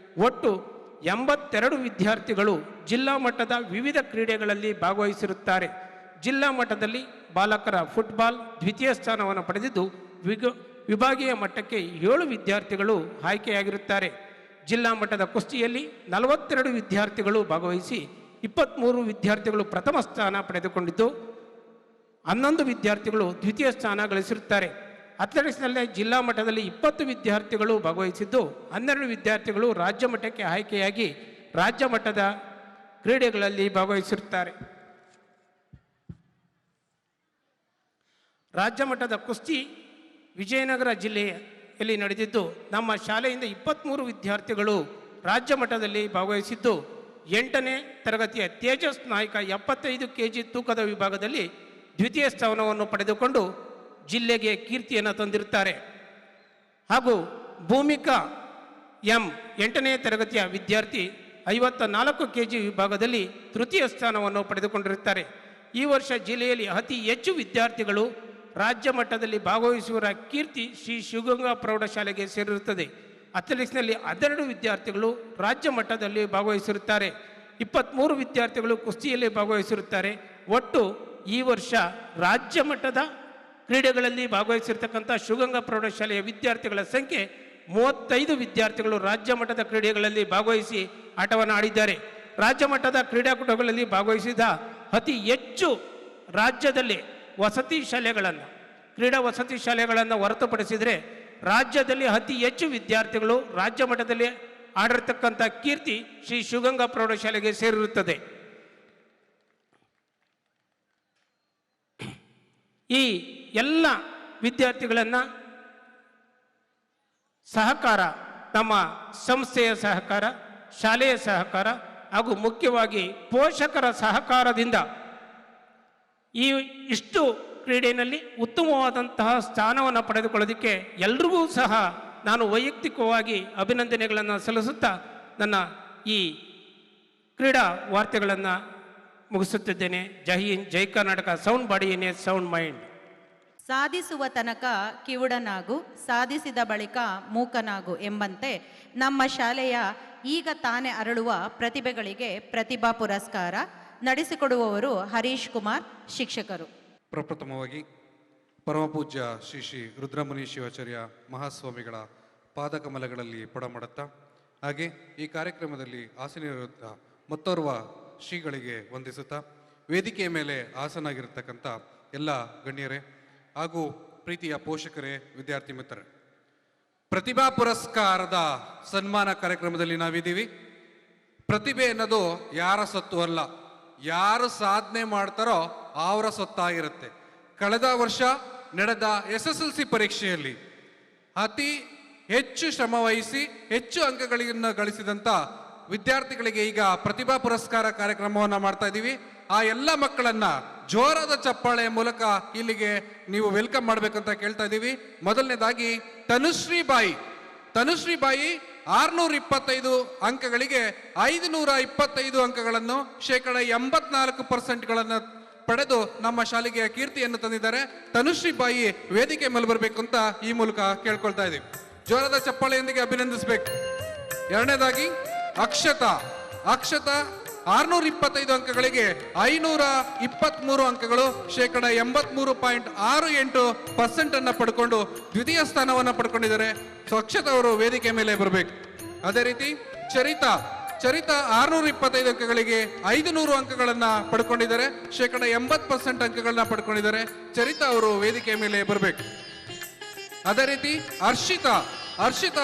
ಒಟ್ಟು 82 ವಿದ್ಯಾರ್ಥಿಗಳು ಜಿಲ್ಲಾ ಮಟ್ಟದ ವಿವಿಧ ಕ್ರೀಡೆಗಳಲ್ಲಿ ಭಾಗವಹಿಸಿರುತ್ತಾರೆ. ಜಿಲ್ಲಾ ಮಟ್ಟದಲ್ಲಿ ಬಾಲಕರ ಫುಟ್ಬಾಲ್ ದ್ವಿತೀಯ ಸ್ಥಾನವನ್ನು ಪಡೆದಿದ್ದು, ವಿಭಾಗೀಯ ಮಟ್ಟಕ್ಕೆ 7 ವಿದ್ಯಾರ್ಥಿಗಳು ಆಯ್ಕೆಯಾಗಿರುತ್ತಾರೆ. ಜಿಲ್ಲಾ ಮಟ್ಟದ ಕುಸ್ತಿಯಲ್ಲಿ 42 ವಿದ್ಯಾರ್ಥಿಗಳು ಭಾಗವಹಿಸಿ 23 ವಿದ್ಯಾರ್ಥಿಗಳು ಪ್ರಥಮ ಸ್ಥಾನ ಪಡೆದುಕೊಂಡಿದ್ದು, 11 ವಿದ್ಯಾರ್ಥಿಗಳು ದ್ವಿತೀಯ ಸ್ಥಾನ ಗಳಿಸಿರುತ್ತಾರೆ. ಅಥ್ಲೆಟಿಕ್ಸ್ನಲ್ಲೇ ಜಿಲ್ಲಾ ಮಟ್ಟದಲ್ಲಿ 20 ವಿದ್ಯಾರ್ಥಿಗಳು ಭಾಗವಹಿಸಿದ್ದು, 12 ವಿದ್ಯಾರ್ಥಿಗಳು ರಾಜ್ಯ ಮಟ್ಟಕ್ಕೆ ಆಯ್ಕೆಯಾಗಿ ರಾಜ್ಯ ಮಟ್ಟದ ಕ್ರೀಡೆಗಳಲ್ಲಿ ಭಾಗವಹಿಸಿರುತ್ತಾರೆ. ರಾಜ್ಯ ಮಟ್ಟದ ಕುಸ್ತಿ ವಿಜಯನಗರ ಜಿಲ್ಲೆಯಲ್ಲಿ ನಡೆದಿದ್ದು, ನಮ್ಮ ಶಾಲೆಯಿಂದ 23 ವಿದ್ಯಾರ್ಥಿಗಳು ರಾಜ್ಯ ಮಟ್ಟದಲ್ಲಿ ಭಾಗವಹಿಸಿದ್ದು, 8ನೇ ತರಗತಿಯ ತೇಜಸ್ ನಾಯ್ಕ 75 kg ತೂಕದ ವಿಭಾಗದಲ್ಲಿ ದ್ವಿತೀಯ ಸ್ಥಾನವನ್ನು ಪಡೆದುಕೊಂಡು ಜಿಲ್ಲೆಗೆ ಕೀರ್ತಿಯನ್ನು ತಂದಿರುತ್ತಾರೆ. ಹಾಗೂ ಭೂಮಿಕಾ M 8ನೇ ತರಗತಿಯ ವಿದ್ಯಾರ್ಥಿ 54 kg ವಿಭಾಗದಲ್ಲಿ ತೃತೀಯ ಸ್ಥಾನವನ್ನು ಪಡೆದುಕೊಂಡಿರುತ್ತಾರೆ. ಈ ವರ್ಷ ಜಿಲ್ಲೆಯಲ್ಲಿ ಅತಿ ಹೆಚ್ಚು ವಿದ್ಯಾರ್ಥಿಗಳು ರಾಜ್ಯ ಮಟ್ಟದಲ್ಲಿ ಭಾಗವಹಿಸುವ ಕೀರ್ತಿ ಶ್ರೀ ಶಿವಗಂಗಾ ಪ್ರೌಢಶಾಲೆಗೆ ಸೇರಿರುತ್ತದೆ. ಅಥ್ಲೆಟಿಕ್ಸ್ನಲ್ಲಿ 12 ವಿದ್ಯಾರ್ಥಿಗಳು ರಾಜ್ಯ ಮಟ್ಟದಲ್ಲಿ ಭಾಗವಹಿಸಿರುತ್ತಾರೆ. 23 ವಿದ್ಯಾರ್ಥಿಗಳು ಕುಸ್ತಿಯಲ್ಲಿ ಭಾಗವಹಿಸಿರುತ್ತಾರೆ. ಒಟ್ಟು ಈ ವರ್ಷ ರಾಜ್ಯ ಮಟ್ಟದ ಕ್ರೀಡೆಗಳಲ್ಲಿ ಭಾಗವಹಿಸಿರ್ತಕ್ಕಂಥ ಶಿವಗಂಗಾ ಪ್ರೌಢಶಾಲೆಯ ವಿದ್ಯಾರ್ಥಿಗಳ ಸಂಖ್ಯೆ 35 ವಿದ್ಯಾರ್ಥಿಗಳು ರಾಜ್ಯ ಮಟ್ಟದ ಕ್ರೀಡೆಗಳಲ್ಲಿ ಭಾಗವಹಿಸಿ ಆಟವನ್ನು ಆಡಿದ್ದಾರೆ. ರಾಜ್ಯ ಮಟ್ಟದ ಕ್ರೀಡಾಕೂಟಗಳಲ್ಲಿ ಭಾಗವಹಿಸಿದ ಅತಿ ಹೆಚ್ಚು ರಾಜ್ಯದಲ್ಲಿ ಕ್ರೀಡಾ ವಸತಿ ಶಾಲೆಗಳನ್ನು ಹೊರತುಪಡಿಸಿದರೆ ರಾಜ್ಯದಲ್ಲಿ ಅತಿ ಹೆಚ್ಚು ವಿದ್ಯಾರ್ಥಿಗಳು ರಾಜ್ಯ ಮಟ್ಟದಲ್ಲಿ ಆಡಿರ್ತಕ್ಕಂಥ ಕೀರ್ತಿ ಶ್ರೀ ಶಿವಗಂಗಾ ಪ್ರೌಢಶಾಲೆಗೆ ಸೇರಿರುತ್ತದೆ. ಈ ಎಲ್ಲ ವಿದ್ಯಾರ್ಥಿಗಳನ್ನು ಸಹಕಾರ, ನಮ್ಮ ಸಂಸ್ಥೆಯ ಸಹಕಾರ, ಶಾಲೆಯ ಸಹಕಾರ ಹಾಗೂ ಮುಖ್ಯವಾಗಿ ಪೋಷಕರ ಸಹಕಾರದಿಂದ ಇಷ್ಟು ಕ್ರೀಡೆಯಲ್ಲಿ ಉತ್ತಮವಾದಂತಹ ಸ್ಥಾನವನ್ನು ಪಡೆದುಕೊಳ್ಳೋದಕ್ಕೆ ಎಲ್ರಿಗೂ ಸಹ ನಾನು ವೈಯಕ್ತಿಕವಾಗಿ ಅಭಿನಂದನೆಗಳನ್ನು ಸಲ್ಲಿಸುತ್ತಾ ನನ್ನ ಈ ಕ್ರೀಡಾ ವಾರ್ತೆಗಳನ್ನು ಮುಗಿಸುತ್ತಿದ್ದೇನೆ. ಜೈ ಹಿಂದ್, ಜೈ Karnataka. Sound body in a sound mind. ಸಾಧಿಸುವ ತನಕ ಕಿವುಡನಾಗು, ಸಾಧಿಸಿದ ಬಳಿಕ ಮೂಕನಾಗು ಎಂಬಂತೆ ನಮ್ಮ ಶಾಲೆಯ ಈಗ ತಾನೇ ಅರಳುವ ಪ್ರತಿಭೆಗಳಿಗೆ ಪ್ರತಿಭಾ ಪುರಸ್ಕಾರ ನಡೆಸಿಕೊಡುವವರು ಹರೀಶ್ ಕುಮಾರ್, ಶಿಕ್ಷಕರು. ಪ್ರಪ್ರಥಮವಾಗಿ ಪರಮಪೂಜ್ಯ ಶ್ರೀ ಶ್ರೀ ರುದ್ರಮುನಿ ಶಿವಾಚಾರ್ಯ ಮಹಾಸ್ವಾಮಿಗಳ ಪಾದಕಮಲಗಳಲ್ಲಿ ಪಡಮಡುತ್ತಾ, ಹಾಗೆ ಈ ಕಾರ್ಯಕ್ರಮದಲ್ಲಿ ಆಸೀನರಿದ್ದ ಮತ್ತೋರ್ವ ಶ್ರೀಗಳಿಗೆ ವಂದಿಸುತ್ತಾ, ವೇದಿಕೆಯ ಮೇಲೆ ಆಸನಾಗಿರತಕ್ಕಂಥ ಎಲ್ಲ ಗಣ್ಯರೇ ಹಾಗೂ ಪ್ರೀತಿಯ ಪೋಷಕರೇ, ವಿದ್ಯಾರ್ಥಿ ಮಿತ್ರರೇ, ಪ್ರತಿಭಾ ಪುರಸ್ಕಾರದ ಸನ್ಮಾನ ಕಾರ್ಯಕ್ರಮದಲ್ಲಿ ನಾವಿದ್ದೀವಿ. ಪ್ರತಿಭೆ ಅನ್ನೋದು ಯಾರ ಸೊತ್ತು ಅಲ್ಲ, ಯಾರು ಸಾಧನೆ ಮಾಡ್ತಾರೋ ಅವರ ಸೊತ್ತಾಗಿರುತ್ತೆ. ಕಳೆದ ವರ್ಷ ನಡೆದ SSLC ಪರೀಕ್ಷೆಯಲ್ಲಿ ಅತಿ ಹೆಚ್ಚು ಶ್ರಮವಹಿಸಿ ಹೆಚ್ಚು ಅಂಕಗಳನ್ನು ಗಳಿಸಿದಂಥ ವಿದ್ಯಾರ್ಥಿಗಳಿಗೆ ಈಗ ಪ್ರತಿಭಾ ಪುರಸ್ಕಾರ ಕಾರ್ಯಕ್ರಮವನ್ನು ಮಾಡ್ತಾ ಇದ್ದೀವಿ. ಆ ಎಲ್ಲ ಮಕ್ಕಳನ್ನ ಜೋರಾದ ಚಪ್ಪಾಳೆಯ ಮೂಲಕ ಇಲ್ಲಿಗೆ ನೀವು ವೆಲ್ಕಮ್ ಮಾಡಬೇಕಂತ ಕೇಳ್ತಾ ಇದ್ದೀವಿ. ಮೊದಲನೇದಾಗಿ ತನುಶ್ರೀ ಬಾಯಿ 625 ಅಂಕಗಳಿಗೆ 525 ಅಂಕಗಳನ್ನು, 84% ಪಡೆದು ನಮ್ಮ ಶಾಲೆಗೆ ಕೀರ್ತಿಯನ್ನು ತಂದಿದ್ದಾರೆ. ತನುಶ್ರೀ ಬಾಯಿ ವೇದಿಕೆ ಮೇಲೆ ಬರಬೇಕು ಅಂತ ಈ ಮೂಲಕ ಕೇಳ್ಕೊಳ್ತಾ ಇದ್ದೀವಿ. ಜೋರಾದ ಚಪ್ಪಾಳೆಯೊಂದಿಗೆ ಅಭಿನಂದಿಸಬೇಕು. ಎರಡನೇದಾಗಿ ಅಕ್ಷತಾ 625 ಅಂಕಗಳಿಗೆ 523 ಅಂಕಗಳು, 83.68% ಅನ್ನ ಪಡ್ಕೊಂಡು ದ್ವಿತೀಯ ಸ್ಥಾನವನ್ನು ಪಡ್ಕೊಂಡಿದ್ದಾರೆ. ಸೊ ಅಕ್ಷತಾ ಅವರು ವೇದಿಕೆ ಮೇಲೆ ಬರಬೇಕು. ಅದೇ ರೀತಿ ಚರಿತಾ 625 ಅಂಕಗಳಿಗೆ 500 ಅಂಕಗಳನ್ನ ಪಡ್ಕೊಂಡಿದ್ದಾರೆ, 80% ಅಂಕಗಳನ್ನ ಪಡ್ಕೊಂಡಿದ್ದಾರೆ. ಚರಿತಾ ಅವರು ವೇದಿಕೆ ಮೇಲೆ ಬರಬೇಕು. ಅದೇ ರೀತಿ ಹರ್ಷಿತಾ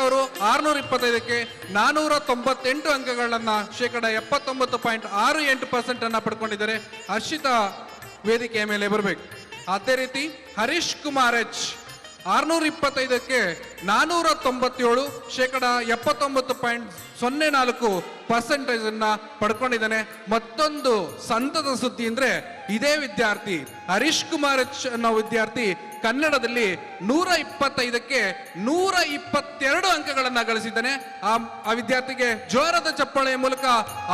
ಅವರು 625ಕ್ಕೆ 498 ಅಂಕಗಳನ್ನ, 79.68% ಅನ್ನ ಪಡ್ಕೊಂಡಿದ್ದಾರೆ. ಹರ್ಷಿತಾ ವೇದಿಕೆಯ ಮೇಲೆ ಬರಬೇಕು. ಅದೇ ರೀತಿ ಹರೀಶ್ ಕುಮಾರ್ H 625ಕ್ಕೆ 497, 79.04% ಅನ್ನ ಪಡ್ಕೊಂಡಿದ್ದಾನೆ. ಮತ್ತೊಂದು ಸಂತದ ಸುದ್ದಿ ಅಂದ್ರೆ ಇದೇ ವಿದ್ಯಾರ್ಥಿ ಹರೀಶ್ ಕುಮಾರ್ H ಅನ್ನೋ ವಿದ್ಯಾರ್ಥಿ ಕನ್ನಡದಲ್ಲಿ 125ಕ್ಕೆ 122 ಅಂಕಗಳನ್ನ ಗಳಿಸಿದ್ದಾನೆ. ಆ ವಿದ್ಯಾರ್ಥಿಗೆ ಜೋರದ ಚಪ್ಪಾಳೆಯ ಮೂಲಕ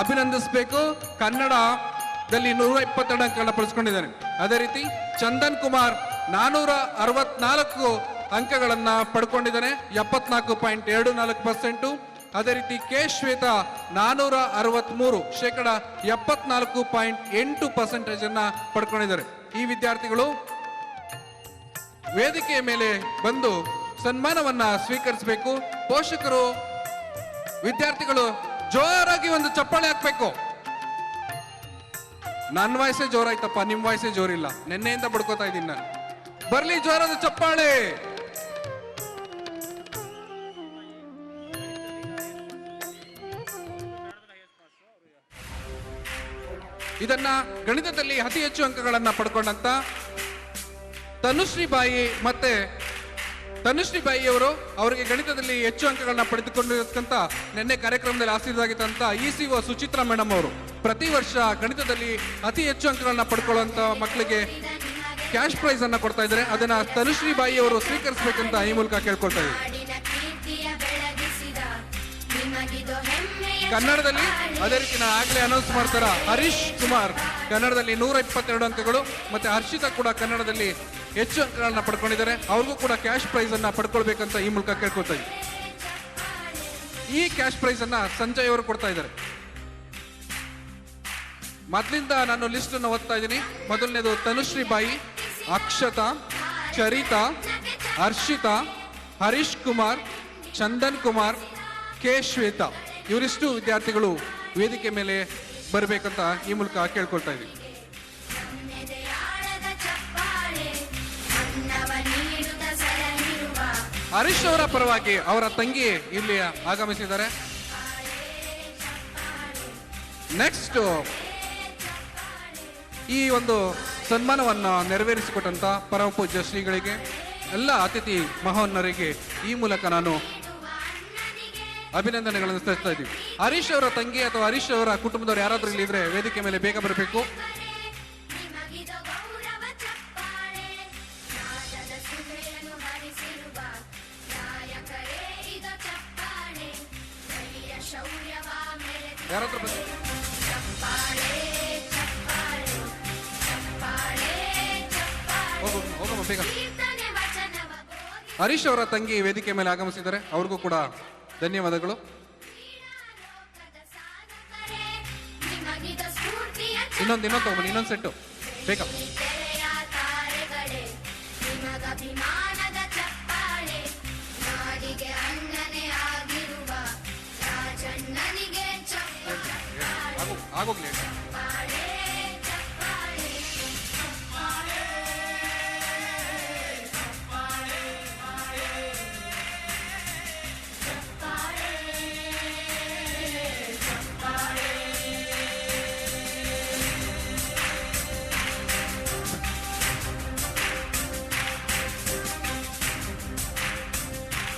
ಅಭಿನಂದಿಸಬೇಕು. ಕನ್ನಡದಲ್ಲಿ 122 ಅಂಕಗಳನ್ನ ಪಡಿಸ್ಕೊಂಡಿದ್ದಾನೆ. ಅದೇ ರೀತಿ ಚಂದನ್ ಕುಮಾರ್ 464 ಅಂಕಗಳನ್ನ ಪಡ್ಕೊಂಡಿದ್ದಾನೆ, 74.24%. ಅದೇ ರೀತಿ ಕೆ ಶ್ವೇತಾ 463, 74.8% ಅನ್ನ ಪಡ್ಕೊಂಡಿದ್ದಾರೆ. ಈ ವಿದ್ಯಾರ್ಥಿಗಳು ವೇದಿಕೆಯ ಮೇಲೆ ಬಂದು ಸನ್ಮಾನವನ್ನ ಸ್ವೀಕರಿಸಬೇಕು. ಪೋಷಕರು, ವಿದ್ಯಾರ್ಥಿಗಳು ಜೋರಾಗಿ ಒಂದು ಚಪ್ಪಾಳೆ ಹಾಕ್ಬೇಕು. ನನ್ನ ವಾಯ್ಸೇ ಜೋರಾಯ್ತಪ್ಪ, ನಿಮ್ಮ ವಾಯ್ಸೇ ಜೋರಿಲ್ಲ. ನಿನ್ನೆಯಿಂದ ಬಡ್ಕೋತಾ ಇದ್ದೀನಿ ನಾನು. ಬರ್ಲಿ ಜೋರಾದ ಚಪ್ಪಾಳೆ. ಇದನ್ನ ಗಣಿತದಲ್ಲಿ ಅತಿ ಹೆಚ್ಚು ಅಂಕಗಳನ್ನ ಪಡ್ಕೊಂಡಂತ ತನುಶ್ರೀ ಬಾಯಿ ಅವರು, ಅವರಿಗೆ ಗಣಿತದಲ್ಲಿ ಹೆಚ್ಚು ಅಂಕಗಳನ್ನ ಪಡೆದುಕೊಂಡಿರ್ತಕ್ಕಂಥ ನಿನ್ನೆ ಕಾರ್ಯಕ್ರಮದಲ್ಲಿ ಆಸೀನರಾಗಿದ್ದಂತ ECO ಸುಚಿತ್ರಾ ಮೇಡಮ್ ಅವರು ಪ್ರತಿ ವರ್ಷ ಗಣಿತದಲ್ಲಿ ಅತಿ ಹೆಚ್ಚು ಅಂಕಗಳನ್ನ ಪಡ್ಕೊಳ್ಳುವಂತ ಮಕ್ಕಳಿಗೆ ಕ್ಯಾಶ್ ಪ್ರೈಸ್ ಅನ್ನ ಕೊಡ್ತಾ ಇದ್ದಾರೆ. ಅದನ್ನ ತನುಶ್ರೀ ಬಾಯಿ ಅವರು ಸ್ವೀಕರಿಸಬೇಕಂತ ಈ ಮೂಲಕ ಕೇಳ್ಕೊಳ್ತಾ ಇದ್ದೀವಿ. ಕನ್ನಡದಲ್ಲಿ ಅದೇ ರೀತಿ ನಾನು ಆಗ್ಲೇ ಅನೌನ್ಸ್ ಮಾಡ್ತಾರ ಹರೀಶ್ ಕುಮಾರ್ ಕನ್ನಡದಲ್ಲಿ 122 ಅಂಕಗಳು, ಮತ್ತೆ ಹರ್ಷಿತಾ ಕೂಡ ಕನ್ನಡದಲ್ಲಿ ಹೆಚ್ಚು ಅಂಕಗಳನ್ನ ಪಡ್ಕೊಂಡಿದ್ದಾರೆ. ಅವ್ರಿಗೂ ಕೂಡ ಕ್ಯಾಶ್ ಪ್ರೈಸ್ ಅನ್ನ ಪಡ್ಕೊಳ್ಬೇಕಂತ ಈ ಮೂಲಕ ಕೇಳ್ಕೊತಾ ಇದ್ದೀನಿ. ಈ ಕ್ಯಾಶ್ ಪ್ರೈಸ್ ಅನ್ನ ಸಂಜಯ್ ಅವರು ಕೊಡ್ತಾ ಇದ್ದಾರೆ. ಮೊದಲಿಂದ ನಾನು ಲಿಸ್ಟ್ ಅನ್ನು ಓದ್ತಾ ಇದ್ದೀನಿ. ಮೊದಲನೇದು ತನುಶ್ರೀ ಬಾಯಿ, ಅಕ್ಷತಾ, ಚರಿತಾ, ಹರ್ಷಿತಾ, ಹರೀಶ್ ಕುಮಾರ್, ಚಂದನ್ ಕುಮಾರ್, ಕೆ ಶ್ವೇತಾ. ಇವರಿಷ್ಟು ವಿದ್ಯಾರ್ಥಿಗಳು ವೇದಿಕೆ ಮೇಲೆ ಬರಬೇಕಂತ ಈ ಮೂಲಕ ಕೇಳ್ಕೊಳ್ತಾ ಇದ್ದೀವಿ. ಹರೀಶ್ ಅವರ ಪರವಾಗಿ ಅವರ ತಂಗಿ ಇಲ್ಲಿ ಆಗಮಿಸಿದ್ದಾರೆ. ನೆಕ್ಸ್ಟ್ ಈ ಒಂದು ಸನ್ಮಾನವನ್ನು ನೆರವೇರಿಸಿಕೊಟ್ಟಂತ ಪರಮ ಪೂಜ್ಯ ಶ್ರೀಗಳಿಗೆ, ಎಲ್ಲ ಅತಿಥಿ ಮಹೋನ್ನರಿಗೆ ಈ ಮೂಲಕ ನಾನು ಅಭಿನಂದನೆಗಳನ್ನು ಸಲ್ಲಿಸ್ತಾ ಇದ್ದೀವಿ. ಹರೀಶ್ ಅವರ ತಂಗಿ ಅಥವಾ ಹರೀಶ್ ಅವರ ಕುಟುಂಬದವರು ಯಾರಾದ್ರೂ ಇಲ್ಲಿ ಇದ್ರೆ ವೇದಿಕೆ ಮೇಲೆ ಬೇಗ ಬರಬೇಕು. ಯಾರಾದ್ರೂ ಹೋಗಮ್ಮ ಬೇಗ. ಹರೀಶ್ ಅವರ ತಂಗಿ ವೇದಿಕೆ ಮೇಲೆ ಆಗಮಿಸಿದ್ದಾರೆ, ಅವ್ರಿಗೂ ಕೂಡ ಧನ್ಯವಾದಗಳು. ಇನ್ನೊಂದು ತಗೊಂಬನ್ನಿ, ಇನ್ನೊಂದು ಸೆಟ್ಟು ಬೇಗ. ಆಗೋಗ್ಲಿ.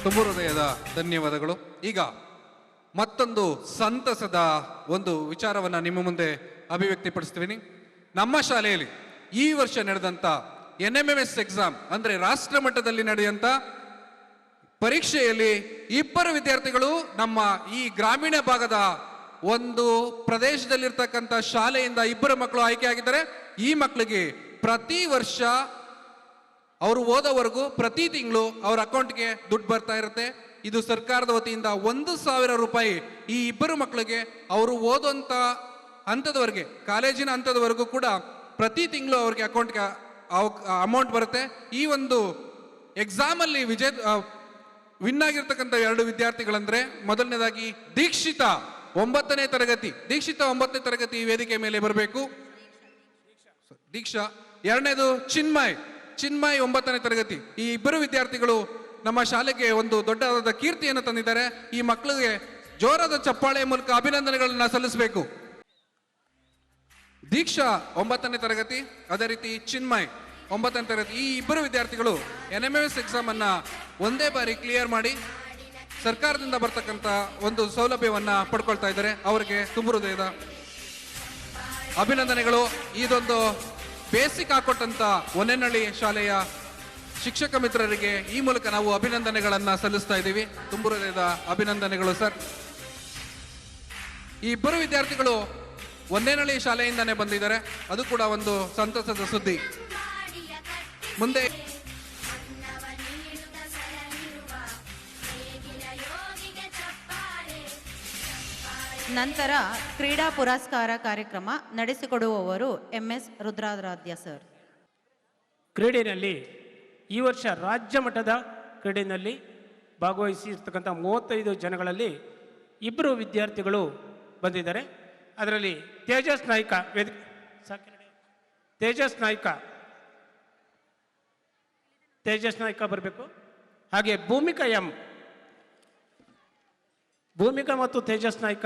ತುಂಬ ಹೃದಯದ ಧನ್ಯವಾದಗಳು. ಈಗ ಮತ್ತೊಂದು ಸಂತಸದ ಒಂದು ವಿಚಾರವನ್ನ ನಿಮ್ಮ ಮುಂದೆ ಅಭಿವ್ಯಕ್ತಿಪಡಿಸ್ತೀನಿ. ನಮ್ಮ ಶಾಲೆಯಲ್ಲಿ ಈ ವರ್ಷ ನಡೆದಂತ NMMS ಎಕ್ಸಾಮ್ ಅಂದ್ರೆ ರಾಷ್ಟ್ರ ಮಟ್ಟದಲ್ಲಿ ನಡೆದಂತ ಪರೀಕ್ಷೆಯಲ್ಲಿ 2 ವಿದ್ಯಾರ್ಥಿಗಳು ನಮ್ಮ ಈ ಗ್ರಾಮೀಣ ಭಾಗದ ಒಂದು ಪ್ರದೇಶದಲ್ಲಿರ್ತಕ್ಕಂಥ ಶಾಲೆಯಿಂದ 2 ಮಕ್ಕಳು ಆಯ್ಕೆಯಾಗಿದ್ದಾರೆ. ಈ ಮಕ್ಕಳಿಗೆ ಪ್ರತಿ ವರ್ಷ ಅವರು ಓದೋವರೆಗೂ ಪ್ರತಿ ತಿಂಗಳು ಅವ್ರ ಅಕೌಂಟ್ಗೆ ದುಡ್ಡು ಬರ್ತಾ ಇರುತ್ತೆ. ಇದು ಸರ್ಕಾರದ ವತಿಯಿಂದ 1,000 ರೂಪಾಯಿ ಈ 2 ಮಕ್ಕಳಿಗೆ ಅವರು ಓದುವಂತ ಹಂತದವರೆಗೆ, ಕಾಲೇಜಿನ ಹಂತದವರೆಗೂ ಕೂಡ ಪ್ರತಿ ತಿಂಗಳು ಅವ್ರಿಗೆ ಅಕೌಂಟ್ಗೆ ಅಮೌಂಟ್ ಬರುತ್ತೆ. ಈ ಒಂದು ಎಕ್ಸಾಮ್ ಅಲ್ಲಿ ವಿನ್ ಆಗಿರ್ತಕ್ಕಂಥ 2 ವಿದ್ಯಾರ್ಥಿಗಳಂದ್ರೆ, ಮೊದಲನೇದಾಗಿ ದೀಕ್ಷಿತಾ 9ನೇ ತರಗತಿ. ದೀಕ್ಷಿತಾ 9ನೇ ತರಗತಿ ವೇದಿಕೆ ಮೇಲೆ ಬರಬೇಕು. ದೀಕ್ಷಾ. ಎರಡನೇದು ಚಿನ್ಮಯ್ 9ನೇ ತರಗತಿ. ಈ 2 ವಿದ್ಯಾರ್ಥಿಗಳು ನಮ್ಮ ಶಾಲೆಗೆ ಒಂದು ದೊಡ್ಡದಾದ ಕೀರ್ತಿಯನ್ನು ತಂದಿದ್ದಾರೆ. ಈ ಮಕ್ಕಳಿಗೆ ಜೋರಾದ ಚಪ್ಪಾಳೆ ಮೂಲಕ ಅಭಿನಂದನೆಗಳನ್ನ ಸಲ್ಲಿಸಬೇಕು. ದೀಕ್ಷಾ 9ನೇ ತರಗತಿ, ಅದೇ ರೀತಿ ಚಿನ್ಮಯ್ 9ನೇ ತರಗತಿ. ಈ 2 ವಿದ್ಯಾರ್ಥಿಗಳು NMMS ಎಕ್ಸಾಮ್ ಅನ್ನ ಒಂದೇ ಬಾರಿ ಕ್ಲಿಯರ್ ಮಾಡಿ ಸರ್ಕಾರದಿಂದ ಬರ್ತಕ್ಕಂಥ ಒಂದು ಸೌಲಭ್ಯವನ್ನ ಪಡ್ಕೊಳ್ತಾ ಇದ್ದಾರೆ. ಅವರಿಗೆ ತುಂಬ ಹೃದಯದ ಅಭಿನಂದನೆಗಳು. ಇದೊಂದು ಬೇಸಿಕ್ ಹಾಕೊಟ್ಟಂತ ಹೊನ್ನೇನಹಳ್ಳಿ ಶಾಲೆಯ ಶಿಕ್ಷಕ ಮಿತ್ರರಿಗೆ ಈ ಮೂಲಕ ನಾವು ಅಭಿನಂದನೆಗಳನ್ನ ಸಲ್ಲಿಸ್ತಾ ಇದ್ದೀವಿ. ತುಂಬ ಹೃದಯದ ಅಭಿನಂದನೆಗಳು ಸರ್. ಈ 2 ವಿದ್ಯಾರ್ಥಿಗಳು ಹೊನ್ನೇನಹಳ್ಳಿ ಶಾಲೆಯಿಂದಾನೇ ಬಂದಿದ್ದಾರೆ, ಅದು ಕೂಡ ಒಂದು ಸಂತಸದ ಸುದ್ದಿ. ಮುಂದೆ ನಂತರ ಕ್ರೀಡಾ ಪುರಸ್ಕಾರ ಕಾರ್ಯಕ್ರಮ ನಡೆಸಿಕೊಡುವವರು MS ರುದ್ರಾರಾಧ್ಯ ಸರ್. ಕ್ರೀಡೆಯಲ್ಲಿ ಈ ವರ್ಷ ರಾಜ್ಯ ಮಟ್ಟದ ಕ್ರೀಡೆಯಲ್ಲಿ ಭಾಗವಹಿಸಿರ್ತಕ್ಕಂಥ 35 ಜನಗಳಲ್ಲಿ 2 ವಿದ್ಯಾರ್ಥಿಗಳು ಬಂದಿದ್ದಾರೆ. ಅದರಲ್ಲಿ ತೇಜಸ್ ನಾಯ್ಕ ಬರಬೇಕು. ಹಾಗೆ ಭೂಮಿಕಾ ಮತ್ತು ತೇಜಸ್ ನಾಯ್ಕ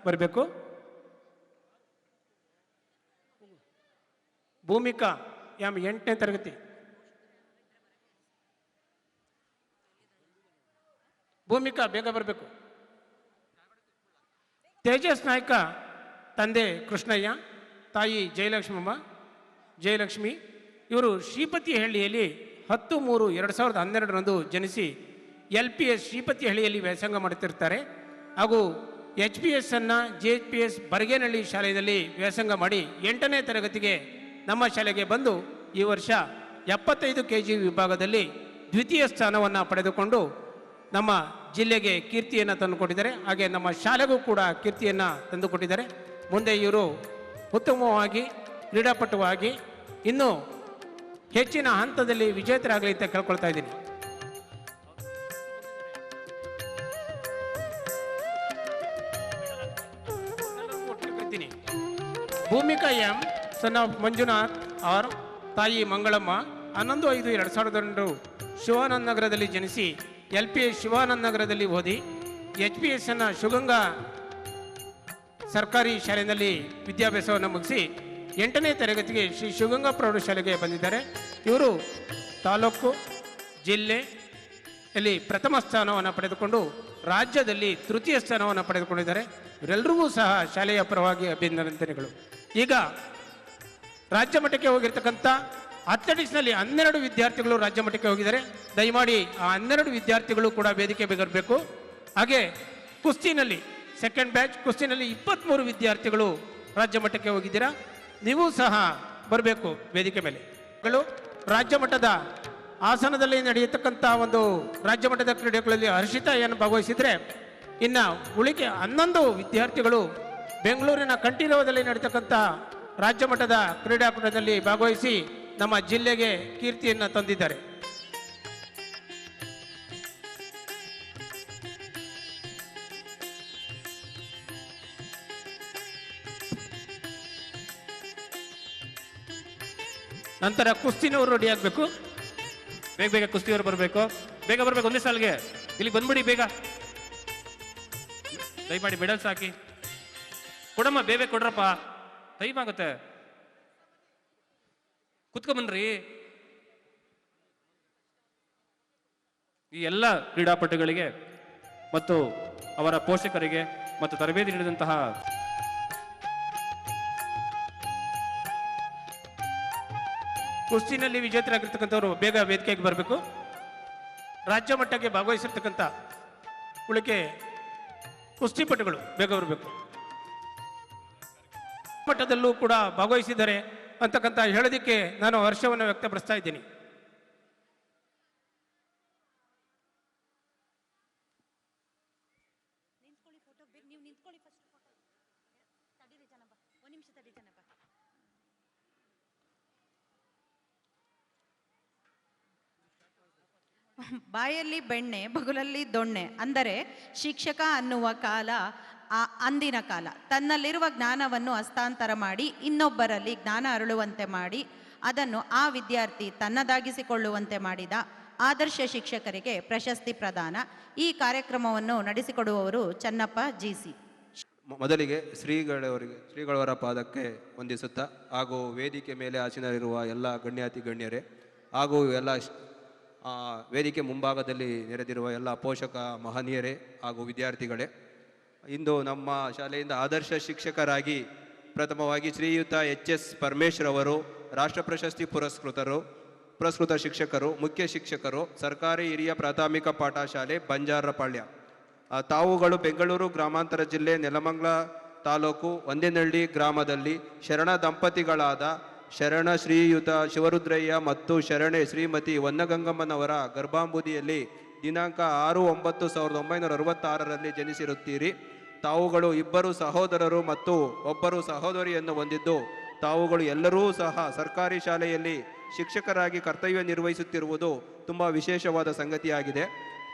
ಬರಬೇಕು. ಭೂಮಿಕಾ 8ನೇ ತರಗತಿ. ಭೂಮಿಕಾ ಬೇಗ ಬರಬೇಕು. ತೇಜಸ್ ನಾಯ್ಕ ತಂದೆ ಕೃಷ್ಣಯ್ಯ, ತಾಯಿ ಜಯಲಕ್ಷ್ಮಿ. ಇವರು ಶ್ರೀಪತಿಹಳ್ಳಿಯಲ್ಲಿ 10/3/2012 ಜನಿಸಿ LPS ಶ್ರೀಪತಿಹಳ್ಳಿಯಲ್ಲಿ ವ್ಯಾಸಂಗ ಮಾಡುತ್ತಿರ್ತಾರೆ. ಹಾಗೂ HPS ಅನ್ನು JHPS ಬರಗೇನಹಳ್ಳಿ ಶಾಲೆಯಲ್ಲಿ ವ್ಯಾಸಂಗ ಮಾಡಿ 8ನೇ ತರಗತಿಗೆ ನಮ್ಮ ಶಾಲೆಗೆ ಬಂದು ಈ ವರ್ಷ 75 kg ವಿಭಾಗದಲ್ಲಿ ದ್ವಿತೀಯ ಸ್ಥಾನವನ್ನು ಪಡೆದುಕೊಂಡು ನಮ್ಮ ಜಿಲ್ಲೆಗೆ ಕೀರ್ತಿಯನ್ನು ತಂದುಕೊಟ್ಟಿದ್ದಾರೆ. ಹಾಗೆ ನಮ್ಮ ಶಾಲೆಗೂ ಕೂಡ ಕೀರ್ತಿಯನ್ನು ತಂದುಕೊಟ್ಟಿದ್ದಾರೆ. ಮುಂದೆ ಇವರು ಉತ್ತಮವಾಗಿ ಕ್ರೀಡಾಪಟುವಾಗಿ ಇನ್ನೂ ಹೆಚ್ಚಿನ ಹಂತದಲ್ಲಿ ವಿಜೇತರಾಗಲಿ ಅಂತ ಕೇಳ್ಕೊಳ್ತಾ ಇದ್ದೀನಿ. Bhumika M son of Manjunath ಅವರ ತಾಯಿ ಮಂಗಳಮ್ಮ 11/5/2002 ಶಿವಾನಂದ ನಗರದಲ್ಲಿ ಜನಿಸಿ LPS ಶಿವಾನಂದ ನಗರದಲ್ಲಿ ಓದಿ HPS ಅನ್ನು ಶಿವಗಂಗಾ ಸರ್ಕಾರಿ ಶಾಲೆಯಲ್ಲಿ ವಿದ್ಯಾಭ್ಯಾಸವನ್ನು ಮುಗಿಸಿ 8ನೇ ತರಗತಿಗೆ ಶ್ರೀ ಶಿವಗಂಗಾ ಪ್ರೌಢಶಾಲೆಗೆ ಬಂದಿದ್ದಾರೆ. ಇವರು ತಾಲೂಕು ಜಿಲ್ಲೆಯಲ್ಲಿ ಪ್ರಥಮ ಸ್ಥಾನವನ್ನು ಪಡೆದುಕೊಂಡು ರಾಜ್ಯದಲ್ಲಿ ತೃತೀಯ ಸ್ಥಾನವನ್ನು ಪಡೆದುಕೊಂಡಿದ್ದಾರೆ. ಇವರೆಲ್ಲರಿಗೂ ಸಹ ಶಾಲೆಯ ಪರವಾಗಿ ಅಭಿನಂದನೆಗಳು. ಈಗ ರಾಜ್ಯ ಮಟ್ಟಕ್ಕೆ ಹೋಗಿರ್ತಕ್ಕಂಥ ಅಥ್ಲೆಟಿಕ್ಸ್ನಲ್ಲಿ 12 ವಿದ್ಯಾರ್ಥಿಗಳು ರಾಜ್ಯ ಮಟ್ಟಕ್ಕೆ ಹೋಗಿದ್ದಾರೆ. ದಯಮಾಡಿ ಆ 12 ವಿದ್ಯಾರ್ಥಿಗಳು ಕೂಡ ವೇದಿಕೆ ಬರಬೇಕು. ಹಾಗೆ ಕುಸ್ತಿನಲ್ಲಿ ಸೆಕೆಂಡ್ ಬ್ಯಾಚ್ ಕುಸ್ತಿನಲ್ಲಿ 23 ವಿದ್ಯಾರ್ಥಿಗಳು ರಾಜ್ಯ ಮಟ್ಟಕ್ಕೆ ಹೋಗಿದ್ದೀರಾ. ನೀವು ಸಹ ಬರಬೇಕು ವೇದಿಕೆ ಮೇಲೆ. ರಾಜ್ಯ ಮಟ್ಟದ ಹಾಸನದಲ್ಲಿ ನಡೆಯತಕ್ಕಂಥ ಒಂದು ರಾಜ್ಯ ಮಟ್ಟದ ಕ್ರೀಡೆಗಳಲ್ಲಿ ಹರ್ಷಿತಾ ಏನು ಭಾಗವಹಿಸಿದರೆ, ಇನ್ನು ಉಳಿಕೆ 11 ವಿದ್ಯಾರ್ಥಿಗಳು ಬೆಂಗಳೂರಿನ ಕಂಠೀರವದಲ್ಲಿ ನಡೀತಕ್ಕಂಥ ರಾಜ್ಯ ಮಟ್ಟದ ಕ್ರೀಡಾಕೂಟದಲ್ಲಿ ಭಾಗವಹಿಸಿ ನಮ್ಮ ಜಿಲ್ಲೆಗೆ ಕೀರ್ತಿಯನ್ನು ತಂದಿದ್ದಾರೆ. ನಂತರ ಕುಸ್ತಿನವರು ರೆಡಿ ಆಗಬೇಕು. ಬೇಗ ಬೇಗ ಕುಸ್ತಿಯವರು ಬರಬೇಕು, ಬೇಗ ಬರಬೇಕು. ಒಂದೇ ಸಾಲಿಗೆ ಇಲ್ಲಿ ಬಂದ್ಬಿಡಿ ಬೇಗ. ದಯಮಾಡಿ ಮೆಡಲ್ಸ್ ಹಾಕಿ ಕೊಡಮ್ಮ, ಬೇಗ ಕೊಡ್ರಪ್ಪ, ಟೈಮ್ ಆಗುತ್ತೆ. ಕುತ್ಕೊಂಬನ್ರಿ. ಈ ಎಲ್ಲ ಕ್ರೀಡಾಪಟುಗಳಿಗೆ ಮತ್ತು ಅವರ ಪೋಷಕರಿಗೆ ಮತ್ತು ತರಬೇತಿ ನೀಡಿದಂತಹ ಕುಸ್ತಿನಲ್ಲಿ ವಿಜೇತರಾಗಿರ್ತಕ್ಕಂಥವ್ರು ಬೇಗ ವೇದಿಕೆಗೆ ಬರಬೇಕು. ರಾಜ್ಯ ಮಟ್ಟಕ್ಕೆ ಭಾಗವಹಿಸಿರ್ತಕ್ಕಂಥ ಉಳಿಕೆ ಕುಸ್ತಿಪಟುಗಳು ಬೇಗ ಬರಬೇಕು. ಮಟ್ಟದಲ್ಲೂ ಕೂಡ ಭಾಗವಹಿಸಿದ್ದಾರೆ ಅಂತಕ್ಕಂಥ ಹೇಳೋದಕ್ಕೆ ನಾನು ಹರ್ಷವನ್ನು ವ್ಯಕ್ತಪಡಿಸ್ತಾ ಇದ್ದೀನಿ. ಬಾಯಲ್ಲಿ ಬೆಣ್ಣೆ ಬಗುಲಲ್ಲಿ ದೊಣ್ಣೆ ಅಂದರೆ ಶಿಕ್ಷಕ ಅನ್ನುವ ಕಾಲ ಅಂದಿನ ಕಾಲ. ತನ್ನಲ್ಲಿರುವ ಜ್ಞಾನವನ್ನು ಹಸ್ತಾಂತರ ಮಾಡಿ ಇನ್ನೊಬ್ಬರಲ್ಲಿ ಜ್ಞಾನ ಅರಳುವಂತೆ ಮಾಡಿ ಅದನ್ನು ಆ ವಿದ್ಯಾರ್ಥಿ ತನ್ನದಾಗಿಸಿಕೊಳ್ಳುವಂತೆ ಮಾಡಿದ ಆದರ್ಶ ಶಿಕ್ಷಕರಿಗೆ ಪ್ರಶಸ್ತಿ ಪ್ರದಾನ. ಈ ಕಾರ್ಯಕ್ರಮವನ್ನು ನಡೆಸಿಕೊಡುವವರು ಚನ್ನಪ್ಪ GC. ಮೊದಲಿಗೆ ಶ್ರೀಗಳವರ ಪಾದಕ್ಕೆ ವಂದಿಸುತ್ತಾ ಹಾಗೂ ವೇದಿಕೆ ಮೇಲೆ ಆಸೀನರಿರುವ ಎಲ್ಲ ಗಣ್ಯಾತಿ ಗಣ್ಯರೇ ಹಾಗೂ ಎಲ್ಲ ವೇದಿಕೆ ಮುಂಭಾಗದಲ್ಲಿ ನೆರೆದಿರುವ ಎಲ್ಲ ಪೋಷಕ ಮಹನೀಯರೇ ಹಾಗೂ ವಿದ್ಯಾರ್ಥಿಗಳೇ, ಇಂದು ನಮ್ಮ ಶಾಲೆಯಿಂದ ಆದರ್ಶ ಶಿಕ್ಷಕರಾಗಿ ಪ್ರಥಮವಾಗಿ ಶ್ರೀಯುತ HS ಪರಮೇಶ್ವರ್ ರಾಷ್ಟ್ರ ಪ್ರಶಸ್ತಿ ಪುರಸ್ಕೃತ ಶಿಕ್ಷಕರು, ಮುಖ್ಯ ಶಿಕ್ಷಕರು, ಸರ್ಕಾರಿ ಹಿರಿಯ ಪ್ರಾಥಮಿಕ ಪಾಠಶಾಲೆ ಬಂಜಾರಪಾಳ್ಯ. ತಾವುಗಳು ಬೆಂಗಳೂರು ಗ್ರಾಮಾಂತರ ಜಿಲ್ಲೆ ನೆಲಮಂಗಲ ತಾಲೂಕು ಒಂದೇನಹಳ್ಳಿ ಗ್ರಾಮದಲ್ಲಿ ಶರಣ ದಂಪತಿಗಳಾದ ಶರಣ ಶ್ರೀಯುತ ಶಿವರುದ್ರಯ್ಯ ಮತ್ತು ಶರಣೆ ಶ್ರೀಮತಿ ವನ್ನಗಂಗಮ್ಮನವರ ಗರ್ಭಾಂಬುದಿಯಲ್ಲಿ ದಿನಾಂಕ 6/9/1966 ಜನಿಸಿರುತ್ತೀರಿ. ತಾವುಗಳು 2 ಸಹೋದರರು ಮತ್ತು 1 ಸಹೋದರಿಯನ್ನು ಹೊಂದಿದ್ದು, ತಾವುಗಳು ಎಲ್ಲರೂ ಸಹ ಸರ್ಕಾರಿ ಶಾಲೆಯಲ್ಲಿ ಶಿಕ್ಷಕರಾಗಿ ಕರ್ತವ್ಯ ನಿರ್ವಹಿಸುತ್ತಿರುವುದು ತುಂಬ ವಿಶೇಷವಾದ ಸಂಗತಿಯಾಗಿದೆ.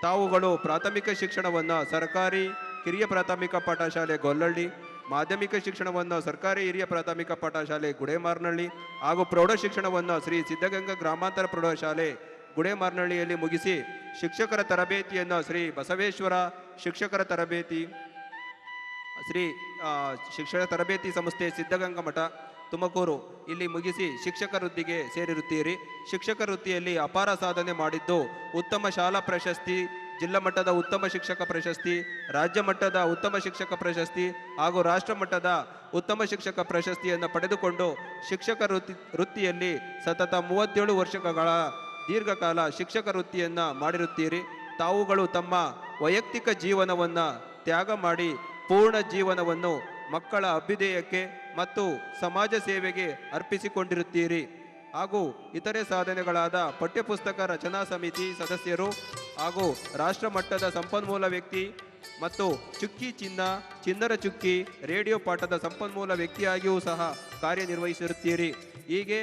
ತಾವುಗಳು ಪ್ರಾಥಮಿಕ ಶಿಕ್ಷಣವನ್ನು ಸರ್ಕಾರಿ ಕಿರಿಯ ಪ್ರಾಥಮಿಕ ಪಾಠಶಾಲೆ ಗೊಲ್ಲಳ್ಳಿ, ಮಾಧ್ಯಮಿಕ ಶಿಕ್ಷಣವನ್ನು ಸರ್ಕಾರಿ ಹಿರಿಯ ಪ್ರಾಥಮಿಕ ಪಾಠಶಾಲೆ ಗುಡೇಮಾರನಹಳ್ಳಿ ಹಾಗೂ ಪ್ರೌಢ ಶಿಕ್ಷಣವನ್ನು ಶ್ರೀ ಸಿದ್ಧಗಂಗಾ ಗ್ರಾಮಾಂತರ ಪ್ರೌಢಶಾಲೆ ಗುಡೇಮಾರನಹಳ್ಳಿಯಲ್ಲಿ ಮುಗಿಸಿ ಶಿಕ್ಷಕರ ತರಬೇತಿಯನ್ನು ಶ್ರೀ ಬಸವೇಶ್ವರ ಶಿಕ್ಷಕರ ತರಬೇತಿ ಸಂಸ್ಥೆ ಸಿದ್ಧಗಂಗಾ ಮಠ ತುಮಕೂರು ಇಲ್ಲಿ ಮುಗಿಸಿ ಶಿಕ್ಷಕ ವೃತ್ತಿಗೆ ಸೇರಿರುತ್ತೀರಿ. ಶಿಕ್ಷಕ ವೃತ್ತಿಯಲ್ಲಿ ಅಪಾರ ಸಾಧನೆ ಮಾಡಿದ್ದು ಉತ್ತಮ ಶಾಲಾ ಪ್ರಶಸ್ತಿ, ಜಿಲ್ಲಾ ಮಟ್ಟದ ಉತ್ತಮ ಶಿಕ್ಷಕ ಪ್ರಶಸ್ತಿ, ರಾಜ್ಯ ಮಟ್ಟದ ಉತ್ತಮ ಶಿಕ್ಷಕ ಪ್ರಶಸ್ತಿ ಹಾಗೂ ರಾಷ್ಟ್ರ ಮಟ್ಟದ ಉತ್ತಮ ಶಿಕ್ಷಕ ಪ್ರಶಸ್ತಿಯನ್ನು ಪಡೆದುಕೊಂಡು ಶಿಕ್ಷಕ ವೃತ್ತಿಯಲ್ಲಿ ಸತತ 37 ವರ್ಷಗಳ ದೀರ್ಘಕಾಲ ಶಿಕ್ಷಕ ವೃತ್ತಿಯನ್ನು ಮಾಡಿರುತ್ತೀರಿ. ತಾವುಗಳು ತಮ್ಮ ವೈಯಕ್ತಿಕ ಜೀವನವನ್ನು ತ್ಯಾಗ ಮಾಡಿ ಪೂರ್ಣ ಜೀವನವನ್ನು ಮಕ್ಕಳ ಅಭ್ಯುದಯಕ್ಕೆ ಮತ್ತು ಸಮಾಜ ಸೇವೆಗೆ ಅರ್ಪಿಸಿಕೊಂಡಿರುತ್ತೀರಿ. ಹಾಗೂ ಇತರೆ ಸಾಧನೆಗಳಾದ ಪಠ್ಯಪುಸ್ತಕ ರಚನಾ ಸಮಿತಿ ಸದಸ್ಯರು ಹಾಗೂ ರಾಷ್ಟ್ರ ಮಟ್ಟದ ಸಂಪನ್ಮೂಲ ವ್ಯಕ್ತಿ ಮತ್ತು ಚುಕ್ಕಿ ಚಿನ್ನರ ಚುಕ್ಕಿ ರೇಡಿಯೋ ಪಾಠದ ಸಂಪನ್ಮೂಲ ವ್ಯಕ್ತಿಯಾಗಿಯೂ ಸಹ ಕಾರ್ಯನಿರ್ವಹಿಸಿರುತ್ತೀರಿ. ಹೀಗೆ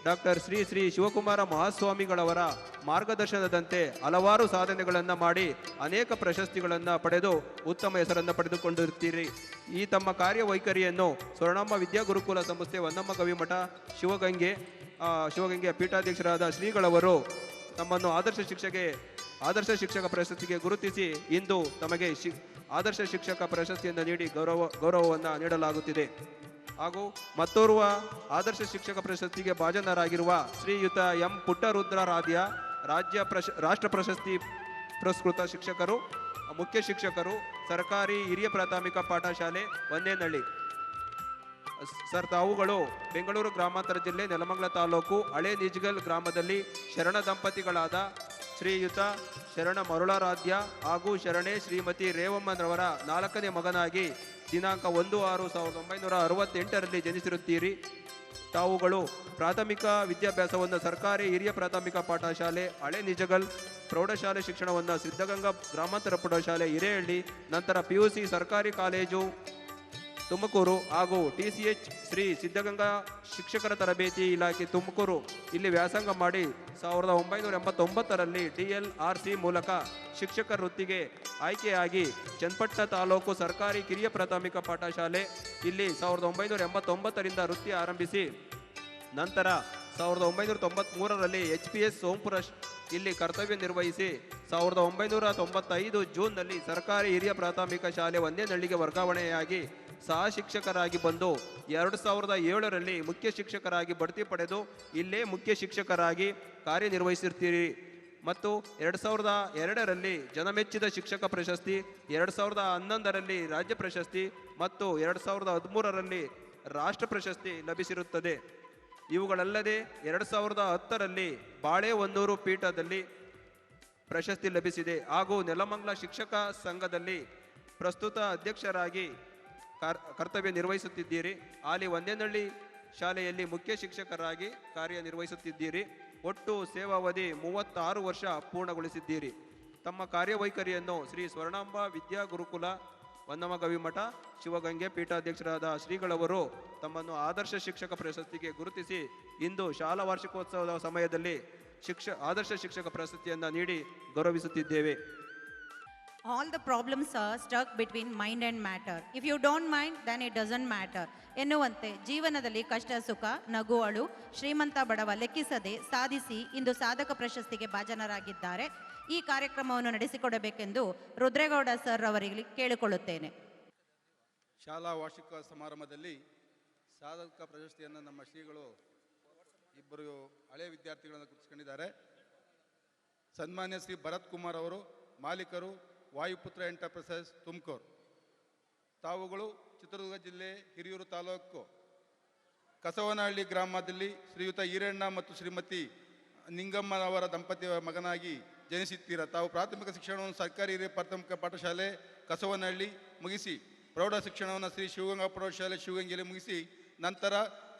ಡಾಕ್ಟರ್ ಶ್ರೀ ಶ್ರೀ ಶಿವಕುಮಾರ ಮಹಾಸ್ವಾಮಿಗಳವರ ಮಾರ್ಗದರ್ಶನದಂತೆ ಹಲವಾರು ಸಾಧನೆಗಳನ್ನು ಮಾಡಿ ಅನೇಕ ಪ್ರಶಸ್ತಿಗಳನ್ನು ಪಡೆದು ಉತ್ತಮ ಹೆಸರನ್ನು ಪಡೆದುಕೊಂಡಿರುತ್ತೀರಿ. ಈ ತಮ್ಮ ಕಾರ್ಯವೈಖರಿಯನ್ನು ಸ್ವರ್ಣಾಂಬ ವಿದ್ಯಾಗುರುಕುಲ ಸಂಸ್ಥೆ ಹೊನ್ನಮ್ಮ ಗವಿಮಠ ಶಿವಗಂಗೆಯ ಪೀಠಾಧ್ಯಕ್ಷರಾದ ಶ್ರೀಗಳವರು ತಮ್ಮನ್ನು ಆದರ್ಶ ಶಿಕ್ಷಕ ಪ್ರಶಸ್ತಿಗೆ ಗುರುತಿಸಿ ಇಂದು ತಮಗೆ ಆದರ್ಶ ಶಿಕ್ಷಕ ಪ್ರಶಸ್ತಿಯನ್ನು ನೀಡಿ ಗೌರವವನ್ನು ನೀಡಲಾಗುತ್ತಿದೆ. ಹಾಗೂ ಮತ್ತೋರ್ವ ಆದರ್ಶ ಶಿಕ್ಷಕ ಪ್ರಶಸ್ತಿಗೆ ಭಾಜನರಾಗಿರುವ ಶ್ರೀಯುತ ಎಂ ಪುಟ್ಟರುದ್ರಾರಾಧ್ಯ ರಾಷ್ಟ್ರ ಪ್ರಶಸ್ತಿ ಪುರಸ್ಕೃತ ಶಿಕ್ಷಕರು, ಮುಖ್ಯ ಶಿಕ್ಷಕರು, ಸರ್ಕಾರಿ ಹಿರಿಯ ಪ್ರಾಥಮಿಕ ಪಾಠಶಾಲೆ ಒಂದೇನಹಳ್ಳಿ. ಸರ್, ತಾವುಗಳು ಬೆಂಗಳೂರು ಗ್ರಾಮಾಂತರ ಜಿಲ್ಲೆ ನೆಲಮಂಗಲ ತಾಲೂಕು ಹಳೆ ನಿಜ್ಗಲ್ ಗ್ರಾಮದಲ್ಲಿ ಶರಣ ದಂಪತಿಗಳಾದ ಶ್ರೀಯುತ ಶರಣ ಮರುಳಾರಾಧ್ಯ ಹಾಗೂ ಶರಣೆ ಶ್ರೀಮತಿ ರೇವಮ್ಮನವರ 4ನೇ ಮಗನಾಗಿ ದಿನಾಂಕ 1/6/1968ರಲ್ಲಿ ಜನಿಸಿರುತ್ತೀರಿ. ತಾವುಗಳು ಪ್ರಾಥಮಿಕ ವಿದ್ಯಾಭ್ಯಾಸವನ್ನು ಸರ್ಕಾರಿ ಹಿರಿಯ ಪ್ರಾಥಮಿಕ ಪಾಠಶಾಲೆ ಹಳೆ ನಿಜಗಲ್, ಪ್ರೌಢಶಾಲೆ ಶಿಕ್ಷಣವನ್ನು ಸಿದ್ಧಗಂಗಾ ಗ್ರಾಮಾಂತರ ಪ್ರೌಢಶಾಲೆ ಹಿರೇಹಳ್ಳಿ, ನಂತರ PUC ಸರ್ಕಾರಿ ಕಾಲೇಜು ತುಮಕೂರು ಹಾಗೂ TCH ಶ್ರೀ ಸಿದ್ಧಗಂಗಾ ಶಿಕ್ಷಕರ ತರಬೇತಿ ಇಲಾಖೆ ತುಮಕೂರು ಇಲ್ಲಿ ವ್ಯಾಸಂಗ ಮಾಡಿ 1989ರಲ್ಲಿ DLRC ಮೂಲಕ ಶಿಕ್ಷಕ ವೃತ್ತಿಗೆ ಆಯ್ಕೆಯಾಗಿ ಚನ್ನಪಟ್ಟಣ ತಾಲೂಕು ಸರ್ಕಾರಿ ಕಿರಿಯ ಪ್ರಾಥಮಿಕ ಪಾಠಶಾಲೆ ಇಲ್ಲಿ 1989ರಿಂದ ವೃತ್ತಿ ಆರಂಭಿಸಿ ನಂತರ 1993ರಲ್ಲಿ HPS ಸೋಂಪುರ ಇಲ್ಲಿ ಕರ್ತವ್ಯ ನಿರ್ವಹಿಸಿ 1995 ಜೂನ್ನಲ್ಲಿ ಸರ್ಕಾರಿ ಹಿರಿಯ ಪ್ರಾಥಮಿಕ ಶಾಲೆ ಒಂದೇನಹಳ್ಳಿಗೆ ವರ್ಗಾವಣೆಯಾಗಿ ಸಹ ಶಿಕ್ಷಕರಾಗಿ ಬಂದು 2007ರಲ್ಲಿ ಮುಖ್ಯ ಶಿಕ್ಷಕರಾಗಿ ಬಡ್ತಿ ಪಡೆದು ಇಲ್ಲೇ ಮುಖ್ಯ ಶಿಕ್ಷಕರಾಗಿ ಕಾರ್ಯನಿರ್ವಹಿಸಿರ್ತೀರಿ. ಮತ್ತು 2002ರಲ್ಲಿ ಜನಮೆಚ್ಚಿದ ಶಿಕ್ಷಕ ಪ್ರಶಸ್ತಿ, 2011ರಲ್ಲಿ ರಾಜ್ಯ ಪ್ರಶಸ್ತಿ ಮತ್ತು 2013ರಲ್ಲಿ ರಾಷ್ಟ್ರ ಪ್ರಶಸ್ತಿ ಲಭಿಸಿರುತ್ತದೆ. ಇವುಗಳಲ್ಲದೆ 2010ರಲ್ಲಿ ಬಾಳೆಹೊನ್ನೂರು ಪೀಠದಲ್ಲಿ ಪ್ರಶಸ್ತಿ ಲಭಿಸಿದೆ. ಹಾಗೂ ನೆಲಮಂಗಲ ಶಿಕ್ಷಕ ಸಂಘದಲ್ಲಿ ಪ್ರಸ್ತುತ ಅಧ್ಯಕ್ಷರಾಗಿ ಕರ್ತವ್ಯ ನಿರ್ವಹಿಸುತ್ತಿದ್ದೀರಿ. ಅಲ್ಲಿ ಒಂದೇನಹಳ್ಳಿ ಶಾಲೆಯಲ್ಲಿ ಮುಖ್ಯ ಶಿಕ್ಷಕರಾಗಿ ಕಾರ್ಯನಿರ್ವಹಿಸುತ್ತಿದ್ದೀರಿ. ಒಟ್ಟು ಸೇವಾವಧಿ 36 ವರ್ಷ ಪೂರ್ಣಗೊಳಿಸಿದ್ದೀರಿ. ತಮ್ಮ ಕಾರ್ಯವೈಖರಿಯನ್ನು ಶ್ರೀ ಸ್ವರ್ಣಾಂಬ ವಿದ್ಯಾಗುರುಕುಲ ಹೊನ್ನಮ್ಮ ಗವಿಮಠ ಶಿವಗಂಗೆ ಪೀಠಾಧ್ಯಕ್ಷರಾದ ಶ್ರೀಗಳವರು ತಮ್ಮನ್ನು ಆದರ್ಶ ಶಿಕ್ಷಕ ಪ್ರಶಸ್ತಿಗೆ ಗುರುತಿಸಿ ಇಂದು ಶಾಲಾ ವಾರ್ಷಿಕೋತ್ಸವದ ಸಮಯದಲ್ಲಿ ಆದರ್ಶ ಶಿಕ್ಷಕ ಪ್ರಶಸ್ತಿಯನ್ನು ನೀಡಿ ಗೌರವಿಸುತ್ತಿದ್ದೇವೆ. All the problems are stuck between mind and matter. If you don't mind, then it doesn't matter. ಎನ್ನುವಂತೆ ಜೀವನದಲ್ಲಿ ಕಷ್ಟ ಸುಖ ನಗು ಅಳು ಶ್ರೀಮಂತ ಬಡವ ಲೆಕ್ಕಿಸದೆ ಸಾಧಿಸಿ ಇಂದು ಸಾಧಕ ಪ್ರಶಸ್ತಿಗೆ ಭಾಜನರಾಗಿದ್ದಾರೆ. ಈ ಕಾರ್ಯಕ್ರಮವನ್ನು ನಡೆಸಿಕೊಡಬೇಕೆಂದು ರುದ್ರೇಗೌಡ ಸರ್ ಅವರಿಗೆ ಕೇಳಿಕೊಳ್ಳುತ್ತೇನೆ. ಶಾಲಾ ವಾರ್ಷಿಕ ಸಮಾರಂಭದಲ್ಲಿ ಸಾಧಕ ಪ್ರಶಸ್ತಿಯನ್ನು ನಮ್ಮ ಶ್ರೀಗಳು ಇಬ್ಬರು ಹಳೆಯ ವಿದ್ಯಾರ್ಥಿಗಳನ್ನು ಗುರುತಿಸಿಕೊಂಡಿದ್ದಾರೆ. ಸನ್ಮಾನ್ಯ ಶ್ರೀ ಭರತ್ ಕುಮಾರ್ ಅವರು, ಮಾಲೀಕರು ವಾಯುಪುತ್ರ ಎಂಟರ್ಪ್ರೈಸಸ್ ತುಮಕೂರು. ತಾವುಗಳು ಚಿತ್ರದುರ್ಗ ಜಿಲ್ಲೆ ಹಿರಿಯೂರು ತಾಲೂಕು ಕಸವನಹಳ್ಳಿ ಗ್ರಾಮದಲ್ಲಿ ಶ್ರೀಯುತ ಈರಣ್ಣ ಮತ್ತು ಶ್ರೀಮತಿ ನಿಂಗಮ್ಮನವರ ದಂಪತಿಯ ಮಗನಾಗಿ ಜನಿಸುತ್ತೀರ. ತಾವು ಪ್ರಾಥಮಿಕ ಶಿಕ್ಷಣವನ್ನು ಸರ್ಕಾರಿ ಹಿರಿಯ ಪ್ರಾಥಮಿಕ ಪಾಠಶಾಲೆ ಕಸವನಹಳ್ಳಿ ಮುಗಿಸಿ ಪ್ರೌಢ ಶಿಕ್ಷಣವನ್ನು ಶ್ರೀ ಶಿವಗಂಗಾ ಪ್ರೌಢಶಾಲೆ ಶಿವಗಂಗೆಯಲ್ಲಿ ಮುಗಿಸಿ ನಂತರ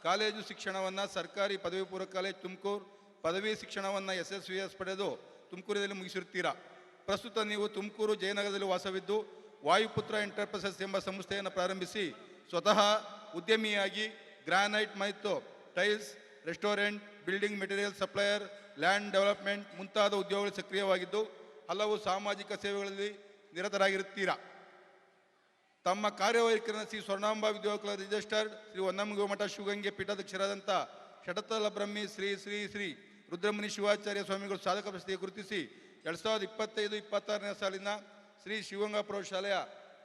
ಕಾಲೇಜು ಶಿಕ್ಷಣವನ್ನು ಸರ್ಕಾರಿ ಪದವಿ ಪೂರ್ವ ಕಾಲೇಜು ತುಮಕೂರು, ಪದವಿ ಶಿಕ್ಷಣವನ್ನು SSVS ಪಡೆದು ತುಮಕೂರಿನಲ್ಲಿ ಮುಗಿಸಿರುತ್ತೀರಾ. ಪ್ರಸ್ತುತ ನೀವು ತುಮಕೂರು ಜಯನಗರದಲ್ಲಿ ವಾಸವಿದ್ದು ವಾಯುಪುತ್ರ ಎಂಟರ್ಪ್ರೈಸಸ್ ಎಂಬ ಸಂಸ್ಥೆಯನ್ನು ಪ್ರಾರಂಭಿಸಿ ಸ್ವತಃ ಉದ್ಯಮಿಯಾಗಿ ಗ್ರಾನೈಟ್ ಮತ್ತು tiles, restaurant, building material supplier, land development ಮುಂತಾದ ಉದ್ಯೋಗಗಳಲ್ಲಿ ಸಕ್ರಿಯವಾಗಿದ್ದು ಹಲವು ಸಾಮಾಜಿಕ ಸೇವೆಗಳಲ್ಲಿ ನಿರತರಾಗಿರುತ್ತೀರಾ. ತಮ್ಮ ಕಾರ್ಯವೈಖರಿಯನ್ನು ಶ್ರೀ ಸ್ವರ್ಣಾಂಬ ವಿದ್ಯಾಗುರುಕುಲ ರಿಜಿಸ್ಟರ್ಡ್ ಶ್ರೀ ಹೊನ್ನಮ್ಮ ಗವಿಮಠ ಶಿವಗಂಗೆ ಪೀಠಾಧ್ಯಕ್ಷರಾದಂಥ ಷಟತಲ ಬ್ರಹ್ಮಿ ಶ್ರೀ ಶ್ರೀ ಶ್ರೀ ರುದ್ರಮುನಿ ಶಿವಾಚಾರ್ಯ ಸ್ವಾಮಿಗಳು ಸಾಧಕ ಪ್ರಶಸ್ತಿಗೆ ಗುರುತಿಸಿ 2025-26ನೇ ಸಾಲಿನ ಶ್ರೀ ಶಿವಗಂಗಾ ಪ್ರೌಢಶಾಲೆಯ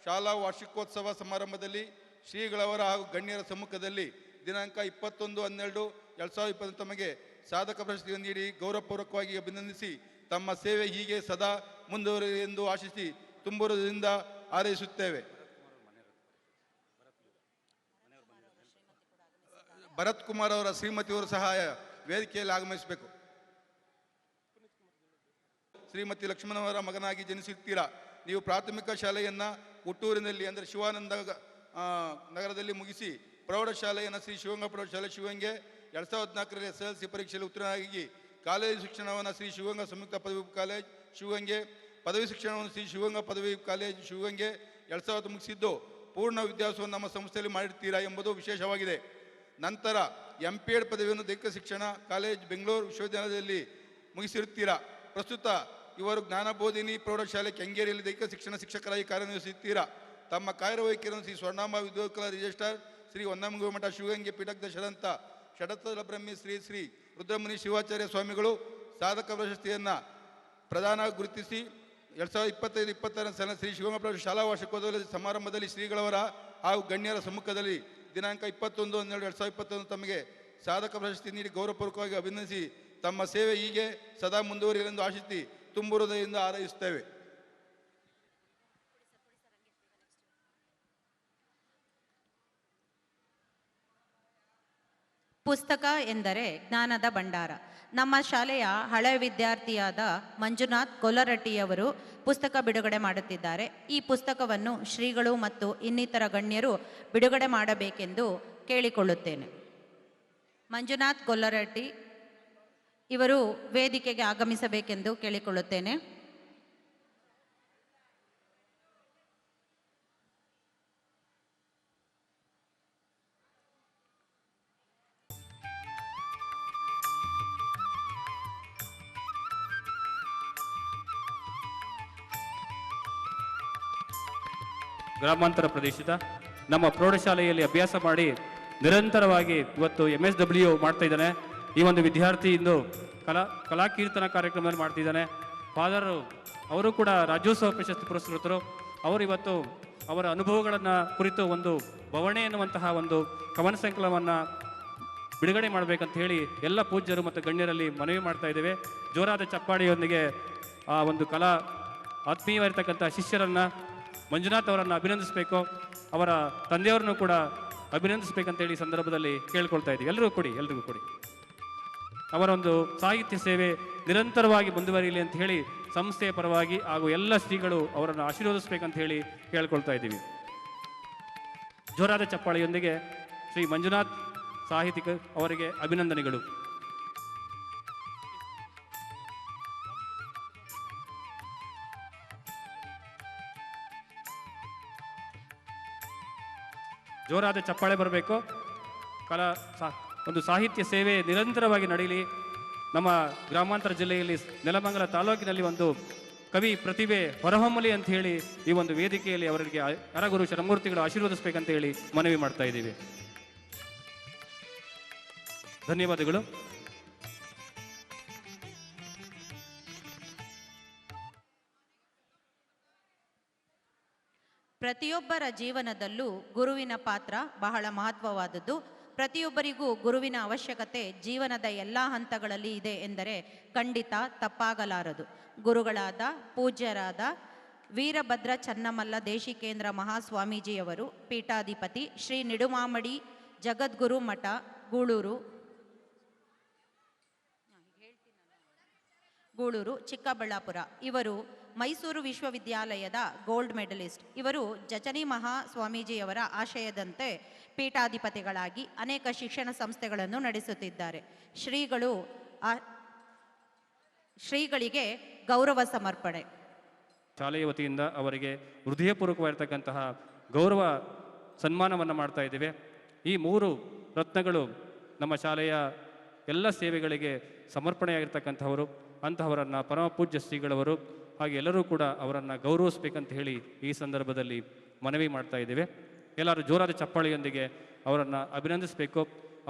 ಶಾಲಾ ವಾರ್ಷಿಕೋತ್ಸವ ಸಮಾರಂಭದಲ್ಲಿ ಶ್ರೀಗಳವರ ಹಾಗೂ ಗಣ್ಯರ ಸಮ್ಮುಖದಲ್ಲಿ ದಿನಾಂಕ 21/12/2020 ತಮಗೆ ಸಾಧಕ ಪ್ರಶಸ್ತಿಯನ್ನು ನೀಡಿ ಗೌರವಪೂರ್ವಕವಾಗಿ ಅಭಿನಂದಿಸಿ ತಮ್ಮ ಸೇವೆ ಹೀಗೆ ಸದಾ ಮುಂದುವರಿಯಲಿ ಎಂದು ಆಶಿಸಿ ತುಂಬುವುದರಿಂದ ಹಾರೈಸುತ್ತೇವೆ. ಭರತ್ ಕುಮಾರ್ ಅವರ ಶ್ರೀಮತಿಯವರು ಸಹ ವೇದಿಕೆಯಲ್ಲಿ ಆಗಮಿಸಬೇಕು. ಶ್ರೀಮತಿ ಲಕ್ಷ್ಮಣವರ ಮಗನಾಗಿ ಜನಿಸುತ್ತೀರಾ. ನೀವು ಪ್ರಾಥಮಿಕ ಶಾಲೆಯನ್ನು ಹುಟ್ಟೂರಿನಲ್ಲಿ ಅಂದರೆ ಶಿವಾನಂದ ನಗರದಲ್ಲಿ ಮುಗಿಸಿ ಪ್ರೌಢಶಾಲೆಯನ್ನು ಶ್ರೀ ಶಿವಂಗ ಪ್ರೌಢಶಾಲೆ ಶಿವಂಗೆ 2014ರಲ್ಲಿ SSLC ಪರೀಕ್ಷೆಯಲ್ಲಿ ಉತ್ತೀರ್ಣರಾಗಿ ಕಾಲೇಜು ಶಿಕ್ಷಣವನ್ನು ಶ್ರೀ ಶಿವಂಗ ಸಂಯುಕ್ತ ಪದವಿ ಕಾಲೇಜ್ ಶಿವಂಗೆ, ಪದವಿ ಶಿಕ್ಷಣವನ್ನು ಶ್ರೀ ಶಿವಂಗ ಪದವಿ ಕಾಲೇಜ್ ಶಿವಂಗೆ 2010 ಮುಗಿಸಿದ್ದು ಪೂರ್ಣ ವಿದ್ಯಾಭ್ಯಾಸವನ್ನು ನಮ್ಮ ಸಂಸ್ಥೆಯಲ್ಲಿ ಮಾಡಿರ್ತೀರಾ ಎಂಬುದು ವಿಶೇಷವಾಗಿದೆ. ನಂತರ MPEd ಪದವಿಯನ್ನು ದೈಹಿಕ ಶಿಕ್ಷಣ ಕಾಲೇಜ್ ಬೆಂಗಳೂರು ವಿಶ್ವವಿದ್ಯಾಲಯದಲ್ಲಿ ಮುಗಿಸಿರುತ್ತೀರಾ. ಪ್ರಸ್ತುತ ಇವರು ಜ್ಞಾನಬೋಧಿನಿ ಪ್ರೌಢಶಾಲೆ ಕೆಂಗೇರಿಯಲ್ಲಿ ದೈಹಿಕ ಶಿಕ್ಷಣ ಶಿಕ್ಷಕರಾಗಿ ಕಾರ್ಯನಿರ್ವಹಿಸುತ್ತೀರಾ. ತಮ್ಮ ಕಾರ್ಯವೈಖರಿಯನ್ನು ಶ್ರೀ ಸ್ವರ್ಣಾಂಬ ವಿದ್ಯೋತ್ಕಲ ರಿಜಿಸ್ಟ್ರಾರ್ ಶ್ರೀ ಹೊನ್ನಮಗುವ ಮಠ ಶಿವಗಂಗೆ ಪೀಠದ ಷಡತ್ತಲ ಬ್ರಹ್ಮಿ ಶ್ರೀ ರುದ್ರಮುನಿ ಶಿವಾಚಾರ್ಯ ಸ್ವಾಮಿಗಳು ಸಾಧಕ ಪ್ರಶಸ್ತಿಯನ್ನು ಪ್ರದಾನ ಗುರುತಿಸಿ 2025-26 ಸಾಲಿನ ಶ್ರೀ ಶಿವಗಂಗ ಶಾಲಾ ವಾರ್ಷಿಕೋತ್ಸವ ಸಮಾರಂಭದಲ್ಲಿ ಶ್ರೀಗಳವರ ಹಾಗೂ ಗಣ್ಯರ ಸಮ್ಮುಖದಲ್ಲಿ ದಿನಾಂಕ 21/12/2021 ತಮಗೆ ಸಾಧಕ ಪ್ರಶಸ್ತಿ ನೀಡಿ ಗೌರವಪೂರ್ವಕವಾಗಿ ಅಭಿನಂದಿಸಿ ತಮ್ಮ ಸೇವೆ ಹೀಗೆ ಸದಾ ಮುಂದುವರಿಯಲೆಂದು ಆಶಿಸಿ ತುಂಬು ಹೃದಯದಿಂದ ಹಾರೈಸುತ್ತೇವೆ. ಪುಸ್ತಕ ಎಂದರೆ ಜ್ಞಾನದ ಭಂಡಾರ. ನಮ್ಮ ಶಾಲೆಯ ಹಳೆಯ ವಿದ್ಯಾರ್ಥಿಯಾದ ಮಂಜುನಾಥ್ ಗೊಲ್ಲರಟ್ಟಿಯವರು ಪುಸ್ತಕ ಬಿಡುಗಡೆ ಮಾಡುತ್ತಿದ್ದಾರೆ. ಈ ಪುಸ್ತಕವನ್ನು ಶ್ರೀಗಳು ಮತ್ತು ಇನ್ನಿತರ ಗಣ್ಯರು ಬಿಡುಗಡೆ ಮಾಡಬೇಕೆಂದು ಕೇಳಿಕೊಳ್ಳುತ್ತೇನೆ. ಮಂಜುನಾಥ್ ಗೊಲ್ಲರಟ್ಟಿ ಇವರು ವೇದಿಕೆಗೆ ಆಗಮಿಸಬೇಕೆಂದು ಕೇಳಿಕೊಳ್ಳುತ್ತೇನೆ. ಗ್ರಾಮಾಂತರ ಪ್ರದೇಶದ ನಮ್ಮ ಪ್ರೌಢಶಾಲೆಯಲ್ಲಿ ಅಭ್ಯಾಸ ಮಾಡಿ ನಿರಂತರವಾಗಿ ಇವತ್ತು MSW ಮಾಡ್ತಾ ಇದ್ದಾನೆ. ಈ ಒಂದು ವಿದ್ಯಾರ್ಥಿ ಇಂದು ಕಲಾಕೀರ್ತನ ಕಾರ್ಯಕ್ರಮದಲ್ಲಿ ಮಾಡ್ತಿದ್ದಾನೆ. ಫಾದರ್ ಅವರು ಕೂಡ ರಾಜ್ಯೋತ್ಸವ ಪ್ರಶಸ್ತಿ ಪುರಸ್ಕೃತರು. ಅವರು ಇವತ್ತು ಅವರ ಅನುಭವಗಳನ್ನು ಕುರಿತು ಒಂದು ಬವಣೆ ಎನ್ನುವಂತಹ ಒಂದು ಕವನ ಸಂಕಲನವನ್ನು ಬಿಡುಗಡೆ ಮಾಡಬೇಕಂತ ಹೇಳಿ ಎಲ್ಲ ಪೂಜ್ಯರು ಮತ್ತು ಗಣ್ಯರಲ್ಲಿ ಮನವಿ ಮಾಡ್ತಾ ಇದ್ದೇವೆ. ಜೋರಾದ ಚಪ್ಪಾಳಿಯೊಂದಿಗೆ ಆ ಒಂದು ಆತ್ಮೀಯವಾಗಿರ್ತಕ್ಕಂಥ ಶಿಷ್ಯರನ್ನು ಮಂಜುನಾಥ್ ಅವರನ್ನು ಅಭಿನಂದಿಸಬೇಕು. ಅವರ ತಂದೆಯವರನ್ನು ಕೂಡ ಅಭಿನಂದಿಸಬೇಕಂತೇಳಿ ಈ ಸಂದರ್ಭದಲ್ಲಿ ಕೇಳ್ಕೊಳ್ತಾ ಇದ್ದೀವಿ. ಎಲ್ರಿಗೂ ಕೊಡಿ. ಅವರ ಒಂದು ಸಾಹಿತ್ಯ ಸೇವೆ ನಿರಂತರವಾಗಿ ಮುಂದುವರಿಯಲಿ ಅಂತ ಹೇಳಿ ಸಂಸ್ಥೆಯ ಪರವಾಗಿ ಹಾಗೂ ಎಲ್ಲ ಶ್ರೀಗಳು ಅವರನ್ನು ಆಶೀರ್ವದಿಸಬೇಕಂತ ಹೇಳಿ ಕೇಳ್ಕೊಳ್ತಾ ಇದ್ದೀವಿ. ಜೋರಾದ ಚಪ್ಪಾಳೆಯೊಂದಿಗೆ ಶ್ರೀ ಮಂಜುನಾಥ್ ಸಾಹಿತಿಕ ಅವರಿಗೆ ಅಭಿನಂದನೆಗಳು. ಜೋರಾದ ಚಪ್ಪಾಳೆ ಬರಬೇಕು. ಒಂದು ಸಾಹಿತ್ಯ ಸೇವೆ ನಿರಂತರವಾಗಿ ನಡೆಯಲಿ. ನಮ್ಮ ಗ್ರಾಮಾಂತರ ಜಿಲ್ಲೆಯಲ್ಲಿ ನೆಲಮಂಗಲ ತಾಲೂಕಿನಲ್ಲಿ ಒಂದು ಕವಿ ಪ್ರತಿಭೆ ಹೊರಹೊಮ್ಮಲಿ ಅಂತ ಹೇಳಿ ಈ ಒಂದು ವೇದಿಕೆಯಲ್ಲಿ ಅವರಿಗೆ ಹರಗುರು ಶರಮೂರ್ತಿಗಳು ಆಶೀರ್ವದಿಸಬೇಕಂತ ಹೇಳಿ ಮನವಿ ಮಾಡ್ತಾ ಇದ್ದೀವಿ. ಧನ್ಯವಾದಗಳು. ಪ್ರತಿಯೊಬ್ಬರ ಜೀವನದಲ್ಲೂ ಗುರುವಿನ ಪಾತ್ರ ಬಹಳ ಮಹತ್ವವಾದದ್ದು. ಪ್ರತಿಯೊಬ್ಬರಿಗೂ ಗುರುವಿನ ಅವಶ್ಯಕತೆ ಜೀವನದ ಎಲ್ಲ ಹಂತಗಳಲ್ಲಿ ಇದೆ ಎಂದರೆ ಖಂಡಿತ ತಪ್ಪಾಗಲಾರದು. ಗುರುಗಳಾದ ಪೂಜ್ಯರಾದ ವೀರಭದ್ರ ಚನ್ನಮಲ್ಲ ದೇಶಿಕೇಂದ್ರ ಮಹಾಸ್ವಾಮೀಜಿಯವರು ಪೀಠಾಧಿಪತಿ ಶ್ರೀ ನಿಡುಮಾಮಡಿ ಜಗದ್ಗುರು ಮಠ ಗೂಳೂರು ಚಿಕ್ಕಬಳ್ಳಾಪುರ. ಇವರು ಮೈಸೂರು ವಿಶ್ವವಿದ್ಯಾಲಯದ ಗೋಲ್ಡ್ ಮೆಡಲಿಸ್ಟ್. ಇವರು ಜಚನಿ ಮಹಾ ಸ್ವಾಮೀಜಿಯವರ ಆಶಯದಂತೆ ಪೀಠಾಧಿಪತಿಗಳಾಗಿ ಅನೇಕ ಶಿಕ್ಷಣ ಸಂಸ್ಥೆಗಳನ್ನು ನಡೆಸುತ್ತಿದ್ದಾರೆ. ಶ್ರೀಗಳಿಗೆ ಗೌರವ ಸಮರ್ಪಣೆ. ಶಾಲೆಯ ವತಿಯಿಂದ ಅವರಿಗೆ ಹೃದಯಪೂರ್ವಕವಾಗಿರ್ತಕ್ಕಂತಹ ಗೌರವ ಸನ್ಮಾನವನ್ನು ಮಾಡ್ತಾ ಇದ್ದೇವೆ. ಈ 3 ರತ್ನಗಳು ನಮ್ಮ ಶಾಲೆಯ ಎಲ್ಲ ಸೇವೆಗಳಿಗೆ ಸಮರ್ಪಣೆಯಾಗಿರ್ತಕ್ಕಂಥವರು. ಅಂತಹವರನ್ನು ಪರಮ ಪೂಜ್ಯ ಶ್ರೀಗಳವರು ಹಾಗೆ ಎಲ್ಲರೂ ಕೂಡ ಅವರನ್ನು ಗೌರವಿಸಬೇಕಂತ ಹೇಳಿ ಈ ಸಂದರ್ಭದಲ್ಲಿ ಮನವಿ ಮಾಡ್ತಾ ಇದ್ದೇವೆ. ಎಲ್ಲರೂ ಜೋರಾದ ಚಪ್ಪಾಳೆಯೊಂದಿಗೆ ಅವರನ್ನು ಅಭಿನಂದಿಸಬೇಕು.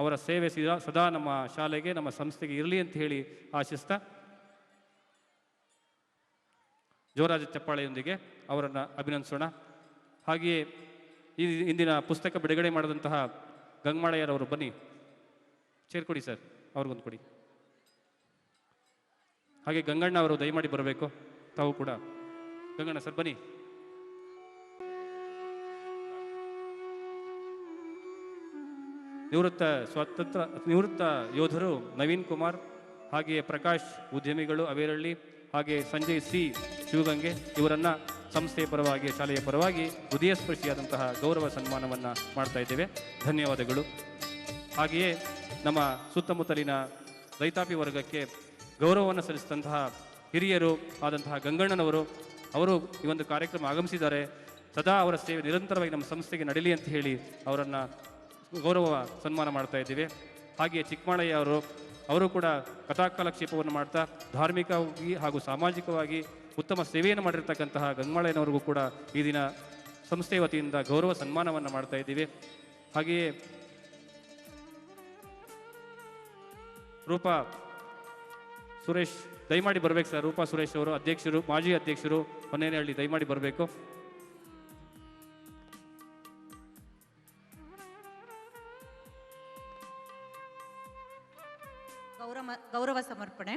ಅವರ ಸೇವೆ ಸದಾ ನಮ್ಮ ಶಾಲೆಗೆ ನಮ್ಮ ಸಂಸ್ಥೆಗೆ ಇರಲಿ ಅಂತ ಹೇಳಿ ಆಶಿಸ್ತಾ ಜೋರಾದ ಚಪ್ಪಾಳೆಯೊಂದಿಗೆ ಅವರನ್ನು ಅಭಿನಂದಿಸೋಣ. ಹಾಗೆಯೇ ಈ ಇಂದಿನ ಪುಸ್ತಕ ಬಿಡುಗಡೆ ಮಾಡಿದಂತಹ ಗಂಗಮಾಳಯ್ಯರವರು ಬನ್ನಿ, ಸೇರ್ಕೊಡಿ ಸರ್, ಅವ್ರಿಗೊಂದು ಕೊಡಿ. ಹಾಗೆ ಗಂಗಣ್ಣ ಅವರು ದಯಮಾಡಿ ಬರಬೇಕು. ತಾವು ಕೂಡ ಗಂಗಣ್ಣ ಸರ್ ಬನ್ನಿ. ನಿವೃತ್ತ ಯೋಧರು ನವೀನ್ ಕುಮಾರ್, ಹಾಗೆಯೇ ಪ್ರಕಾಶ್ ಉದ್ಯಮಿಗಳು ಅವೇರಳ್ಳಿ, ಹಾಗೆ ಸಂಜಯ್ ಸಿ ಶಿವಗಂಗೆ ಇವರನ್ನು ಸಂಸ್ಥೆಯ ಪರವಾಗಿ ಶಾಲೆಯ ಪರವಾಗಿ ಹೃದಯ ಸ್ಪರ್ಶಿಯಾದಂತಹ ಗೌರವ ಸನ್ಮಾನವನ್ನು ಮಾಡ್ತಾ ಇದ್ದೇವೆ. ಧನ್ಯವಾದಗಳು. ಹಾಗೆಯೇ ನಮ್ಮ ಸುತ್ತಮುತ್ತಲಿನ ರೈತಾಪಿ ವರ್ಗಕ್ಕೆ ಗೌರವವನ್ನು ಸಲ್ಲಿಸಿದಂತಹ ಹಿರಿಯರು ಆದಂತಹ ಗಂಗಣ್ಣನವರು ಅವರು ಈ ಒಂದು ಕಾರ್ಯಕ್ರಮ ಆಗಮಿಸಿದ್ದಾರೆ. ಸದಾ ಅವರ ಸೇವೆ ನಿರಂತರವಾಗಿ ನಮ್ಮ ಸಂಸ್ಥೆಗೆ ನಡೀಲಿ ಅಂತ ಹೇಳಿ ಅವರನ್ನು ಗೌರವ ಸನ್ಮಾನ ಮಾಡ್ತಾ ಇದ್ದೀವಿ. ಹಾಗೆಯೇ ಚಿಕ್ಕಮಾಳಯ್ಯ ಅವರು ಕೂಡ ಕಥಾಕಾಲಕ್ಷೇಪವನ್ನು ಮಾಡ್ತಾ ಧಾರ್ಮಿಕವಾಗಿ ಹಾಗೂ ಸಾಮಾಜಿಕವಾಗಿ ಉತ್ತಮ ಸೇವೆಯನ್ನು ಮಾಡಿರ್ತಕ್ಕಂತಹ ಗಂಗಮಾಳಯ್ಯನವರಿಗೂ ಕೂಡ ಈ ದಿನ ಸಂಸ್ಥೆಯ ವತಿಯಿಂದ ಗೌರವ ಸನ್ಮಾನವನ್ನು ಮಾಡ್ತಾ ಇದ್ದೀವಿ. ಹಾಗೆಯೇ ರೂಪಾ ಸುರೇಶ್ ದಯಮಾಡಿ ಬರಬೇಕು ಸರ್. ರೂಪಾ ಸುರೇಶ್ ಅವರು ಅಧ್ಯಕ್ಷರು, ಮಾಜಿ ಅಧ್ಯಕ್ಷರು, ಹೊನ್ನೇನಹಳ್ಳಿ, ದಯಮಾಡಿ ಬರಬೇಕು. ಗೌರವ ಸಮರ್ಪಣೆ.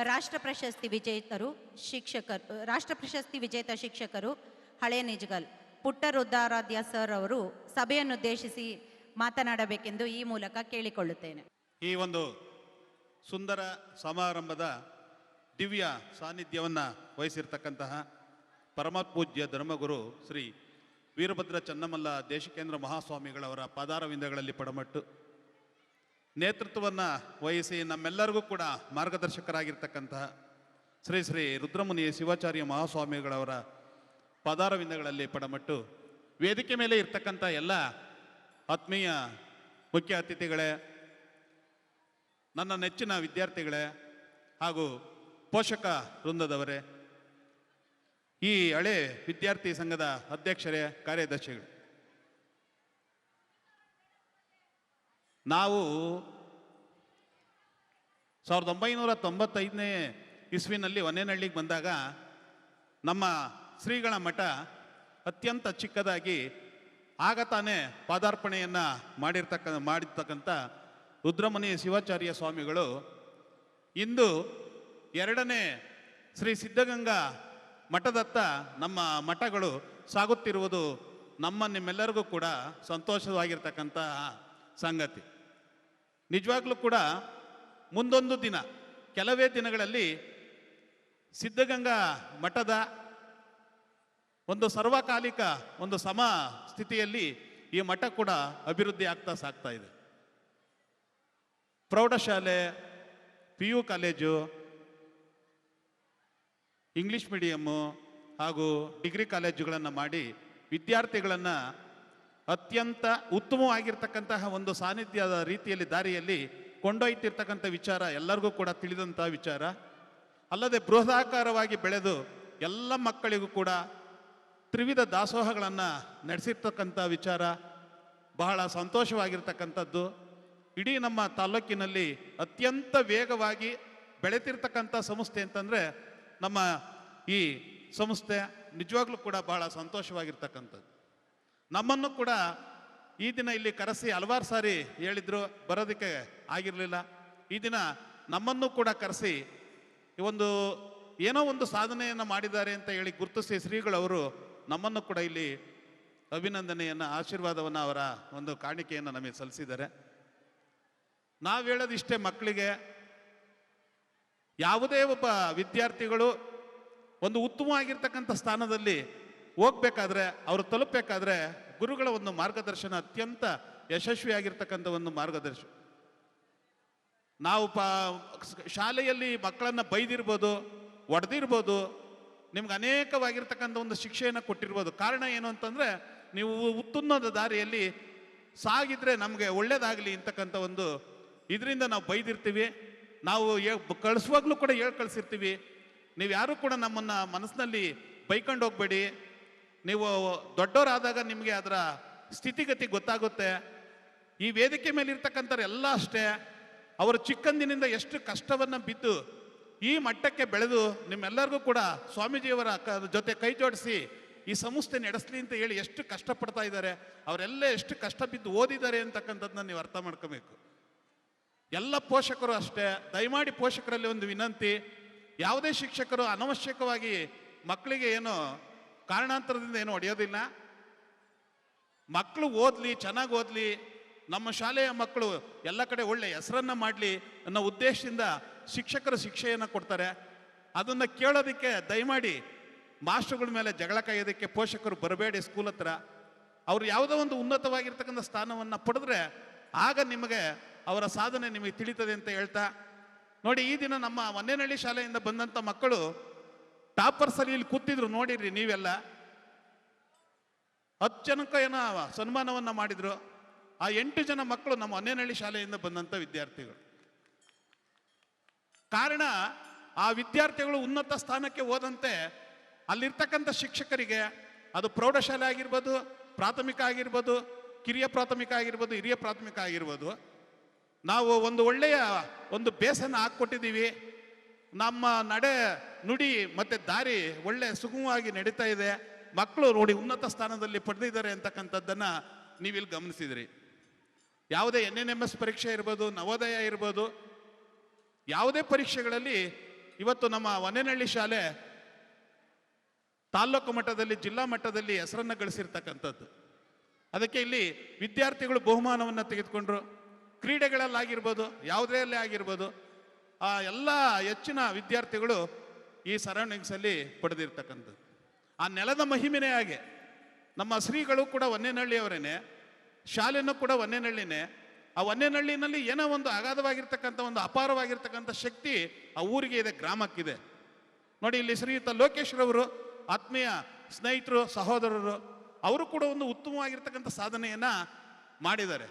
ರಾಷ್ಟ್ರ ಪ್ರಶಸ್ತಿ ವಿಜೇತ ಶಿಕ್ಷಕರು ಹಳೆ ನಿಜ್ಗಲ್ ಪುಟ್ಟರುದ್ರಾರಾಧ್ಯ ಸರ್ ಅವರು ಸಭೆಯನ್ನುದ್ದೇಶಿಸಿ ಮಾತನಾಡಬೇಕೆಂದು ಈ ಮೂಲಕ ಕೇಳಿಕೊಳ್ಳುತ್ತೇನೆ. ಈ ಒಂದು ಸುಂದರ ಸಮಾರಂಭದ ದಿವ್ಯ ಸಾನ್ನಿಧ್ಯವನ್ನು ವಹಿಸಿರ್ತಕ್ಕಂತಹ ಪರಮಪೂಜ್ಯ ಧರ್ಮಗುರು ಶ್ರೀ ವೀರಭದ್ರ ಚನ್ನಮಲ್ಲ ದೇಶಿಕೇಂದ್ರ ಮಹಾಸ್ವಾಮಿಗಳವರ ಪಾದಾರವಿಂದಗಳಲ್ಲಿ ಪಡಮಟ್ಟು ನೇತೃತ್ವವನ್ನು ವಹಿಸಿ ನಮ್ಮೆಲ್ಲರಿಗೂ ಕೂಡ ಮಾರ್ಗದರ್ಶಕರಾಗಿರ್ತಕ್ಕಂತಹ ಶ್ರೀ ಶ್ರೀ ರುದ್ರಮುನಿ ಶಿವಾಚಾರ್ಯ ಮಹಾಸ್ವಾಮಿಗಳವರ ಪಾದಾರವಿಂದಗಳಲ್ಲಿ ಪಡಮಟ್ಟು ವೇದಿಕೆ ಮೇಲೆ ಇರ್ತಕ್ಕಂಥ ಎಲ್ಲ ಆತ್ಮೀಯ ಮುಖ್ಯ ಅತಿಥಿಗಳೇ, ನನ್ನ ನೆಚ್ಚಿನ ವಿದ್ಯಾರ್ಥಿಗಳೇ ಹಾಗೂ ಪೋಷಕ ವೃಂದದವರೇ, ಈ ಹಳೆ ವಿದ್ಯಾರ್ಥಿ ಸಂಘದ ಅಧ್ಯಕ್ಷರೇ, ಕಾರ್ಯದರ್ಶಿಗಳು, ನಾವು 1995ನೇ ಇಸ್ವಿನಲ್ಲಿ ಹೊನ್ನೇನಹಳ್ಳಿಗೆ ಬಂದಾಗ ನಮ್ಮ ಶ್ರೀಗಳ ಮಠ ಅತ್ಯಂತ ಚಿಕ್ಕದಾಗಿ ಆಗ ತಾನೇ ಪಾದಾರ್ಪಣೆಯನ್ನು ಮಾಡಿರ್ತಕ್ಕಂಥ ರುದ್ರಮುನಿ ಶಿವಾಚಾರ್ಯ ಸ್ವಾಮಿಗಳು ಇಂದು 2ನೇ ಶ್ರೀ ಸಿದ್ಧಗಂಗಾ ಮಠದತ್ತ ನಮ್ಮ ಮಠಗಳು ಸಾಗುತ್ತಿರುವುದು ನಿಮ್ಮೆಲ್ಲರಿಗೂ ಕೂಡ ಸಂತೋಷವಾಗಿರ್ತಕ್ಕಂತಹ ಸಂಗತಿ. ನಿಜವಾಗ್ಲೂ ಕೂಡ ಮುಂದೊಂದು ದಿನ, ಕೆಲವೇ ದಿನಗಳಲ್ಲಿ ಸಿದ್ಧಗಂಗಾ ಮಠದ ಒಂದು ಸರ್ವಕಾಲಿಕ ಒಂದು ಸಮ ಸ್ಥಿತಿಯಲ್ಲಿ ಈ ಮಠ ಕೂಡ ಅಭಿವೃದ್ಧಿ ಸಾಗ್ತಾ ಇದೆ. ಪ್ರೌಢಶಾಲೆ, PU ಕಾಲೇಜು, ಇಂಗ್ಲಿಷ್ ಮೀಡಿಯಮ್ಮು ಹಾಗೂ ಡಿಗ್ರಿ ಕಾಲೇಜುಗಳನ್ನು ಮಾಡಿ ವಿದ್ಯಾರ್ಥಿಗಳನ್ನು ಅತ್ಯಂತ ಉತ್ತಮವಾಗಿರ್ತಕ್ಕಂತಹ ಒಂದು ಸಾನ್ನಿಧ್ಯದ ರೀತಿಯಲ್ಲಿ ದಾರಿಯಲ್ಲಿ ಕೊಂಡೊಯ್ತಿರ್ತಕ್ಕಂಥ ವಿಚಾರ ಎಲ್ಲರಿಗೂ ಕೂಡ ತಿಳಿದಂಥ ವಿಚಾರ. ಅಲ್ಲದೆ ಬೃಹದಾಕಾರವಾಗಿ ಬೆಳೆದು ಎಲ್ಲ ಮಕ್ಕಳಿಗೂ ಕೂಡ ತ್ರಿವಿಧ ದಾಸೋಹಗಳನ್ನು ನಡೆಸಿರ್ತಕ್ಕಂಥ ವಿಚಾರ ಬಹಳ ಸಂತೋಷವಾಗಿರ್ತಕ್ಕಂಥದ್ದು. ಇಡೀ ನಮ್ಮ ತಾಲೂಕಿನಲ್ಲಿ ಅತ್ಯಂತ ವೇಗವಾಗಿ ಬೆಳೆತಿರ್ತಕ್ಕಂಥ ಸಂಸ್ಥೆ ಅಂತಂದರೆ ನಮ್ಮ ಈ ಸಂಸ್ಥೆ ನಿಜವಾಗ್ಲೂ ಕೂಡ ಬಹಳ ಸಂತೋಷವಾಗಿರ್ತಕ್ಕಂಥದ್ದು. ನಮ್ಮನ್ನು ಕೂಡ ಈ ದಿನ ಇಲ್ಲಿ ಕರೆಸಿ ಹಲವಾರು ಸಾರಿ ಹೇಳಿದ್ರು, ಬರೋದಕ್ಕೆ ಆಗಿರಲಿಲ್ಲ. ಈ ದಿನ ನಮ್ಮನ್ನು ಕೂಡ ಕರೆಸಿ ಏನೋ ಒಂದು ಸಾಧನೆಯನ್ನು ಮಾಡಿದ್ದಾರೆ ಅಂತ ಹೇಳಿ ಗುರುತಿಸಿ ಶ್ರೀಗಳವರು ನಮ್ಮನ್ನು ಕೂಡ ಇಲ್ಲಿ ಅಭಿನಂದನೆಯನ್ನು, ಆಶೀರ್ವಾದವನ್ನು, ಅವರ ಒಂದು ಕಾಣಿಕೆಯನ್ನು ನಮಗೆ ಸಲ್ಲಿಸಿದ್ದಾರೆ. ನಾವು ಹೇಳೋದಿಷ್ಟೇ, ಮಕ್ಕಳಿಗೆ ಯಾವುದೇ ಒಬ್ಬ ವಿದ್ಯಾರ್ಥಿಗಳು ಒಂದು ಉತ್ತಮವಾಗಿರ್ತಕ್ಕಂಥ ಸ್ಥಾನದಲ್ಲಿ ಹೋಗ್ಬೇಕಾದ್ರೆ, ಅವರು ತಲುಪಬೇಕಾದ್ರೆ ಗುರುಗಳ ಒಂದು ಮಾರ್ಗದರ್ಶನ ಅತ್ಯಂತ ಯಶಸ್ವಿಯಾಗಿರ್ತಕ್ಕಂಥ ಒಂದು ಮಾರ್ಗದರ್ಶನ. ನಾವು ಶಾಲೆಯಲ್ಲಿ ಮಕ್ಕಳನ್ನು ಬೈದಿರ್ಬೋದು, ಒಡೆದಿರ್ಬೋದು, ನಿಮ್ಗೆ ಅನೇಕವಾಗಿರ್ತಕ್ಕಂಥ ಒಂದು ಶಿಕ್ಷೆಯನ್ನು ಕೊಟ್ಟಿರ್ಬೋದು. ಕಾರಣ ಏನು ಅಂತಂದರೆ, ನೀವು ಉತ್ತುನ್ನದ ದಾರಿಯಲ್ಲಿ ಸಾಗಿದ್ರೆ ನಮಗೆ ಒಳ್ಳೇದಾಗಲಿ ಅಂತಕ್ಕಂಥ ಒಂದು ಇದರಿಂದ ನಾವು ಬೈದಿರ್ತೀವಿ. ನಾವು ಕಳಿಸುವಾಗಲೂ ಕೂಡ ಕಳಿಸಿರ್ತೀವಿ, ನೀವು ಯಾರೂ ಕೂಡ ನಮ್ಮನ್ನು ಮನಸ್ಸಿನಲ್ಲಿ ಬೈಕೊಂಡು ಹೋಗಬೇಡಿ, ನೀವು ದೊಡ್ಡವರಾದಾಗ ನಿಮಗೆ ಅದರ ಸ್ಥಿತಿಗತಿ ಗೊತ್ತಾಗುತ್ತೆ. ಈ ವೇದಿಕೆ ಮೇಲೆ ಇರ್ತಕ್ಕಂಥವ್ರು ಎಲ್ಲ ಅಷ್ಟೇ, ಅವರು ಚಿಕ್ಕಂದಿನಿಂದ ಎಷ್ಟು ಕಷ್ಟವನ್ನು ಬಿದ್ದು ಈ ಮಟ್ಟಕ್ಕೆ ಬೆಳೆದು ನಿಮ್ಮೆಲ್ಲರಿಗೂ ಕೂಡ ಸ್ವಾಮೀಜಿಯವರ ಜೊತೆ ಕೈ ಜೋಡಿಸಿ ಈ ಸಂಸ್ಥೆ ನಡೆಸಲಿ ಅಂತ ಹೇಳಿ ಎಷ್ಟು ಕಷ್ಟಪಡ್ತಾ ಇದ್ದಾರೆ, ಅವರೆಲ್ಲ ಎಷ್ಟು ಕಷ್ಟ ಬಿದ್ದು ಓದಿದ್ದಾರೆ ಅಂತಕ್ಕಂಥದ್ದನ್ನ ನೀವು ಅರ್ಥ ಮಾಡ್ಕೋಬೇಕು. ಎಲ್ಲ ಪೋಷಕರು ಅಷ್ಟೇ, ದಯಮಾಡಿ ಪೋಷಕರಲ್ಲಿ ಒಂದು ವಿನಂತಿ, ಯಾವುದೇ ಶಿಕ್ಷಕರು ಅನವಶ್ಯಕವಾಗಿ ಮಕ್ಕಳಿಗೆ ಏನು ಕಾರಣಾಂತರದಿಂದ ಏನು ಹೊಡೆಯೋದಿಲ್ಲ. ಮಕ್ಕಳು ಓದಲಿ, ಚೆನ್ನಾಗಿ ಓದಲಿ, ನಮ್ಮ ಶಾಲೆಯ ಮಕ್ಕಳು ಎಲ್ಲ ಕಡೆ ಒಳ್ಳೆ ಹೆಸರನ್ನು ಮಾಡಲಿ ಅನ್ನೋ ಉದ್ದೇಶದಿಂದ ಶಿಕ್ಷಕರು ಶಿಕ್ಷೆಯನ್ನು ಕೊಡ್ತಾರೆ. ಅದನ್ನು ಕೇಳೋದಕ್ಕೆ ದಯಮಾಡಿ ಮಾಸ್ಟರ್ಗಳ ಮೇಲೆ ಜಗಳ ಕಾಯೋದಕ್ಕೆ ಪೋಷಕರು ಬರಬೇಡಿ ಸ್ಕೂಲ್ ಹತ್ರ. ಅವರು ಯಾವುದೋ ಒಂದು ಉನ್ನತವಾಗಿರ್ತಕ್ಕಂಥ ಸ್ಥಾನವನ್ನು ಪಡೆದ್ರೆ ಆಗ ನಿಮಗೆ ಅವರ ಸಾಧನೆ ನಿಮಗೆ ತಿಳಿತದೆ ಅಂತ ಹೇಳ್ತಾ, ನೋಡಿ ಈ ದಿನ ನಮ್ಮ ವನ್ನೇನಹಳ್ಳಿ ಶಾಲೆಯಿಂದ ಬಂದಂಥ ಮಕ್ಕಳು ಟಾಪರ್ಸಲ್ಲಿ ಇಲ್ಲಿ ಕೂತಿದ್ರು, ನೋಡಿರಿ ನೀವೆಲ್ಲ. 10 ಜನಕ್ಕೆ ಏನೋ ಸನ್ಮಾನವನ್ನು ಮಾಡಿದ್ರು. ಆ 8 ಜನ ಮಕ್ಕಳು ನಮ್ಮ ವನ್ನೇನಹಳ್ಳಿ ಶಾಲೆಯಿಂದ ಬಂದಂಥ ವಿದ್ಯಾರ್ಥಿಗಳು. ಕಾರಣ ಆ ವಿದ್ಯಾರ್ಥಿಗಳು ಉನ್ನತ ಸ್ಥಾನಕ್ಕೆ ಹೋದಂತೆ ಅಲ್ಲಿರ್ತಕ್ಕಂಥ ಶಿಕ್ಷಕರಿಗೆ, ಅದು ಪ್ರೌಢಶಾಲೆ ಆಗಿರ್ಬೋದು, ಪ್ರಾಥಮಿಕ ಆಗಿರ್ಬೋದು, ಕಿರಿಯ ಪ್ರಾಥಮಿಕ ಆಗಿರ್ಬೋದು, ಹಿರಿಯ ಪ್ರಾಥಮಿಕ ಆಗಿರ್ಬೋದು, ನಾವು ಒಂದು ಒಳ್ಳೆಯ ಒಂದು ಬೇಸನ್ನು ಹಾಕ್ಕೊಟ್ಟಿದ್ದೀವಿ. ನಮ್ಮ ನಡೆ ನುಡಿ ಮತ್ತು ದಾರಿ ಒಳ್ಳೆ ಸುಗಮವಾಗಿ ನಡೀತಾ ಇದೆ. ಮಕ್ಕಳು ನೋಡಿ ಉನ್ನತ ಸ್ಥಾನದಲ್ಲಿ ಪಡೆದಿದ್ದಾರೆ ಅಂತಕ್ಕಂಥದ್ದನ್ನು ನೀವಿಲ್ಲಿ ಗಮನಿಸಿದ್ರಿ. ಯಾವುದೇ NNMS ಪರೀಕ್ಷೆ ಇರ್ಬೋದು, ನವೋದಯ ಇರ್ಬೋದು, ಯಾವುದೇ ಪರೀಕ್ಷೆಗಳಲ್ಲಿ ಇವತ್ತು ನಮ್ಮ ವನ್ನೇನಹಳ್ಳಿ ಶಾಲೆ ತಾಲ್ಲೂಕು ಮಟ್ಟದಲ್ಲಿ, ಜಿಲ್ಲಾ ಮಟ್ಟದಲ್ಲಿ ಹೆಸರನ್ನು ಗಳಿಸಿರ್ತಕ್ಕಂಥದ್ದು. ಅದಕ್ಕೆ ಇಲ್ಲಿ ವಿದ್ಯಾರ್ಥಿಗಳು ಬಹುಮಾನವನ್ನು ತೆಗೆದುಕೊಂಡ್ರು. ಕ್ರೀಡೆಗಳಲ್ಲಾಗಿರ್ಬೋದು, ಯಾವುದರಲ್ಲೇ ಆಗಿರ್ಬೋದು, ಆ ಎಲ್ಲ ಹೆಚ್ಚಿನ ವಿದ್ಯಾರ್ಥಿಗಳು ಈ ಸರೌಂಡಿಂಗ್ಸಲ್ಲಿ ಪಡೆದಿರ್ತಕ್ಕಂಥದ್ದು. ಆ ನೆಲದ ಮಹಿಮೆನೇ ಹಾಗೆ. ನಮ್ಮ ಶ್ರೀಗಳು ಕೂಡ ವನ್ನೇನಹಳ್ಳಿಯವರೇನೆ, ಶಾಲೆನೂ ಕೂಡ ವನ್ನೇನಹಳ್ಳಿನೇ. ಆ ವನ್ನೇನಹಳ್ಳಿನಲ್ಲಿ ಏನೋ ಒಂದು ಅಗಾಧವಾಗಿರ್ತಕ್ಕಂಥ ಒಂದು ಅಪಾರವಾಗಿರ್ತಕ್ಕಂಥ ಶಕ್ತಿ ಆ ಊರಿಗೆ ಇದೆ, ಗ್ರಾಮಕ್ಕಿದೆ. ನೋಡಿ ಇಲ್ಲಿ ಶ್ರೀಯುತ ಲೋಕೇಶ್ರವರು ಆತ್ಮೀಯ ಸ್ನೇಹಿತರು, ಸಹೋದರರು, ಅವರು ಕೂಡ ಒಂದು ಉತ್ತಮವಾಗಿರ್ತಕ್ಕಂಥ ಸಾಧನೆಯನ್ನು ಮಾಡಿದ್ದಾರೆ.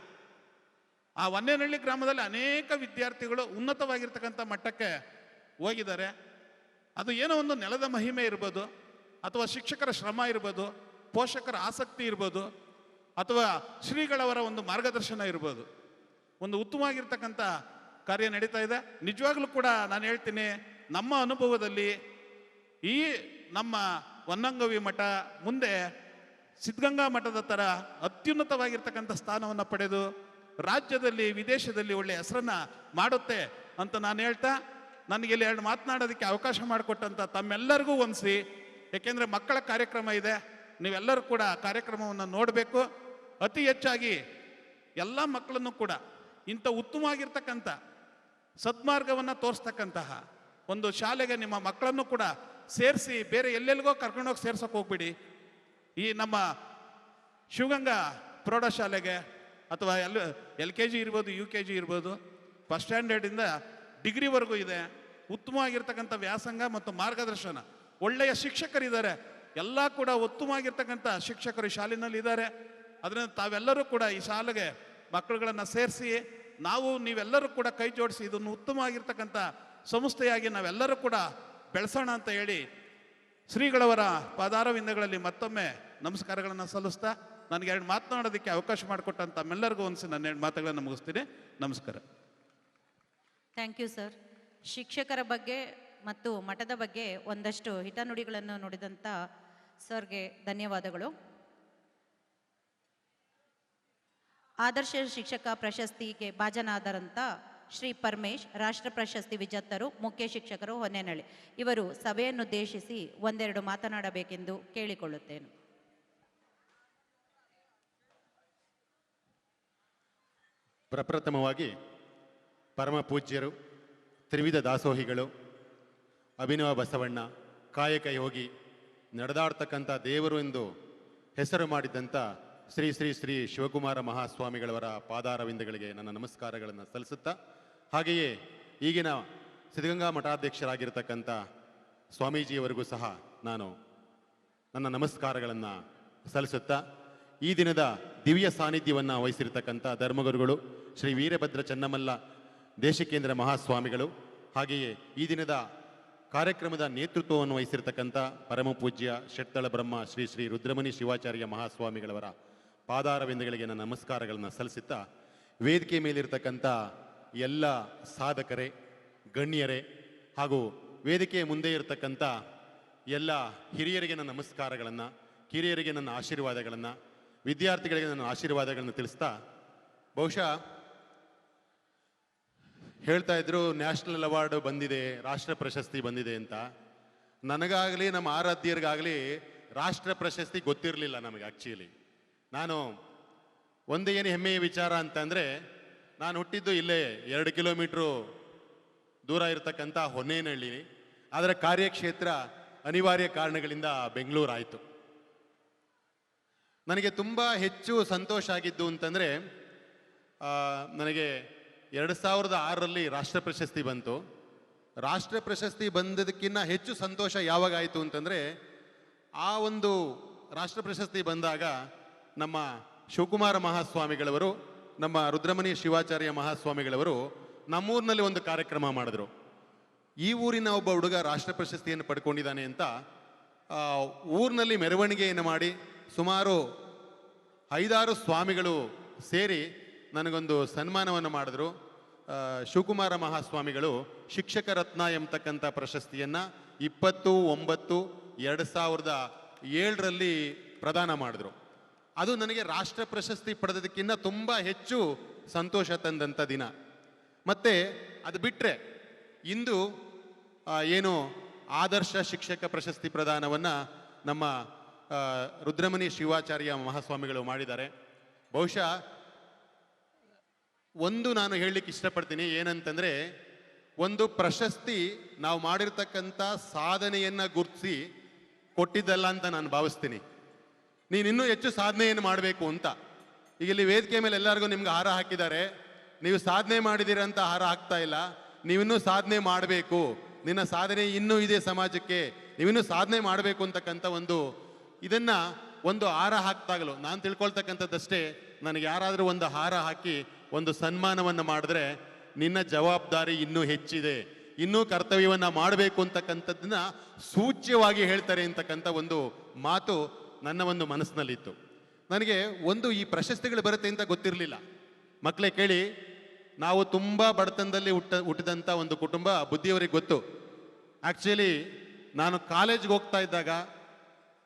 ಆ ವನ್ನೇನಹಳ್ಳಿ ಗ್ರಾಮದಲ್ಲಿ ಅನೇಕ ವಿದ್ಯಾರ್ಥಿಗಳು ಉನ್ನತವಾಗಿರ್ತಕ್ಕಂಥ ಮಟ್ಟಕ್ಕೆ ಹೋಗಿದ್ದಾರೆ. ಅದು ಏನೋ ಒಂದು ನೆಲದ ಮಹಿಮೆ ಇರ್ಬೋದು, ಅಥವಾ ಶಿಕ್ಷಕರ ಶ್ರಮ ಇರ್ಬೋದು, ಪೋಷಕರ ಆಸಕ್ತಿ ಇರ್ಬೋದು, ಅಥವಾ ಶ್ರೀಗಳವರ ಒಂದು ಮಾರ್ಗದರ್ಶನ ಇರ್ಬೋದು. ಒಂದು ಉತ್ತಮವಾಗಿರ್ತಕ್ಕಂಥ ಕಾರ್ಯ ನಡೀತಾ ಇದೆ. ನಿಜವಾಗ್ಲೂ ಕೂಡ ನಾನು ಹೇಳ್ತೀನಿ, ನಮ್ಮ ಅನುಭವದಲ್ಲಿ ಈ ನಮ್ಮ ಹೊನ್ನಂಗವಿ ಮಠ ಮುಂದೆ ಸಿದ್ಧಗಂಗಾ ಮಠದ ಥರ ಅತ್ಯುನ್ನತವಾಗಿರ್ತಕ್ಕಂಥ ಸ್ಥಾನವನ್ನು ಪಡೆದು ರಾಜ್ಯದಲ್ಲಿ, ವಿದೇಶದಲ್ಲಿ ಒಳ್ಳೆಯ ಹೆಸರನ್ನು ಮಾಡುತ್ತೆ ಅಂತ ನಾನು ಹೇಳ್ತಾ, ನನಗೆ ಇಲ್ಲಿ 2 ಮಾತನಾಡೋದಕ್ಕೆ ಅವಕಾಶ ಮಾಡಿಕೊಟ್ಟಂಥ ತಮ್ಮೆಲ್ಲರಿಗೂ ವಂದಿಸಿ. ಏಕೆಂದರೆ ಮಕ್ಕಳ ಕಾರ್ಯಕ್ರಮ ಇದೆ, ನೀವೆಲ್ಲರೂ ಕೂಡ ಕಾರ್ಯಕ್ರಮವನ್ನು ನೋಡಬೇಕು. ಅತಿ ಹೆಚ್ಚಾಗಿ ಎಲ್ಲ ಮಕ್ಕಳನ್ನು ಕೂಡ ಇಂಥ ಉತ್ತಮವಾಗಿರ್ತಕ್ಕಂಥ ಸದ್ಮಾರ್ಗವನ್ನು ತೋರಿಸ್ತಕ್ಕಂತಹ ಒಂದು ಶಾಲೆಗೆ ನಿಮ್ಮ ಮಕ್ಕಳನ್ನು ಕೂಡ ಸೇರಿಸಿ, ಬೇರೆ ಎಲ್ಲೆಲ್ಲಿಗೋ ಕರ್ಕೊಂಡೋಗಿ ಸೇರ್ಸೋಕೆ ಹೋಗ್ಬಿಡಿ. ಈ ನಮ್ಮ ಶಿವಗಂಗಾ ಪ್ರೌಢಶಾಲೆಗೆ ಅಥವಾ LKG ಇರ್ಬೋದು, UKG ಇರ್ಬೋದು, ಫಸ್ಟ್ ಸ್ಟ್ಯಾಂಡರ್ಡಿಂದ ಡಿಗ್ರಿವರೆಗೂ ಇದೆ. ಉತ್ತಮವಾಗಿರ್ತಕ್ಕಂಥ ವ್ಯಾಸಂಗ ಮತ್ತು ಮಾರ್ಗದರ್ಶನ, ಒಳ್ಳೆಯ ಶಿಕ್ಷಕರಿದ್ದಾರೆ. ಎಲ್ಲ ಕೂಡ ಉತ್ತಮವಾಗಿರ್ತಕ್ಕಂಥ ಶಿಕ್ಷಕರು ಈ ಶಾಲೆಯಲ್ಲಿ ಇದ್ದಾರೆ. ಅದರಿಂದ ತಾವೆಲ್ಲರೂ ಕೂಡ ಈ ಶಾಲೆಗೆ ಮಕ್ಕಳುಗಳನ್ನು ಸೇರಿಸಿ, ನೀವೆಲ್ಲರೂ ಕೂಡ ಕೈ ಜೋಡಿಸಿ ಇದನ್ನು ಉತ್ತಮವಾಗಿರ್ತಕ್ಕಂಥ ಸಂಸ್ಥೆಯಾಗಿ ನಾವೆಲ್ಲರೂ ಕೂಡ ಬೆಳೆಸೋಣ ಅಂತ ಹೇಳಿ ಶ್ರೀಗಳವರ ಪಾದಾರವಿಂದಗಳಲ್ಲಿ ಮತ್ತೊಮ್ಮೆ ನಮಸ್ಕಾರಗಳನ್ನು ಸಲ್ಲಿಸ್ತಾ, ನನಗೆ 2 ಮಾತನಾಡೋದಕ್ಕೆ ಅವಕಾಶ ಮಾಡಿಕೊಟ್ಟಂತ ತಮ್ಮೆಲ್ಲರಿಗೂ ಒಂದ್ಸಿ ನನ್ನ 2 ಮಾತುಗಳನ್ನು ಮುಗಿಸ್ತೀನಿ. ನಮಸ್ಕಾರ. Thank you sir. ಶಿಕ್ಷಕರ ಬಗ್ಗೆ ಮತ್ತು ಮಠದ ಬಗ್ಗೆ ಒಂದಷ್ಟು ಹಿತನುಡಿಗಳನ್ನು ನುಡಿದಂಥ ಸರ್ಗೆ ಧನ್ಯವಾದಗಳು. ಆದರ್ಶ ಶಿಕ್ಷಕ ಪ್ರಶಸ್ತಿಗೆ ಭಾಜನರಾದಂಥ ಶ್ರೀ ಪರಮೇಶ್, ರಾಷ್ಟ್ರ ಪ್ರಶಸ್ತಿ ವಿಜೇತರು, ಮುಖ್ಯ ಶಿಕ್ಷಕರು, ಹೊನ್ನೇನಹಳ್ಳಿ, ಇವರು ಸಭೆಯನ್ನುದ್ದೇಶಿಸಿ ಒಂದೆರಡು ಮಾತನಾಡಬೇಕೆಂದು ಕೇಳಿಕೊಳ್ಳುತ್ತೇನೆ. ಪ್ರಪ್ರಥಮವಾಗಿ ಪರಮ ಪೂಜ್ಯರು, ತ್ರಿವಿಧ ದಾಸೋಹಿಗಳು, ಅಭಿನವ ಬಸವಣ್ಣ, ಕಾಯಕ ಯೋಗಿ, ನಡೆದಾಡ್ತಕ್ಕಂಥ ದೇವರು ಎಂದು ಹೆಸರು ಮಾಡಿದಂಥ ಶ್ರೀ ಶ್ರೀ ಶ್ರೀ ಶಿವಕುಮಾರ ಮಹಾಸ್ವಾಮಿಗಳವರ ಪಾದಾರವಿಂದಗಳಿಗೆ ನನ್ನ ನಮಸ್ಕಾರಗಳನ್ನು ಸಲ್ಲಿಸುತ್ತಾ, ಹಾಗೆಯೇ ಈಗಿನ ಸಿದ್ಧಗಂಗಾ ಮಠಾಧ್ಯಕ್ಷರಾಗಿರ್ತಕ್ಕಂಥ ಸ್ವಾಮೀಜಿಯವರಿಗೂ ಸಹ ನಾನು ನನ್ನ ನಮಸ್ಕಾರಗಳನ್ನು ಸಲ್ಲಿಸುತ್ತಾ, ಈ ದಿನದ ದಿವ್ಯ ಸಾನ್ನಿಧ್ಯವನ್ನು ವಹಿಸಿರ್ತಕ್ಕಂಥ ಧರ್ಮಗುರುಗಳು ಶ್ರೀ ವೀರಭದ್ರ ಚನ್ನಮಲ್ಲ ದೇಶಿಕೇಂದ್ರ ಮಹಾಸ್ವಾಮಿಗಳು, ಹಾಗೆಯೇ ಈ ದಿನದ ಕಾರ್ಯಕ್ರಮದ ನೇತೃತ್ವವನ್ನು ವಹಿಸಿರ್ತಕ್ಕಂಥ ಪರಮ ಪೂಜ್ಯ ಷಟ್ತಳ ಬ್ರಹ್ಮ ಶ್ರೀ ಶ್ರೀ ರುದ್ರಮುನಿ ಶಿವಾಚಾರ್ಯ ಮಹಾಸ್ವಾಮಿಗಳವರ ಪಾದಾರವಿಂದಗಳಿಗೆ ನನ್ನ ನಮಸ್ಕಾರಗಳನ್ನು ಸಲ್ಲಿಸುತ್ತಾ, ವೇದಿಕೆ ಮೇಲಿರ್ತಕ್ಕಂಥ ಎಲ್ಲ ಸಾಧಕರೇ, ಗಣ್ಯರೇ ಹಾಗೂ ವೇದಿಕೆಯ ಮುಂದೆ ಇರತಕ್ಕಂಥ ಎಲ್ಲ ಹಿರಿಯರಿಗೆ ನನ್ನ ನಮಸ್ಕಾರಗಳನ್ನು, ಕಿರಿಯರಿಗೆ ನನ್ನ ಆಶೀರ್ವಾದಗಳನ್ನು, ವಿದ್ಯಾರ್ಥಿಗಳಿಗೆ ನನ್ನ ಆಶೀರ್ವಾದಗಳನ್ನು ತಿಳಿಸ್ತಾ, ಬಹುಶಃ ಹೇಳ್ತಾ ಇದ್ರು ನ್ಯಾಷನಲ್ ಅವಾರ್ಡ್ ಬಂದಿದೆ, ರಾಷ್ಟ್ರ ಪ್ರಶಸ್ತಿ ಬಂದಿದೆ ಅಂತ. ನನಗಾಗಲಿ ನಮ್ಮ ಆರಾಧ್ಯರಿಗಾಗಲಿ ರಾಷ್ಟ್ರ ಪ್ರಶಸ್ತಿ ಗೊತ್ತಿರಲಿಲ್ಲ ನಮಗೆ. ಆ್ಯಕ್ಚುಲಿ ನಾನು ಒಂದು ಏನು ಹೆಮ್ಮೆಯ ವಿಚಾರ ಅಂತಂದರೆ, ನಾನು ಹುಟ್ಟಿದ್ದು ಇಲ್ಲೇ 2 ಕಿಲೋಮೀಟ್ರು ದೂರ ಇರತಕ್ಕಂಥ ಹೊನ್ನೇನಹಳ್ಳಿ. ಅದರ ಕಾರ್ಯಕ್ಷೇತ್ರ ಅನಿವಾರ್ಯ ಕಾರಣಗಳಿಂದ ಬೆಂಗಳೂರು ಆಯಿತು. ನನಗೆ ತುಂಬ ಹೆಚ್ಚು ಸಂತೋಷ ಆಗಿದ್ದು ಅಂತಂದರೆ, ನನಗೆ 2006ರಲ್ಲಿ ರಾಷ್ಟ್ರ ಪ್ರಶಸ್ತಿ ಬಂತು. ರಾಷ್ಟ್ರ ಪ್ರಶಸ್ತಿ ಬಂದದಕ್ಕಿಂತ ಹೆಚ್ಚು ಸಂತೋಷ ಯಾವಾಗ ಆಯಿತು ಅಂತಂದರೆ, ಆ ಒಂದು ರಾಷ್ಟ್ರ ಪ್ರಶಸ್ತಿ ಬಂದಾಗ ನಮ್ಮ ಶಿವಕುಮಾರ ಮಹಾಸ್ವಾಮಿಗಳವರು, ನಮ್ಮ ರುದ್ರಮುನಿ ಶಿವಾಚಾರ್ಯ ಮಹಾಸ್ವಾಮಿಗಳವರು ನಮ್ಮೂರಿನಲ್ಲಿ ಒಂದು ಕಾರ್ಯಕ್ರಮ ಮಾಡಿದ್ರು. ಈ ಊರಿನ ಒಬ್ಬ ಹುಡುಗ ರಾಷ್ಟ್ರ ಪ್ರಶಸ್ತಿಯನ್ನು ಪಡ್ಕೊಂಡಿದ್ದಾನೆ ಅಂತ ಊರಿನಲ್ಲಿ ಮೆರವಣಿಗೆಯನ್ನು ಮಾಡಿ ಸುಮಾರು 5-6 ಸ್ವಾಮಿಗಳು ಸೇರಿ ನನಗೊಂದು ಸನ್ಮಾನವನ್ನು ಮಾಡಿದ್ರು. ಶಿವಕುಮಾರ ಮಹಾಸ್ವಾಮಿಗಳು ಶಿಕ್ಷಕ ರತ್ನ ಎಂಬತಕ್ಕಂಥ ಪ್ರಶಸ್ತಿಯನ್ನು 20/9/2007ರಲ್ಲಿ ಪ್ರದಾನ ಮಾಡಿದ್ರು. ಅದು ನನಗೆ ರಾಷ್ಟ್ರ ಪ್ರಶಸ್ತಿ ಪಡೆದದಕ್ಕಿಂತ ತುಂಬ ಹೆಚ್ಚು ಸಂತೋಷ ತಂದಂಥ ದಿನ. ಮತ್ತು ಅದು ಬಿಟ್ಟರೆ ಇಂದು ಏನು ಆದರ್ಶ ಶಿಕ್ಷಕ ಪ್ರಶಸ್ತಿ ಪ್ರದಾನವನ್ನು ನಮ್ಮ ರುದ್ರಮುನಿ ಶಿವಾಚಾರ್ಯ ಮಹಾಸ್ವಾಮಿಗಳು ಮಾಡಿದ್ದಾರೆ. ಬಹುಶಃ ಒಂದು ನಾನು ಹೇಳಲಿಕ್ಕೆ ಇಷ್ಟಪಡ್ತೀನಿ, ಏನಂತಂದರೆ, ಒಂದು ಪ್ರಶಸ್ತಿ ನಾವು ಮಾಡಿರ್ತಕ್ಕಂಥ ಸಾಧನೆಯನ್ನು ಗುರುತಿಸಿ ಕೊಟ್ಟಿದ್ದಲ್ಲ ಅಂತ ನಾನು ಭಾವಿಸ್ತೀನಿ. ನೀನು ಇನ್ನೂ ಹೆಚ್ಚು ಸಾಧನೆಯನ್ನು ಮಾಡಬೇಕು ಅಂತ. ಈಗ ಇಲ್ಲಿ ವೇದಿಕೆ ಮೇಲೆ ಎಲ್ಲರಿಗೂ ನಿಮ್ಗೆ ಹಾರ ಹಾಕಿದ್ದಾರೆ. ನೀವು ಸಾಧನೆ ಮಾಡಿದ್ದೀರಂತ ಹಾರ ಹಾಕ್ತಾ ಇಲ್ಲ, ನೀವಿನ್ನೂ ಸಾಧನೆ ಮಾಡಬೇಕು, ನಿನ್ನ ಸಾಧನೆ ಇನ್ನೂ ಇದೆ ಸಮಾಜಕ್ಕೆ, ನೀವಿನ್ನೂ ಸಾಧನೆ ಮಾಡಬೇಕು ಅಂತಕ್ಕಂಥ ಇದನ್ನು ಒಂದು ಹಾರ ಹಾಕ್ತಾಗಲು ನಾನು ತಿಳ್ಕೊಳ್ತಕ್ಕಂಥದ್ದಷ್ಟೇ, ನನಗೆ ಯಾರಾದರೂ ಒಂದು ಹಾರ ಹಾಕಿ ಒಂದು ಸನ್ಮಾನವನ್ನು ಮಾಡಿದ್ರೆ ನಿನ್ನ ಜವಾಬ್ದಾರಿ ಇನ್ನೂ ಹೆಚ್ಚಿದೆ, ಇನ್ನೂ ಕರ್ತವ್ಯವನ್ನು ಮಾಡಬೇಕು ಅಂತಕ್ಕಂಥದ್ದನ್ನ ಸೂಚ್ಯವಾಗಿ ಹೇಳ್ತಾರೆ ಅಂತಕ್ಕಂಥ ಒಂದು ಮಾತು ನನ್ನ ಒಂದು ಮನಸ್ಸಿನಲ್ಲಿತ್ತು. ನನಗೆ ಈ ಪ್ರಶಸ್ತಿಗಳು ಬರುತ್ತೆ ಅಂತ ಗೊತ್ತಿರಲಿಲ್ಲ. ಮಕ್ಕಳೇ ಕೇಳಿ, ನಾವು ತುಂಬ ಬಡತನದಲ್ಲಿ ಹುಟ್ಟಿದಂಥ ಒಂದು ಕುಟುಂಬ ಬುದ್ಧಿಯವರಿಗೆ ಗೊತ್ತು. ಆ್ಯಕ್ಚುಲಿ ನಾನು ಕಾಲೇಜ್ಗೆ ಹೋಗ್ತಾ ಇದ್ದಾಗ,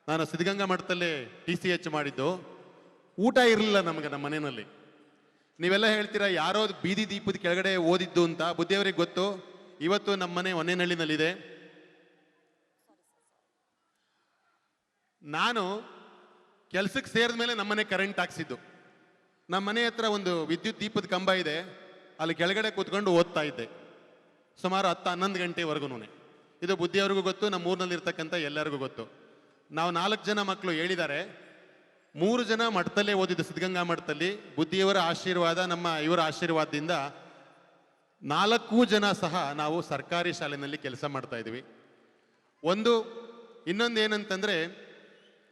ನಾನು ಸಿದ್ಧಗಂಗಾ ಮಠದಲ್ಲೇ TCH ಮಾಡಿದ್ದು, ಊಟ ಇರಲಿಲ್ಲ ನಮಗೆ ನಮ್ಮ ಮನೆಯಲ್ಲಿ. ನೀವೆಲ್ಲ ಹೇಳ್ತೀರಾ ಯಾರೋ ಬೀದಿ ದೀಪದ ಕೆಳಗಡೆ ಓದಿದ್ದು ಅಂತ. ಬುದ್ಧಿಯವರಿಗೆ ಗೊತ್ತು. ಇವತ್ತು ನಮ್ಮ ಮನೆ ಹೊನ್ನೇನಹಳ್ಳಿನಲ್ಲಿದೆ. ನಾನು ಕೆಲಸಕ್ಕೆ ಸೇರಿದ ಮೇಲೆ ನಮ್ಮನೆ ಕರೆಂಟ್ ಹಾಕ್ಸಿದ್ದು. ನಮ್ಮ ಮನೆ ಹತ್ರ ಒಂದು ವಿದ್ಯುತ್ ದೀಪದ ಕಂಬ ಇದೆ, ಅಲ್ಲಿ ಕೆಳಗಡೆ ಕೂತ್ಕೊಂಡು ಓದ್ತಾ ಇದ್ದೆ ಸುಮಾರು 10-11 ಗಂಟೆವರೆಗೂ. ಇದು ಬುದ್ಧಿಯವ್ರಿಗೂ ಗೊತ್ತು, ನಮ್ಮ ಊರಿನಲ್ಲಿರ್ತಕ್ಕಂಥ ಎಲ್ಲರಿಗೂ ಗೊತ್ತು. ನಾವು 4 ಜನ ಮಕ್ಕಳು ಹೇಳಿದ್ದಾರೆ. 3 ಜನ ಮಠದಲ್ಲೇ ಓದಿದ್ದು, ಸಿದ್ಧಗಂಗಾ ಮಠದಲ್ಲಿ. ಬುದ್ಧಿಯವರ ಆಶೀರ್ವಾದ, ನಮ್ಮ ಇವರ ಆಶೀರ್ವಾದದಿಂದ 4 ಜನ ಸಹ ನಾವು ಸರ್ಕಾರಿ ಶಾಲೆಯಲ್ಲಿ ಕೆಲಸ ಮಾಡ್ತಾ ಇದ್ವಿ. ಇನ್ನೊಂದು ಏನಂತಂದರೆ,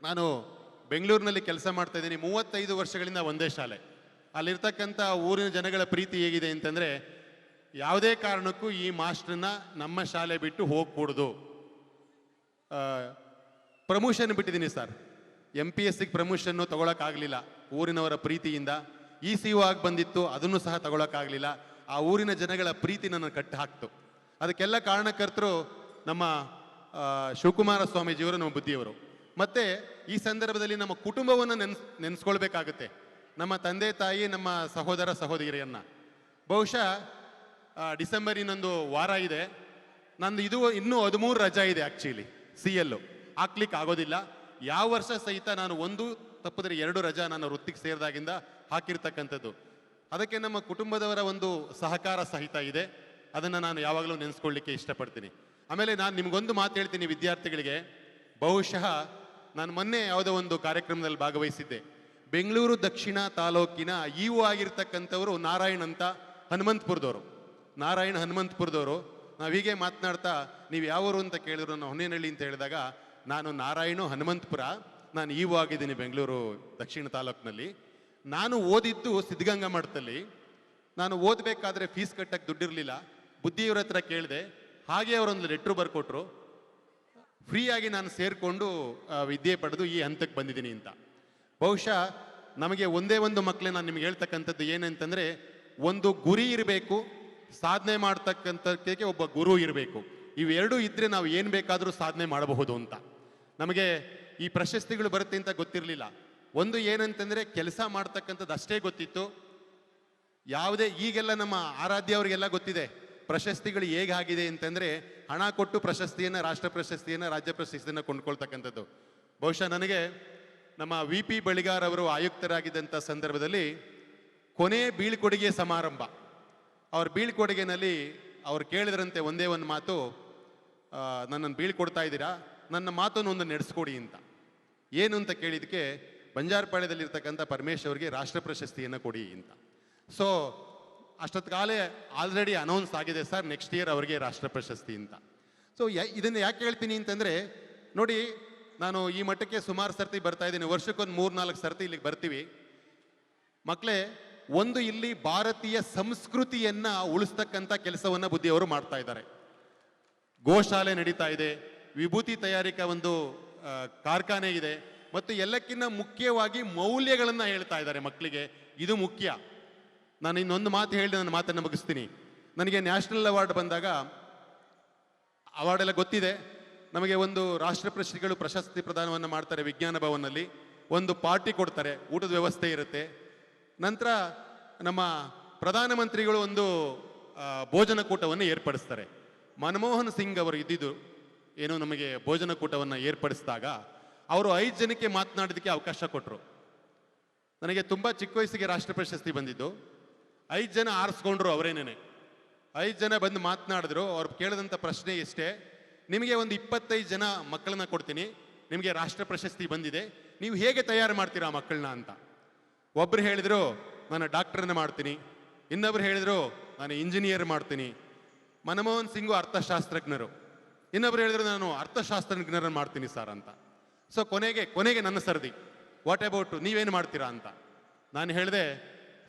ನಾನು ಬೆಂಗಳೂರಿನಲ್ಲಿ ಕೆಲಸ ಮಾಡ್ತಾ ಇದ್ದೀನಿ 35 ವರ್ಷಗಳಿಂದ ಒಂದೇ ಶಾಲೆ. ಅಲ್ಲಿರ್ತಕ್ಕಂಥ ಊರಿನ ಜನಗಳ ಪ್ರೀತಿ ಹೇಗಿದೆ ಅಂತಂದರೆ, ಯಾವುದೇ ಕಾರಣಕ್ಕೂ ಈ ಮಾಸ್ಟ್ರನ್ನ ನಮ್ಮ ಶಾಲೆ ಬಿಟ್ಟು ಹೋಗ್ಕೂಡ್ದು. ಪ್ರಮೋಷನ್ ಬಿಟ್ಟಿದ್ದೀನಿ ಸರ್, MPSC ಪ್ರಮೋಷನ್ನು ತಗೊಳಕ್ಕಾಗಲಿಲ್ಲ ಊರಿನವರ ಪ್ರೀತಿಯಿಂದ. ECO ಆಗಿ ಬಂದಿತ್ತು, ಅದನ್ನು ಸಹ ತಗೊಳಕ್ಕಾಗಲಿಲ್ಲ. ಆ ಊರಿನ ಜನಗಳ ಪ್ರೀತಿ ನನ್ನ ಕಟ್ಟಿ ಹಾಕ್ತು. ಅದಕ್ಕೆಲ್ಲ ಕಾರಣಕರ್ತರು ನಮ್ಮ ಶಿವಕುಮಾರ ಸ್ವಾಮೀಜಿಯವರು, ನಮ್ಮ ಬುದ್ಧಿಯವರು. ಮತ್ತು ಈ ಸಂದರ್ಭದಲ್ಲಿ ನಮ್ಮ ಕುಟುಂಬವನ್ನು ನೆನೆಸ್ಕೊಳ್ಬೇಕಾಗುತ್ತೆ, ನಮ್ಮ ತಂದೆ ತಾಯಿ, ನಮ್ಮ ಸಹೋದರ ಸಹೋದರಿಯನ್ನ. ಬಹುಶಃ ಡಿಸೆಂಬರ್ ಇನ್ನೊಂದು ವಾರ ಇದೆ, ನಂದು ಇನ್ನೂ 13 ರಜಾ ಇದೆ. ಆ್ಯಕ್ಚುಲಿ CL ಹಾಕ್ಲಿಕ್ಕೆ ಆಗೋದಿಲ್ಲ. ಯಾವ ವರ್ಷ ಸಹಿತ ನಾನು 1 ತಪ್ಪಿದ್ರೆ 2 ರಜಾ ನಾನು ವೃತ್ತಿಗೆ ಸೇರಿದಾಗಿಂದ ಹಾಕಿರ್ತಕ್ಕಂಥದ್ದು. ಅದಕ್ಕೆ ನಮ್ಮ ಕುಟುಂಬದವರ ಒಂದು ಸಹಕಾರ ಸಹಿತ ಇದೆ. ಅದನ್ನು ನಾನು ಯಾವಾಗಲೂ ನೆನೆಸ್ಕೊಳ್ಳಿಕ್ಕೆ ಇಷ್ಟಪಡ್ತೀನಿ. ಆಮೇಲೆ ನಾನು ನಿಮಗೊಂದು ಮಾತು ಹೇಳ್ತೀನಿ ವಿದ್ಯಾರ್ಥಿಗಳಿಗೆ. ಬಹುಶಃ ನಾನು ಮೊನ್ನೆ ಯಾವುದೋ ಒಂದು ಕಾರ್ಯಕ್ರಮದಲ್ಲಿ ಭಾಗವಹಿಸಿದ್ದೆ. ಬೆಂಗಳೂರು ದಕ್ಷಿಣ ತಾಲೂಕಿನ EO ಆಗಿರ್ತಕ್ಕಂಥವರು ನಾರಾಯಣ್ ಅಂತ, ಹನುಮಂತಪುರದವರು. ನಾರಾಯಣ್ ಹನುಮಂತಪುರದವರು. ನಾವು ಹೀಗೆ ಮಾತನಾಡ್ತಾ, ನೀವು ಯಾವರು ಅಂತ ಕೇಳಿದ್ರು, ನಾನು ಹೊನ್ನೇನಹಳ್ಳಿ ಅಂತ ಹೇಳಿದಾಗ, ನಾನು ನಾರಾಯಣು ಹನುಮಂತಪುರ, ನಾನು EO ಆಗಿದ್ದೀನಿ ಬೆಂಗಳೂರು ದಕ್ಷಿಣ ತಾಲೂಕಿನಲ್ಲಿ. ನಾನು ಓದಿದ್ದು ಸಿದ್ಧಗಂಗಾ ಮಠದಲ್ಲಿ. ನಾನು ಓದಬೇಕಾದ್ರೆ ಫೀಸ್ ಕಟ್ಟಕ್ಕೆ ದುಡ್ಡಿರಲಿಲ್ಲ. ಬುದ್ಧಿಯವರ ಹತ್ರ ಕೇಳಿದೆ, ಹಾಗೆ ಅವರೊಂದು ಲೆಟ್ರು ಬರ್ಕೊಟ್ರು, ಫ್ರೀಯಾಗಿ ನಾನು ಸೇರಿಕೊಂಡು ವಿದ್ಯೆ ಪಡೆದು ಈ ಹಂತಕ್ಕೆ ಬಂದಿದ್ದೀನಿ ಅಂತ. ಬಹುಶಃ ನಮಗೆ ಒಂದೇ ಒಂದು ಮಕ್ಕಳೇ ನಾನು ನಿಮ್ಗೆ ಹೇಳ್ತಕ್ಕಂಥದ್ದು ಏನಂತಂದರೆ, ಒಂದು ಗುರಿ ಇರಬೇಕು, ಸಾಧನೆ ಮಾಡ್ತಕ್ಕಂಥಕ್ಕೆ ಒಬ್ಬ ಗುರು ಇರಬೇಕು. ಇವೆರಡೂ ಇದ್ರೆ ನಾವು ಏನು ಬೇಕಾದರೂ ಸಾಧನೆ ಮಾಡಬಹುದು ಅಂತ. ನಮಗೆ ಈ ಪ್ರಶಸ್ತಿಗಳು ಬರುತ್ತೆ ಅಂತ ಗೊತ್ತಿರಲಿಲ್ಲ. ಒಂದು ಏನಂತಂದರೆ ಕೆಲಸ ಮಾಡ್ತಕ್ಕಂಥದ್ದು ಅಷ್ಟೇ ಗೊತ್ತಿತ್ತು. ಯಾವುದೇ ಈಗೆಲ್ಲ ನಮ್ಮ ಆರಾಧ್ಯ ಅವರಿಗೆಲ್ಲ ಗೊತ್ತಿದೆ ಪ್ರಶಸ್ತಿಗಳು ಹೇಗಾಗಿದೆ ಅಂತಂದರೆ, ಹಣ ಕೊಟ್ಟು ಪ್ರಶಸ್ತಿಯನ್ನು, ರಾಷ್ಟ್ರ ಪ್ರಶಸ್ತಿಯನ್ನು, ರಾಜ್ಯ ಪ್ರಶಸ್ತಿಯನ್ನು ಕೊಂಡ್ಕೊಳ್ತಕ್ಕಂಥದ್ದು. ಬಹುಶಃ ನನಗೆ ನಮ್ಮ ವಿ ಪಿ ಬಳಿಗಾರ್ ಅವರು ಆಯುಕ್ತರಾಗಿದ್ದಂಥ ಸಂದರ್ಭದಲ್ಲಿ ಕೊನೆ ಬೀಳ್ಕೊಡುಗೆ ಸಮಾರಂಭ, ಅವ್ರ ಬೀಳ್ಕೊಡುಗೆನಲ್ಲಿ ಅವ್ರು ಕೇಳಿದ್ರಂತೆ ಒಂದೇ ಒಂದು ಮಾತು, ನನ್ನನ್ನು ಬೀಳ್ಕೊಡ್ತಾ ಇದ್ದೀರಾ, ನನ್ನ ಮಾತನ್ನು ಒಂದು ನಡೆಸ್ಕೊಡಿ ಅಂತ. ಏನು ಅಂತ ಕೇಳಿದಕ್ಕೆ, ಬಂಜಾರಪಾಳ್ಯದಲ್ಲಿರ್ತಕ್ಕಂಥ ಪರಮೇಶ್ ಅವರಿಗೆ ರಾಷ್ಟ್ರ ಪ್ರಶಸ್ತಿಯನ್ನು ಕೊಡಿ ಅಂತ. ಸೊ ಅಷ್ಟೊತ್ತಿಗಾಲೇ ಆಲ್ರೆಡಿ ಅನೌನ್ಸ್ ಆಗಿದೆ ಸರ್, ನೆಕ್ಸ್ಟ್ ಇಯರ್ ಅವರಿಗೆ ರಾಷ್ಟ್ರ ಪ್ರಶಸ್ತಿ ಅಂತ. ಸೊ ಇದನ್ನು ಯಾಕೆ ಹೇಳ್ತೀನಿ ಅಂತಂದರೆ, ನೋಡಿ ನಾನು ಈ ಮಟ್ಟಕ್ಕೆ ಸುಮಾರು ಸರ್ತಿ ಬರ್ತಾ ಇದ್ದೀನಿ, ವರ್ಷಕ್ಕೊಂದು 3-4 ಸರ್ತಿ ಇಲ್ಲಿಗೆ ಬರ್ತೀವಿ. ಮಕ್ಕಳೇ, ಒಂದು ಇಲ್ಲಿ ಭಾರತೀಯ ಸಂಸ್ಕೃತಿಯನ್ನು ಉಳಿಸ್ತಕ್ಕಂಥ ಕೆಲಸವನ್ನು ಬುದ್ಧಿಯವರು ಮಾಡ್ತಾ ಇದ್ದಾರೆ. ಗೋಶಾಲೆ ನಡೀತಾ ಇದೆ, ವಿಭೂತಿ ತಯಾರಿಕಾ ಒಂದು ಕಾರ್ಖಾನೆ ಇದೆ, ಮತ್ತು ಎಲ್ಲಕ್ಕಿಂತ ಮುಖ್ಯವಾಗಿ ಮೌಲ್ಯಗಳನ್ನು ಹೇಳ್ತಾ ಇದ್ದಾರೆ ಮಕ್ಕಳಿಗೆ. ಇದು ಮುಖ್ಯ. ನಾನು ಇನ್ನೊಂದು ಮಾತು ಹೇಳಿ ನನ್ನ ಮಾತನ್ನು ಮುಗಿಸ್ತೀನಿ. ನನಗೆ ನ್ಯಾಷನಲ್ ಅವಾರ್ಡ್ ಬಂದಾಗ, ಅವಾರ್ಡೆಲ್ಲ ಗೊತ್ತಿದೆ ನಮಗೆ, ಒಂದು ರಾಷ್ಟ್ರ ಪ್ರಶಸ್ತಿ ಪ್ರದಾನವನ್ನು ಮಾಡ್ತಾರೆ ವಿಜ್ಞಾನ ಭವನಲ್ಲಿ, ಒಂದು ಪಾರ್ಟಿ ಕೊಡ್ತಾರೆ, ಊಟದ ವ್ಯವಸ್ಥೆ ಇರುತ್ತೆ. ನಂತರ ನಮ್ಮ ಪ್ರಧಾನಮಂತ್ರಿಗಳು ಒಂದು ಭೋಜನಕೂಟವನ್ನು ಏರ್ಪಡಿಸ್ತಾರೆ. ಮನಮೋಹನ್ ಸಿಂಗ್ ಅವರು ಇದ್ದಿದ್ದು ಏನು ನಮಗೆ ಭೋಜನಕೂಟವನ್ನು ಏರ್ಪಡಿಸಿದಾಗ ಅವರು 5 ಜನಕ್ಕೆ ಮಾತನಾಡೋದಕ್ಕೆ ಅವಕಾಶ ಕೊಟ್ಟರು. ನನಗೆ ತುಂಬ ಚಿಕ್ಕ ವಯಸ್ಸಿಗೆ ರಾಷ್ಟ್ರ ಪ್ರಶಸ್ತಿ ಬಂದಿದ್ದು. 5 ಜನ ಆರಿಸ್ಕೊಂಡ್ರು ಅವರೇನೇನೆ. 5 ಜನ ಬಂದು ಮಾತನಾಡಿದ್ರು. ಅವ್ರು ಕೇಳಿದಂಥ ಪ್ರಶ್ನೆ ಇಷ್ಟೇ, ನಿಮಗೆ ಒಂದು 25 ಜನ ಮಕ್ಕಳನ್ನ ಕೊಡ್ತೀನಿ, ನಿಮಗೆ ರಾಷ್ಟ್ರ ಪ್ರಶಸ್ತಿ ಬಂದಿದೆ, ನೀವು ಹೇಗೆ ತಯಾರು ಮಾಡ್ತೀರಾ ಮಕ್ಕಳನ್ನ ಅಂತ. ಒಬ್ಬರು ಹೇಳಿದರು ನಾನು ಡಾಕ್ಟರನ್ನ ಮಾಡ್ತೀನಿ, ಇನ್ನೊಬ್ರು ಹೇಳಿದರು ನಾನು ಇಂಜಿನಿಯರ್ ಮಾಡ್ತೀನಿ, ಮನಮೋಹನ್ ಸಿಂಗು ಅರ್ಥಶಾಸ್ತ್ರಜ್ಞರು, ಇನ್ನೊಬ್ರು ಹೇಳಿದ್ರು ನಾನು ಅರ್ಥಶಾಸ್ತ್ರಜ್ಞರನ್ನು ಮಾಡ್ತೀನಿ ಸರ್ ಅಂತ. ಸೊ ಕೊನೆಗೆ ನನ್ನ ಸರದಿ, ವಾಟ್ ಅಬೌಟ್ ನೀವೇನು ಮಾಡ್ತೀರಾ ಅಂತ. ನಾನು ಹೇಳಿದೆ,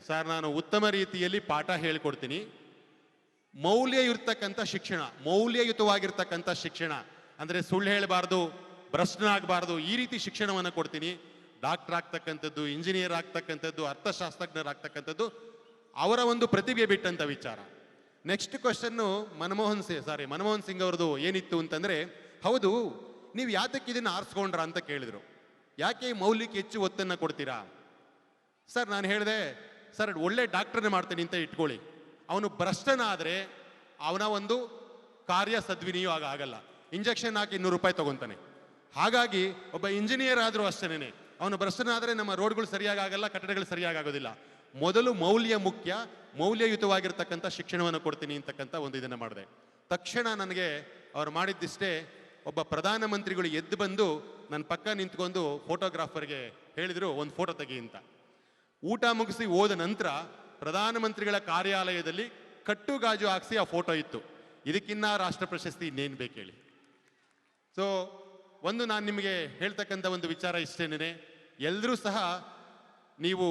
ಸರ್ ನಾನು ಉತ್ತಮ ರೀತಿಯಲ್ಲಿ ಪಾಠ ಹೇಳಿಕೊಡ್ತೀನಿ, ಮೌಲ್ಯಯುತವಾಗಿರ್ತಕ್ಕಂಥ ಶಿಕ್ಷಣ ಅಂದರೆ ಸುಳ್ಳು ಹೇಳಬಾರ್ದು, ಭ್ರಷ್ಟನಾಗಬಾರ್ದು, ಈ ರೀತಿ ಶಿಕ್ಷಣವನ್ನು ಕೊಡ್ತೀನಿ. ಡಾಕ್ಟರ್ ಆಗ್ತಕ್ಕಂಥದ್ದು, ಇಂಜಿನಿಯರ್ ಆಗ್ತಕ್ಕಂಥದ್ದು, ಅರ್ಥಶಾಸ್ತ್ರಜ್ಞರಾಗ್ತಕ್ಕಂಥದ್ದು ಅವರ ಒಂದು ಪ್ರತಿಭೆ ಬಿಟ್ಟಂಥ ವಿಚಾರ. ನೆಕ್ಸ್ಟ್ ಕ್ವಶನ್ನು ಮನಮೋಹನ್ ಸಿಂಗ್ ಅವ್ರದ್ದು ಏನಿತ್ತು ಅಂತಂದರೆ, ಹೌದು ನೀವು ಯಾತಕ್ಕೆ ಇದನ್ನು ಆರಿಸ್ಕೊಂಡ್ರ ಅಂತ ಕೇಳಿದರು. ಯಾಕೆ ಮೌಲ್ಯಕ್ಕೆ ಹೆಚ್ಚು ಒತ್ತನ್ನು ಕೊಡ್ತೀರಾ ಸರ್? ನಾನು ಹೇಳಿದೆ, ಸರ್ ಒಳ್ಳೆ ಡಾಕ್ಟರ್ನೇ ಮಾಡ್ತೀನಿ ಅಂತ ಇಟ್ಕೊಳ್ಳಿ, ಅವನು ಭ್ರಷ್ಟನಾದರೆ ಅವನ ಒಂದು ಕಾರ್ಯ ಸದ್ವಿನಿಯೋಗ ಆಗಲ್ಲ. ಇಂಜೆಕ್ಷನ್ ಹಾಕಿ 200 ರೂಪಾಯಿ ತಗೊತಾನೆ. ಹಾಗಾಗಿ ಒಬ್ಬ ಇಂಜಿನಿಯರ್ ಆದರೂ ಅಷ್ಟೇನೆ, ಅವನು ಭ್ರಷ್ಟನಾದರೆ ನಮ್ಮ ರೋಡ್ಗಳು ಸರಿಯಾಗಿ ಆಗಲ್ಲ, ಕಟ್ಟಡಗಳು ಸರಿಯಾಗಿ ಆಗೋದಿಲ್ಲ. ಮೊದಲು ಮೌಲ್ಯ ಮುಖ್ಯ, ಮೌಲ್ಯಯುತವಾಗಿರ್ತಕ್ಕಂಥ ಶಿಕ್ಷಣವನ್ನು ಕೊಡ್ತೀನಿ ಅಂತಕ್ಕಂಥ ಒಂದು ಇದನ್ನು ಮಾಡಿದೆ. ತಕ್ಷಣ ನನಗೆ ಅವ್ರು ಮಾಡಿದ್ದಿಷ್ಟೇ, ಒಬ್ಬ ಪ್ರಧಾನಮಂತ್ರಿಗಳು ಎದ್ದು ಬಂದು ನನ್ನ ಪಕ್ಕ ನಿಂತ್ಕೊಂಡು ಫೋಟೋಗ್ರಾಫರ್ಗೆ ಹೇಳಿದರು ಒಂದು ಫೋಟೋ ತೆಗಿ ಅಂತ. ಊಟ ಮುಗಿಸಿ ಹೋದ ನಂತರ ಪ್ರಧಾನಮಂತ್ರಿಗಳ ಕಾರ್ಯಾಲಯದಲ್ಲಿ ಕಟ್ಟುಗಾಜು ಹಾಕಿಸಿ ಆ ಫೋಟೋ ಇತ್ತು. ಇದಕ್ಕಿನ್ನ ರಾಷ್ಟ್ರ ಪ್ರಶಸ್ತಿ ಇನ್ನೇನು ಬೇಕು ಹೇಳಿ. ಸೊ ಒಂದು ನಾನು ನಿಮಗೆ ಹೇಳ್ತಕ್ಕಂಥ ಒಂದು ವಿಚಾರ ಇಷ್ಟೇನೆ, ಎಲ್ಲರೂ ಸಹ ನೀವು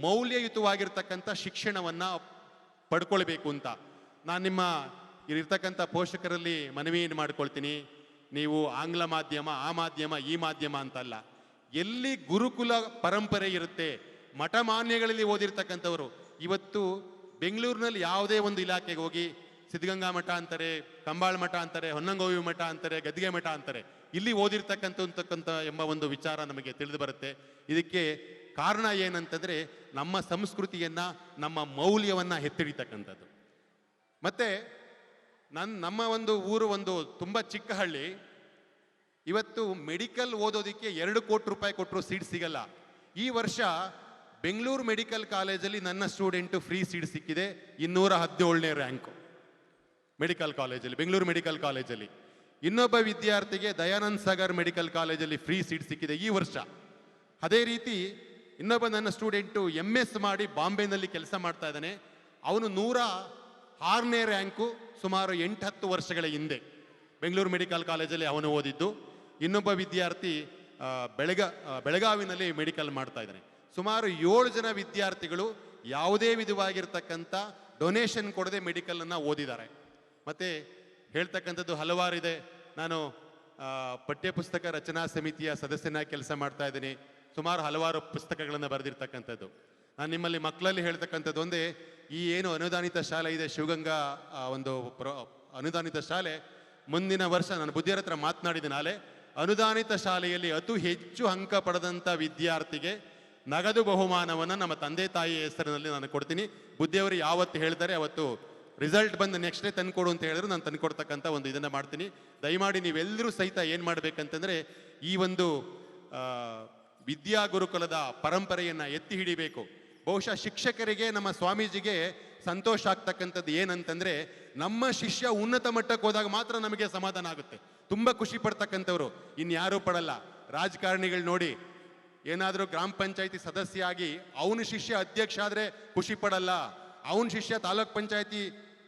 ಮೌಲ್ಯಯುತವಾಗಿರ್ತಕ್ಕಂಥ ಶಿಕ್ಷಣವನ್ನು ಪಡ್ಕೊಳ್ಬೇಕು ಅಂತ ನಾನು ನಿಮ್ಮ ಇರ್ತಕ್ಕಂಥ ಪೋಷಕರಲ್ಲಿ ಮನವಿಯನ್ನು ಮಾಡ್ಕೊಳ್ತೀನಿ. ನೀವು ಆಂಗ್ಲ ಮಾಧ್ಯಮ, ಆ ಮಾಧ್ಯಮ, ಈ ಮಾಧ್ಯಮ ಅಂತಲ್ಲ, ಎಲ್ಲಿ ಗುರುಕುಲ ಪರಂಪರೆ ಇರುತ್ತೆ, ಮಠಮಾನ್ಯಗಳಲ್ಲಿ ಓದಿರ್ತಕ್ಕಂಥವ್ರು. ಇವತ್ತು ಬೆಂಗಳೂರಿನಲ್ಲಿ ಯಾವುದೇ ಒಂದು ಇಲಾಖೆಗೆ ಹೋಗಿ ಸಿದ್ಧಗಂಗಾ ಮಠ ಅಂತಾರೆ, ಕಂಬಾಳ ಮಠ ಅಂತಾರೆ, ಹೊನ್ನಂಗೋವಿ ಮಠ ಅಂತಾರೆ, ಗದ್ದಿಗೆ ಮಠ ಅಂತಾರೆ, ಇಲ್ಲಿ ಓದಿರ್ತಕ್ಕಂಥ ಎಂಬ ಒಂದು ವಿಚಾರ ನಮಗೆ ತಿಳಿದು ಬರುತ್ತೆ. ಇದಕ್ಕೆ ಕಾರಣ ಏನಂತಂದರೆ ನಮ್ಮ ಸಂಸ್ಕೃತಿಯನ್ನು, ನಮ್ಮ ಮೌಲ್ಯವನ್ನು ಎತ್ತಿಡಿತಕ್ಕಂಥದ್ದು. ಮತ್ತು ನಮ್ಮ ಒಂದು ಊರು ಒಂದು ತುಂಬ ಚಿಕ್ಕ ಹಳ್ಳಿ. ಇವತ್ತು ಮೆಡಿಕಲ್ ಓದೋದಕ್ಕೆ 2 ಕೋಟಿ ರೂಪಾಯಿ ಕೊಟ್ಟರು ಸೀಟ್ ಸಿಗಲ್ಲ. ಈ ವರ್ಷ ಬೆಂಗಳೂರು ಮೆಡಿಕಲ್ ಕಾಲೇಜಲ್ಲಿ ನನ್ನ ಸ್ಟೂಡೆಂಟು ಫ್ರೀ ಸೀಟ್ ಸಿಕ್ಕಿದೆ, 217ನೇ ರ್ಯಾಂಕು ಮೆಡಿಕಲ್ ಕಾಲೇಜಲ್ಲಿ, ಬೆಂಗಳೂರು ಮೆಡಿಕಲ್ ಕಾಲೇಜಲ್ಲಿ. ಇನ್ನೊಬ್ಬ ವಿದ್ಯಾರ್ಥಿಗೆ ದಯಾನಂದ್ ಸಾಗರ್ ಮೆಡಿಕಲ್ ಕಾಲೇಜಲ್ಲಿ ಫ್ರೀ ಸೀಟ್ ಸಿಕ್ಕಿದೆ ಈ ವರ್ಷ. ಅದೇ ರೀತಿ ಇನ್ನೊಬ್ಬ ನನ್ನ ಸ್ಟೂಡೆಂಟು MS ಮಾಡಿ ಬಾಂಬೆನಲ್ಲಿ ಕೆಲಸ ಮಾಡ್ತಾ ಇದ್ದಾನೆ, ಅವನು 106ನೇ ರ್ಯಾಂಕು ಸುಮಾರು 8-10 ವರ್ಷಗಳ ಹಿಂದೆ ಬೆಂಗಳೂರು ಮೆಡಿಕಲ್ ಕಾಲೇಜಲ್ಲಿ ಅವನು ಓದಿದ್ದು. ಇನ್ನೊಬ್ಬ ವಿದ್ಯಾರ್ಥಿ ಬೆಳಗಾವಿನಲ್ಲಿ ಮೆಡಿಕಲ್ ಮಾಡ್ತಾ ಇದ್ದಾನೆ. ಸುಮಾರು 7 ಜನ ವಿದ್ಯಾರ್ಥಿಗಳು ಯಾವುದೇ ವಿಧವಾಗಿರ್ತಕ್ಕಂಥ ಡೊನೇಷನ್ ಕೊಡದೆ ಮೆಡಿಕಲನ್ನು ಓದಿದ್ದಾರೆ. ಮತ್ತು ಹೇಳ್ತಕ್ಕಂಥದ್ದು ಹಲವಾರಿದೆ. ನಾನು ಪಠ್ಯಪುಸ್ತಕ ರಚನಾ ಸಮಿತಿಯ ಸದಸ್ಯನಾಗಿ ಕೆಲಸ ಮಾಡ್ತಾ ಇದ್ದೀನಿ. ಸುಮಾರು ಹಲವಾರು ಪುಸ್ತಕಗಳನ್ನು ಬರೆದಿರ್ತಕ್ಕಂಥದ್ದು. ನಾನು ನಿಮ್ಮಲ್ಲಿ ಮಕ್ಕಳಲ್ಲಿ ಹೇಳ್ತಕ್ಕಂಥದ್ದು ಒಂದೇ, ಈ ಏನು ಅನುದಾನಿತ ಶಾಲೆ ಇದೆ ಶಿವಗಂಗಾ ಒಂದು ಅನುದಾನಿತ ಶಾಲೆ ಮುಂದಿನ ವರ್ಷ ನಾನು ಬುದ್ಧಿಯವರ ಹತ್ರ ಮಾತನಾಡಿದ ನಾಳೆ ಅನುದಾನಿತ ಶಾಲೆಯಲ್ಲಿ ಅತಿ ಹೆಚ್ಚು ಅಂಕ ಪಡೆದಂಥ ವಿದ್ಯಾರ್ಥಿಗೆ ನಗದು ಬಹುಮಾನವನ್ನು ನಮ್ಮ ತಂದೆ ತಾಯಿಯ ಹೆಸರಿನಲ್ಲಿ ನಾನು ಕೊಡ್ತೀನಿ. ಬುದ್ಧಿಯವರು ಯಾವತ್ತು ಹೇಳ್ತಾರೆ ಅವತ್ತು ರಿಸಲ್ಟ್ ಬಂದು ನೆಕ್ಸ್ಟ್ ಡೇ ತಂದುಕೊಡು ಅಂತ ಹೇಳಿದ್ರು ನಾನು ತಂದುಕೊಡ್ತಕ್ಕಂಥ ಒಂದು ಇದನ್ನು ಮಾಡ್ತೀನಿ. ದಯಮಾಡಿ ನೀವೆಲ್ಲರೂ ಸಹಿತ ಏನು ಮಾಡಬೇಕಂತಂದರೆ ಈ ಒಂದು ವಿದ್ಯಾ ಗುರುಕುಲದ ಪರಂಪರೆಯನ್ನು ಎತ್ತಿ ಹಿಡಿಬೇಕು. ಬಹುಶಃ ಶಿಕ್ಷಕರಿಗೆ ನಮ್ಮ ಸ್ವಾಮೀಜಿಗೆ ಸಂತೋಷ ಆಗ್ತಕ್ಕಂಥದ್ದು ಏನಂತಂದರೆ ನಮ್ಮ ಶಿಷ್ಯ ಉನ್ನತ ಮಟ್ಟಕ್ಕೆ ಹೋದಾಗ ಮಾತ್ರ ನಮಗೆ ಸಮಾಧಾನ ಆಗುತ್ತೆ. ತುಂಬ ಖುಷಿ ಪಡ್ತಕ್ಕಂಥವ್ರು ಇನ್ಯಾರೂ ಪಡಲ್ಲ. ರಾಜಕಾರಣಿಗಳು ನೋಡಿ, ಏನಾದರೂ ಗ್ರಾಮ ಪಂಚಾಯತಿ ಸದಸ್ಯ ಆಗಿ ಅವನ ಶಿಷ್ಯ ಅಧ್ಯಕ್ಷ ಆದರೆ ಖುಷಿ ಪಡಲ್ಲ, ಅವನ ಶಿಷ್ಯ ತಾಲೂಕ್ ಪಂಚಾಯತಿ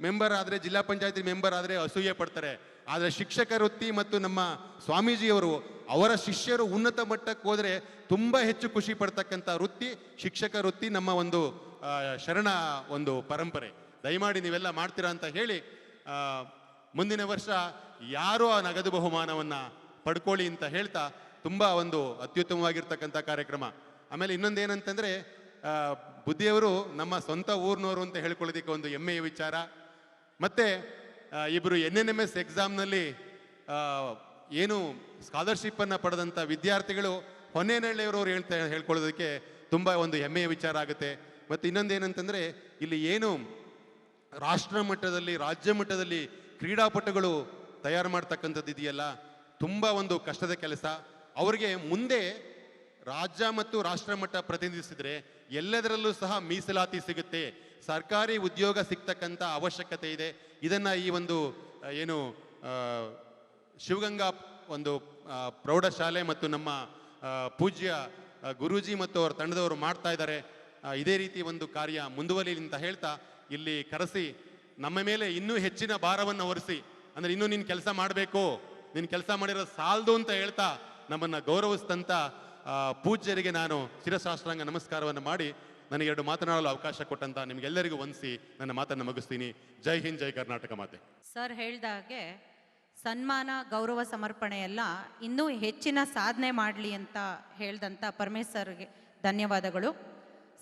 ಮೆಂಬರ್ ಆದರೆ ಜಿಲ್ಲಾ ಪಂಚಾಯತಿ ಮೆಂಬರ್ ಆದರೆ ಅಸೂಯೆ ಪಡ್ತಾರೆ. ಆದರೆ ಶಿಕ್ಷಕ ವೃತ್ತಿ ಮತ್ತು ನಮ್ಮ ಸ್ವಾಮೀಜಿಯವರು ಅವರ ಶಿಷ್ಯರು ಉನ್ನತ ಮಟ್ಟಕ್ಕೆ ಹೋದರೆ ತುಂಬ ಹೆಚ್ಚು ಖುಷಿ ಪಡ್ತಕ್ಕಂಥ ವೃತ್ತಿ ಶಿಕ್ಷಕ ವೃತ್ತಿ, ನಮ್ಮ ಒಂದು ಶರಣ ಒಂದು ಪರಂಪರೆ. ದಯಮಾಡಿ ನೀವೆಲ್ಲ ಮಾಡ್ತೀರಾ ಅಂತ ಹೇಳಿ ಮುಂದಿನ ವರ್ಷ ಯಾರೂ ಆ ನಗದು ಬಹುಮಾನವನ್ನು ಪಡ್ಕೊಳ್ಳಿ ಅಂತ ಹೇಳ್ತಾ ತುಂಬ ಒಂದು ಅತ್ಯುತ್ತಮವಾಗಿರ್ತಕ್ಕಂಥ ಕಾರ್ಯಕ್ರಮ. ಆಮೇಲೆ ಇನ್ನೊಂದೇನಂತಂದರೆ ಬುದ್ಧಿಯವರು ನಮ್ಮ ಸ್ವಂತ ಊರಿನವರು ಅಂತ ಹೇಳ್ಕೊಳ್ಳೋದಕ್ಕೆ ಒಂದು ಹೆಮ್ಮೆಯ ವಿಚಾರ. ಮತ್ತು ಇಬ್ಬರು NNMS ಎಕ್ಸಾಮ್ನಲ್ಲಿ ಏನು ಸ್ಕಾಲರ್ಶಿಪ್ಪನ್ನು ಪಡೆದಂಥ ವಿದ್ಯಾರ್ಥಿಗಳು ಹೊನ್ನೇನಹಳ್ಳಿಯವರು ಹೇಳ್ಕೊಳ್ಳೋದಕ್ಕೆ ತುಂಬ ಒಂದು ಹೆಮ್ಮೆಯ ವಿಚಾರ ಆಗುತ್ತೆ. ಮತ್ತು ಇನ್ನೊಂದೇನಂತಂದರೆ ಇಲ್ಲಿ ಏನು ರಾಷ್ಟ್ರ ಮಟ್ಟದಲ್ಲಿ ರಾಜ್ಯ ಮಟ್ಟದಲ್ಲಿ ಕ್ರೀಡಾಪಟುಗಳು ತಯಾರು ಮಾಡ್ತಕ್ಕಂಥದ್ದು ಇದೆಯಲ್ಲ, ತುಂಬ ಒಂದು ಕಷ್ಟದ ಕೆಲಸ. ಅವರಿಗೆ ಮುಂದೆ ರಾಜ್ಯ ಮತ್ತು ರಾಷ್ಟ್ರ ಮಟ್ಟ ಪ್ರತಿನಿಧಿಸಿದರೆ ಎಲ್ಲದರಲ್ಲೂ ಸಹ ಮೀಸಲಾತಿ ಸಿಗುತ್ತೆ, ಸರ್ಕಾರಿ ಉದ್ಯೋಗ ಸಿಗ್ತಕ್ಕಂಥ ಅವಶ್ಯಕತೆ ಇದೆ. ಇದನ್ನು ಈ ಒಂದು ಏನು ಶಿವಗಂಗಾ ಒಂದು ಪ್ರೌಢಶಾಲೆ ಮತ್ತು ನಮ್ಮ ಪೂಜ್ಯ ಗುರೂಜಿ ಮತ್ತು ಅವರ ತಂಡದವರು ಮಾಡ್ತಾ ಇದ್ದಾರೆ. ಇದೇ ರೀತಿ ಒಂದು ಕಾರ್ಯ ಮುಂದುವರಿಲಿ ಅಂತ ಹೇಳ್ತಾ ಇಲ್ಲಿ ಕರೆಸಿ ನಮ್ಮ ಮೇಲೆ ಇನ್ನೂ ಹೆಚ್ಚಿನ ಭಾರವನ್ನು ಹೊರಿಸಿ, ಅಂದರೆ ಇನ್ನೂ ನೀನು ಕೆಲಸ ಮಾಡಬೇಕು, ನೀನು ಕೆಲಸ ಮಾಡಿರೋ ಸಾಲದು ಅಂತ ಹೇಳ್ತಾ ನಮ್ಮನ್ನು ಗೌರವಿಸಿದಂಥ ಪೂಜ್ಯರಿಗೆ ನಾನು ಶಿರಸಾಷ್ಟಾಂಗ ನಮಸ್ಕಾರವನ್ನು ಮಾಡಿ ನನಗೆ 2 ಮಾತನಾಡಲು ಅವಕಾಶ ಕೊಟ್ಟಂತ ನಿಮಗೆಲ್ಲರಿಗೂ ವಂದಿಸಿ ನನ್ನ ಮಾತನ್ನು ಮುಗಿಸ್ತೀನಿ. ಜೈ ಹಿಂದ್, ಜೈ ಕರ್ನಾಟಕ ಮಾತೆ. ಸರ್ ಹೇಳ್ದಾಗೆ ಸನ್ಮಾನ ಗೌರವ ಸಮರ್ಪಣೆ ಎಲ್ಲ ಇನ್ನೂ ಹೆಚ್ಚಿನ ಸಾಧನೆ ಮಾಡಲಿ ಅಂತ ಹೇಳ್ದಂಥ ಪರಮೇಶ್ವರ್ಗೆ ಧನ್ಯವಾದಗಳು.